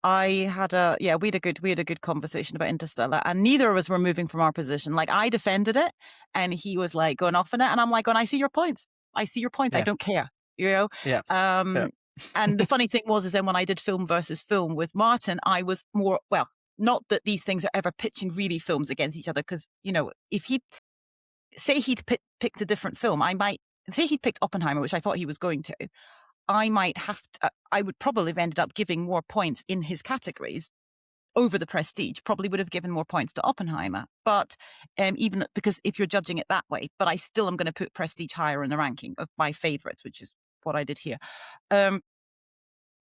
Speaker 2: I had a yeah, we had a good conversation about Interstellar, and neither of us were moving from our position. Like I defended it, and he was like going off on it, and I'm like, going, I see your points. I see your points. I
Speaker 1: yeah,
Speaker 2: don't care. You know.
Speaker 1: yeah, yeah,
Speaker 2: Um, and the funny thing was, is then when I did film versus film with Martin, I was more well. Not that these things are ever pitching really films against each other, because if he say he'd picked a different film, I might say he'd picked Oppenheimer, which I thought he was going to. I might have to, I would probably have ended up giving more points in his categories over the Prestige, probably would have given more points to Oppenheimer. But even because if you're judging it that way, but I still am going to put Prestige higher in the ranking of my favorites, which is what I did here.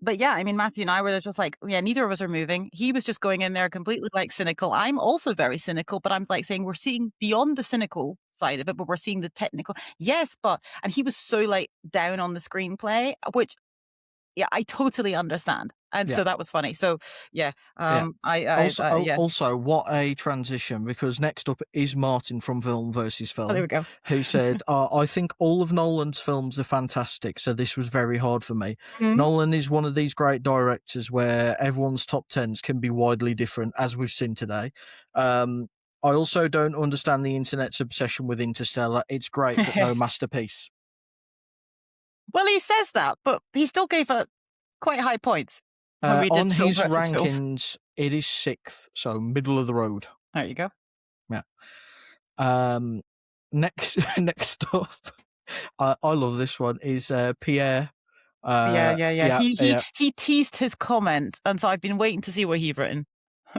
Speaker 2: But yeah, I mean, Matthew and I were just like, yeah, neither of us are moving. He was just going in there completely like cynical. I'm also very cynical, but I'm like saying we're seeing beyond the cynical side of it, but we're seeing the technical. Yes, and he was so like down on the screenplay, which yeah, I totally understand. And
Speaker 1: yeah.
Speaker 2: so that was funny. So yeah,
Speaker 1: Yeah.
Speaker 2: yeah.
Speaker 1: Also, what a transition, because next up is Martin from Film versus
Speaker 2: Oh, there
Speaker 1: Film,
Speaker 2: we go.
Speaker 1: who said, I think all of Nolan's films are fantastic, so this was very hard for me.
Speaker 2: Mhm.
Speaker 1: Nolan is one of these great directors where everyone's top tens can be widely different, as we've seen today. Um, I also don't understand the internet's obsession with Interstellar. It's great, but no masterpiece.
Speaker 2: Well, he says that, but he still gave it quite high points when we did
Speaker 1: On
Speaker 2: film
Speaker 1: his
Speaker 2: versus film.
Speaker 1: rankings, it is sixth, so middle of the road.
Speaker 2: There you go.
Speaker 1: Yeah. Um, next, next up, I love this one, is Pierre.
Speaker 2: Yeah, yeah, yeah.
Speaker 1: Yeah, yeah.
Speaker 2: He teased his comment, and so I've been waiting to see what he'd written.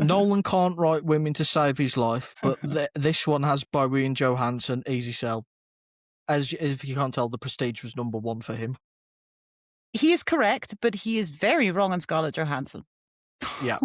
Speaker 1: Nolan can't write women to save his life, but this one has Bowie and Johansson. Easy sell. As if you can't tell, The Prestige was number one for him.
Speaker 2: He is correct, but he is very wrong on Scarlett Johansson.
Speaker 1: Yeah.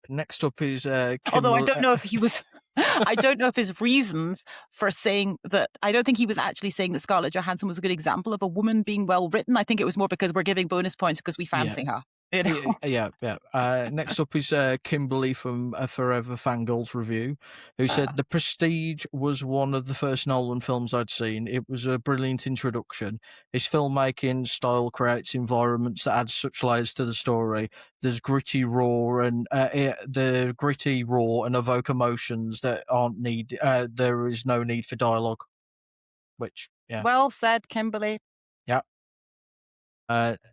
Speaker 1: Next up is
Speaker 2: Although I
Speaker 1: Kimmel.
Speaker 2: don't know if he was, I don't know if his reasons for saying that, I don't think he was actually saying that Scarlett Johansson was a good example of a woman being well written. I think it was more because we're giving bonus points because we
Speaker 1: Yeah.
Speaker 2: fancy her. You know?
Speaker 1: Yeah. Next up is Kimberly from Forever Fangirls Review, who said The Prestige was one of the first Nolan films I'd seen. It was a brilliant introduction. His filmmaking style creates environments that add such layers to the story. There's gritty, raw, and evoke emotions that aren't need. There is no need for dialogue. Which, yeah.
Speaker 2: Well said, Kimberly.
Speaker 1: Yeah.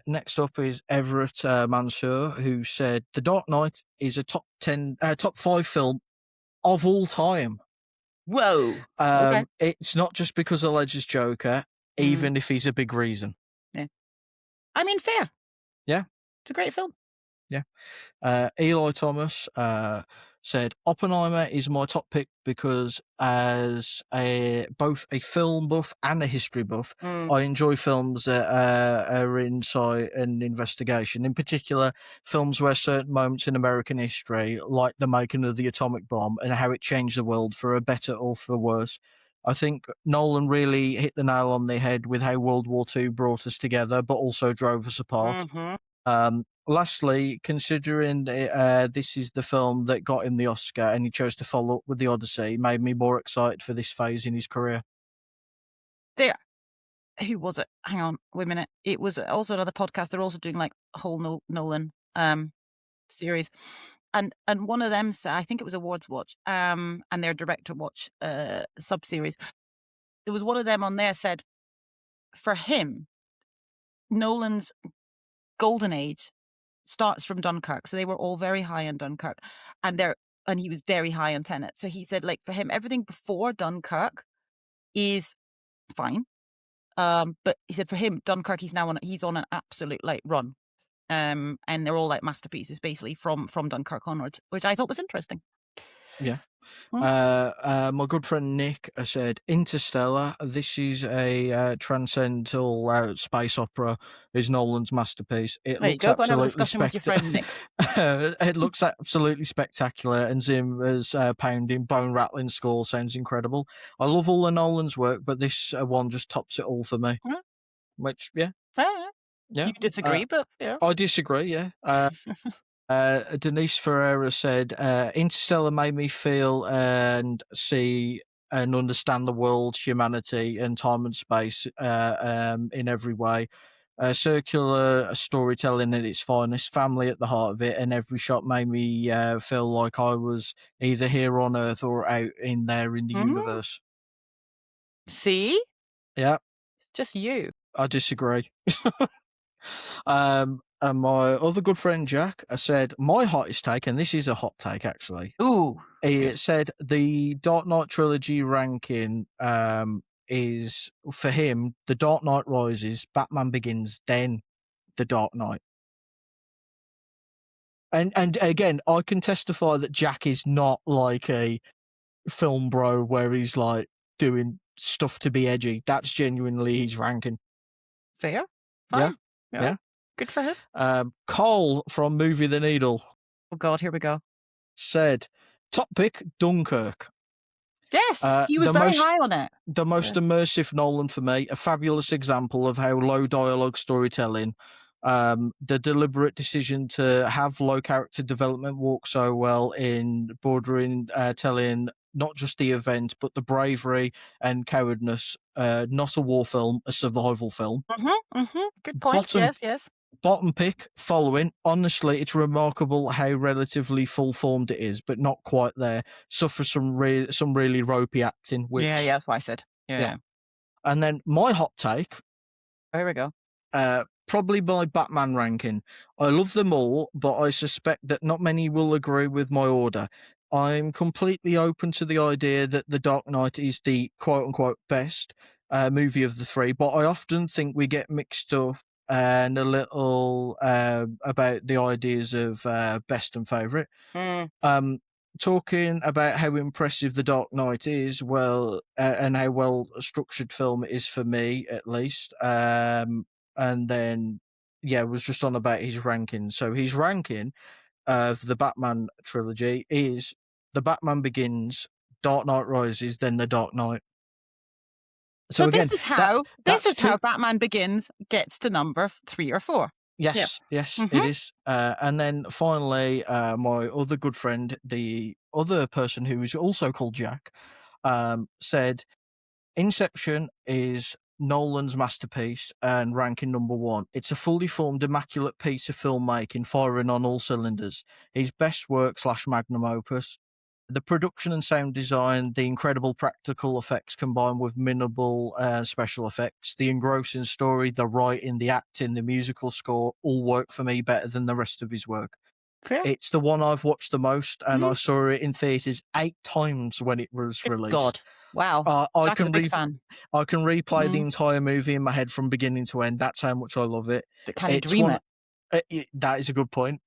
Speaker 1: Next up is Everett Mansour, who said The Dark Knight is a top 5 film of all time.
Speaker 2: Whoa. Okay.
Speaker 1: It's not just because of Ledger's Joker, even if he's a big reason.
Speaker 2: Yeah. I mean, fair.
Speaker 1: Yeah,
Speaker 2: It's a great film.
Speaker 1: yeah. Eli Thomas said Oppenheimer is my top pick because as both a film buff and a history buff, I enjoy films that are insight and investigation. In particular, films where certain moments in American history, like the making of the atomic bomb and how it changed the world for a better or for worse. I think Nolan really hit the nail on the head with how World War II brought us together, but also drove us apart. Lastly, considering this is the film that got him the Oscar and he chose to follow up with the Odyssey, made me more excited for this phase in his career.
Speaker 2: There. Who was it? Hang on, wait a minute. It was also another podcast. They're also doing like a whole Nolan series, and one of them said, I think it was Awards Watch, and their Director Watch sub series. There was one of them on there said, for him, Nolan's golden age starts from Dunkirk. So they were all very high in Dunkirk, and they're and he was very high on Tenet. So he said, like, for him, everything before Dunkirk is fine. But he said for him, Dunkirk, he's on an absolute like run. And they're all like masterpieces basically from Dunkirk onwards, which I thought was interesting.
Speaker 1: Yeah.
Speaker 2: Mm.
Speaker 1: My good friend Nick said Interstellar. This is a transcendental space opera. Is Nolan's masterpiece. It
Speaker 2: There you
Speaker 1: looks
Speaker 2: go. Go and have a
Speaker 1: absolutely
Speaker 2: discussion with your friend Nick.
Speaker 1: it looks absolutely spectacular, and Zimmer's pounding, bone rattling score sounds incredible. I love all of Nolan's work, but this one just tops it all for me.
Speaker 2: Mm,
Speaker 1: Which, yeah,
Speaker 2: fair enough.
Speaker 1: yeah.
Speaker 2: You disagree, but yeah.
Speaker 1: I disagree. Yeah. Denise Ferreira said, Interstellar made me feel and see and understand the world, humanity, and time and space in every way. Circular storytelling at its finest, family at the heart of it, and every shot made me feel like I was either here on Earth or out in there in the
Speaker 2: Mm,
Speaker 1: universe.
Speaker 2: see,
Speaker 1: Yeah,
Speaker 2: it's just you.
Speaker 1: I disagree. And my other good friend Jack said, my hottest take, and this is a hot take actually.
Speaker 2: Ooh,
Speaker 1: It
Speaker 2: good.
Speaker 1: said the Dark Knight trilogy ranking is for him The Dark Knight Rises, Batman Begins, then The Dark Knight. And again, I can testify that Jack is not like a film bro where he's like doing stuff to be edgy. That's genuinely his ranking.
Speaker 2: Fair,
Speaker 1: Yeah,
Speaker 2: fine. Yeah,
Speaker 1: yeah.
Speaker 2: good for him.
Speaker 1: Cole from Movie The Needle
Speaker 2: Oh God, here we go.
Speaker 1: said, top pick Dunkirk.
Speaker 2: Yes, he was
Speaker 1: The
Speaker 2: very
Speaker 1: most
Speaker 2: high on it.
Speaker 1: the most
Speaker 2: Yeah.
Speaker 1: immersive Nolan for me, a fabulous example of how low dialogue storytelling, the deliberate decision to have low character development work so well in bordering telling not just the event but the bravery and cowardness, not a war film, a survival film.
Speaker 2: Good point.
Speaker 1: Bottom
Speaker 2: Yes, yes.
Speaker 1: bottom pick following. Honestly, it's remarkable how relatively full formed it is, but not quite there. Suffers from some really ropey acting,
Speaker 2: Yeah, yeah,
Speaker 1: which
Speaker 2: that's what I said.
Speaker 1: yeah.
Speaker 2: Yeah.
Speaker 1: And then my hot take,
Speaker 2: There we go.
Speaker 1: probably my Batman ranking. I love them all, but I suspect that not many will agree with my order. I'm completely open to the idea that The Dark Knight is the quote unquote best movie of the three, but I often think we get mixed up and a little about the ideas of best and favourite.
Speaker 2: Mm.
Speaker 1: Um, Talking about how impressive The Dark Knight is, well, and how well structured film it is for me, at least. And then, yeah, was just on about his ranking. So his ranking of the Batman trilogy is The Batman Begins, Dark Knight Rises, then The Dark Knight.
Speaker 2: So
Speaker 1: So again,
Speaker 2: this
Speaker 1: that's
Speaker 2: is how
Speaker 1: two.
Speaker 2: Batman Begins gets to number 3 or 4. Yeah.
Speaker 1: Yes, yes, it
Speaker 2: Mhm.
Speaker 1: is. And then finally, my other good friend, the other person who is also called Jack, said Inception is Nolan's masterpiece and ranking number one. It's a fully formed, immaculate piece of filmmaking, firing on all cylinders. His best work / magnum opus. The production and sound design, the incredible practical effects combined with minimal special effects, the engrossing story, the writing, the acting, the musical score all work for me better than the rest of his work.
Speaker 2: Fair.
Speaker 1: It's the one I've watched the most, and I
Speaker 2: Mhm.
Speaker 1: saw it in theaters 8 times when it was
Speaker 2: Good
Speaker 1: released.
Speaker 2: God. Wow.
Speaker 1: Uh, I
Speaker 2: Jack is a
Speaker 1: can
Speaker 2: big
Speaker 1: re-
Speaker 2: fan.
Speaker 1: I can replay the
Speaker 2: Mm.
Speaker 1: entire movie in my head from beginning to end. That's how much I love it.
Speaker 2: But can he
Speaker 1: It's
Speaker 2: dream
Speaker 1: one.
Speaker 2: it?
Speaker 1: That is a good point.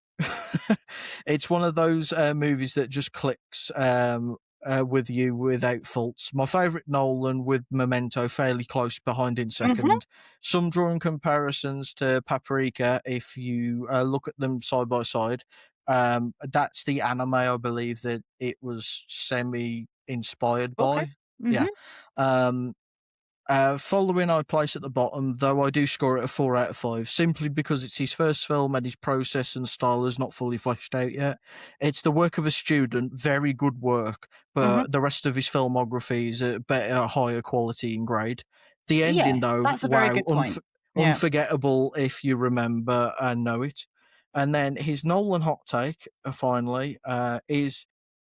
Speaker 1: It's one of those movies that just clicks with you without faults. My favourite Nolan with Memento fairly close behind in
Speaker 2: Mhm.
Speaker 1: second. Some drawing comparisons to Paprika if you look at them side by side. That's the anime I believe that it was semi inspired
Speaker 2: Okay.
Speaker 1: by. Yeah.
Speaker 2: Mhm.
Speaker 1: Um, Following I place at the bottom, though I do score it a 4 out of 5, simply because it's his first film and his process and style is not fully fleshed out yet. It's the work of a student, very good work,
Speaker 2: Mhm.
Speaker 1: but the rest of his filmography is a better, higher quality in grade. The
Speaker 2: Yeah,
Speaker 1: ending, though,
Speaker 2: that's a very
Speaker 1: wow,
Speaker 2: good point. Yeah.
Speaker 1: unforgettable if you remember and know it. And then his Nolan hot take, finally, is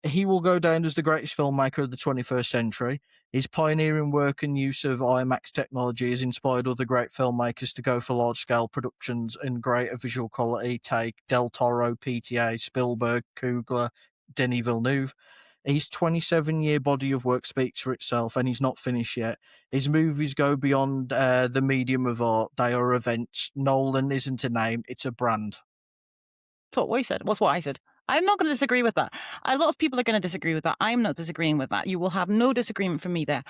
Speaker 1: he will go down as the greatest filmmaker of the 21st century. His pioneering work and use of IMAX technology has inspired other great filmmakers to go for large-scale productions and greater visual quality. Take Del Toro, PTA, Spielberg, Coogler, Denis Villeneuve. His 27-year body of work speaks for itself, and he's not finished yet. His movies go beyond the medium of art. They are events. Nolan isn't a name, it's a brand.
Speaker 2: That's what we said. What's what I said. I'm not going to disagree with that. A lot of people are going to disagree with that. I'm not disagreeing with that. You will have no disagreement from me there.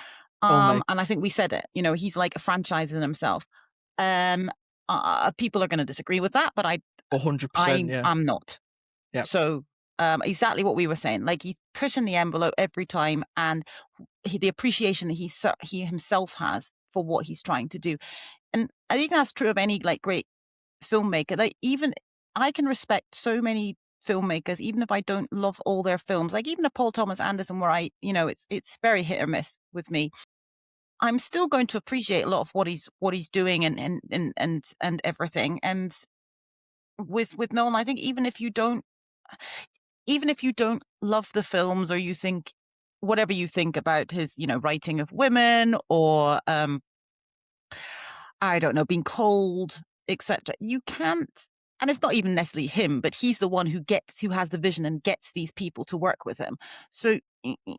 Speaker 1: Or maybe
Speaker 2: And I think we said it. You know, he's like a franchise in himself. Um, People are going to disagree with that, but
Speaker 1: 100%, yeah.
Speaker 2: I'm not.
Speaker 1: Yeah.
Speaker 2: So exactly what we were saying. Like he's pushing the envelope every time, and the appreciation that he himself has for what he's trying to do. And I think that's true of any like great filmmaker. Like even I can respect so many filmmakers, even if I don't love all their films. Like even a Paul Thomas Anderson, where it's very hit or miss with me. I'm still going to appreciate a lot of what he's doing and everything. And with Nolan, I think even if you don't love the films or you think whatever you think about his, writing of women or I don't know, being cold, etc. You can't, and it's not even necessarily him, but he's the one who has the vision and gets these people to work with him. So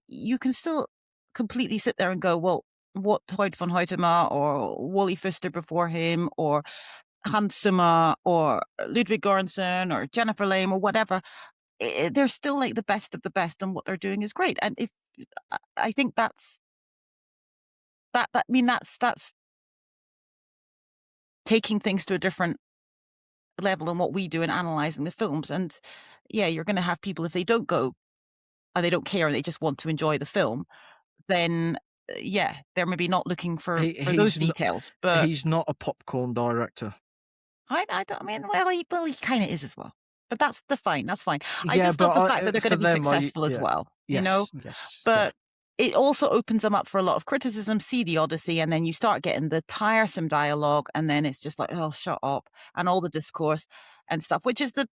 Speaker 2: you can still completely sit there and go, well, what Hoyt von Hoytema or Wally Pfister before him or Hans Zimmer or Ludwig Göransson or Jennifer Lame or whatever, they're still like the best of the best, and what they're doing is great. And if I think I mean that's taking things to a different level than what we do in analyzing the films. And yeah, you're going to have people, if they don't go and they don't care and they just want to enjoy the film, then yeah, they're maybe not looking for
Speaker 1: He,
Speaker 2: those
Speaker 1: he's not
Speaker 2: details. But
Speaker 1: he's not a popcorn director.
Speaker 2: I don't I mean, well, he kind of is as well. But that's fine. That's fine. I
Speaker 1: Yeah,
Speaker 2: just
Speaker 1: but
Speaker 2: love the fact that they're going
Speaker 1: for
Speaker 2: to be
Speaker 1: them,
Speaker 2: successful as
Speaker 1: yeah,
Speaker 2: well.
Speaker 1: yes, yes, yeah,
Speaker 2: But it also opens them up for a lot of criticism. See the Odyssey, and then you start getting the tiresome dialogue, and then it's just like, oh, shut up, and all the discourse and stuff. Which is that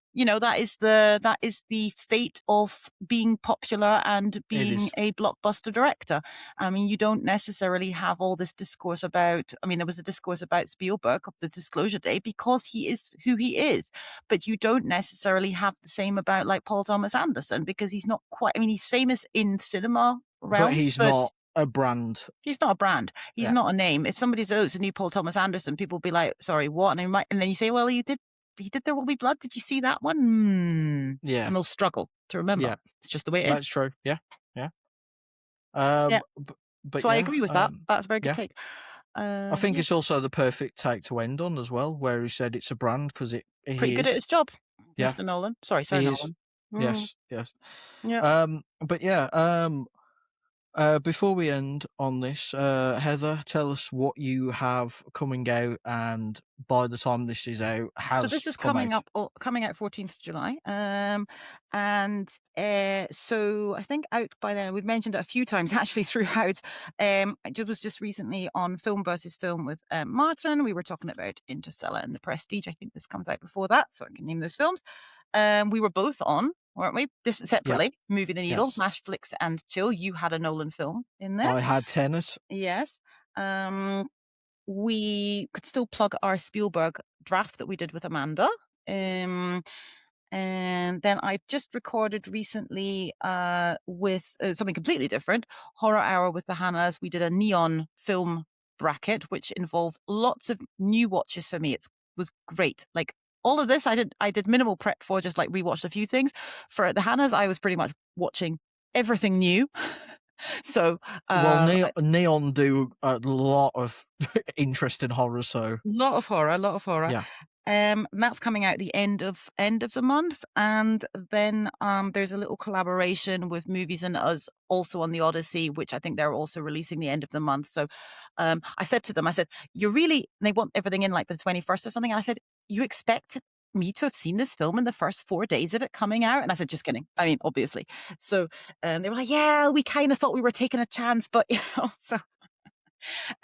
Speaker 2: is the fate of being popular and
Speaker 1: it
Speaker 2: being
Speaker 1: is.
Speaker 2: a blockbuster director. I mean, you don't necessarily have all this discourse about. I mean, there was a discourse about Spielberg of the Disclosure Day because he is who he is, but you don't necessarily have the same about like Paul Thomas Anderson because he's not quite. I mean, he's famous in cinema
Speaker 1: But
Speaker 2: realms,
Speaker 1: he's
Speaker 2: but
Speaker 1: not a brand.
Speaker 2: he's not a brand. He's
Speaker 1: Yeah.
Speaker 2: not a name. If somebody says, "Oh, it's a new Paul Thomas Anderson," people will be like, "Sorry, what?" And then you say, "Well, he did There Will Be Blood. Did you see that one?" And they'll
Speaker 1: Yes.
Speaker 2: struggle to remember.
Speaker 1: Yeah,
Speaker 2: It's just the way it is.
Speaker 1: that's true. Yeah, yeah.
Speaker 2: Yeah.
Speaker 1: But
Speaker 2: So I
Speaker 1: yeah,
Speaker 2: agree with that. That's a very good
Speaker 1: yeah.
Speaker 2: take.
Speaker 1: I think
Speaker 2: Yeah,
Speaker 1: it's also the perfect take to end on as well, where he said it's a brand because
Speaker 2: pretty
Speaker 1: he
Speaker 2: good at
Speaker 1: is.
Speaker 2: his job,
Speaker 1: Yeah,
Speaker 2: Mr. Nolan. Sorry, Sir
Speaker 1: he is.
Speaker 2: Nolan. Mm,
Speaker 1: Yes, yes.
Speaker 2: yeah.
Speaker 1: But yeah, before we end on this, Heather, tell us what you have coming out, and by the time this is out,
Speaker 2: So
Speaker 1: has
Speaker 2: this is
Speaker 1: come
Speaker 2: coming
Speaker 1: out.
Speaker 2: up, coming out 14th of July. And so I think out by then, we've mentioned it a few times actually throughout. It was just recently on Film versus Film with Martin. We were talking about Interstellar and The Prestige. I think this comes out before that, so I can name those films. We were both on, weren't we? This
Speaker 1: Yeah,
Speaker 2: separately, Movie the Needle,
Speaker 1: yes.
Speaker 2: Mashflix and Chill. You had a Nolan film in there.
Speaker 1: I had Tenet.
Speaker 2: Yes. Um, we could still plug our Spielberg draft that we did with Amanda. Um, and then I just recorded recently with something completely different, Horror Hour with the Hannahs. We did a neon film bracket, which involved lots of new watches for me. It was great. Like all of this, I did minimal prep for, just like rewatched a few things. For the Hannahs, I was pretty much watching everything new. So
Speaker 1: Well,
Speaker 2: a
Speaker 1: Neon do a lot of interesting horror, so
Speaker 2: lot of horror, a lot of horror.
Speaker 1: yeah.
Speaker 2: And that's coming out the end of the month, and then there's a little collaboration with Movies and Us also on the Odyssey, which I think they're also releasing the end of the month. So I said to them, I said, "You really?" They want everything in like the 21st or something, and I said, "You expect me to have seen this film in the first 4 days of it coming out?" And I said, "Just kidding. I mean, obviously." So they were like, "Yeah, we kind of thought we were taking a chance, but so."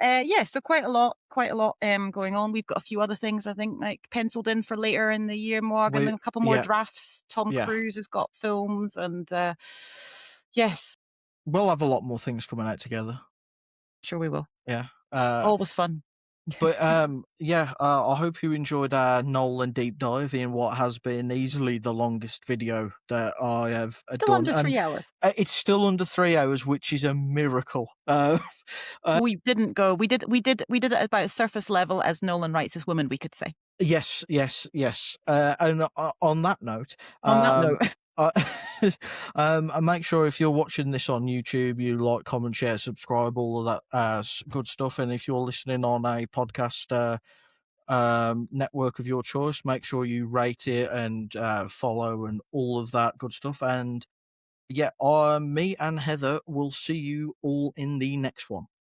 Speaker 2: Yeah, so quite a lot going on. We've got a few other things I think like penciled in for later in the year, Morgan.
Speaker 1: We
Speaker 2: And a couple more
Speaker 1: Yeah,
Speaker 2: drafts. Tom
Speaker 1: yeah.
Speaker 2: Cruise has got films, and yes,
Speaker 1: We'll have a lot more things coming out together.
Speaker 2: sure we will.
Speaker 1: Yeah.
Speaker 2: Always fun.
Speaker 1: But yeah, I hope you enjoyed our Nolan deep dive in what has been easily the longest video that I have
Speaker 2: Still
Speaker 1: done,
Speaker 2: under
Speaker 1: and
Speaker 2: 3 hours.
Speaker 1: it's still under 3 hours, which is a miracle.
Speaker 2: We didn't go we did it about surface level, as Nolan writes his woman, we could say.
Speaker 1: Yes, yes, yes. And on that note,
Speaker 2: On that note,
Speaker 1: uh, and make sure if you're watching this on YouTube, you like, comment, share, subscribe, all of that good stuff. And if you're listening on a podcast network of your choice, make sure you rate it and follow and all of that good stuff. And yeah, me and Heather will see you all in the next one.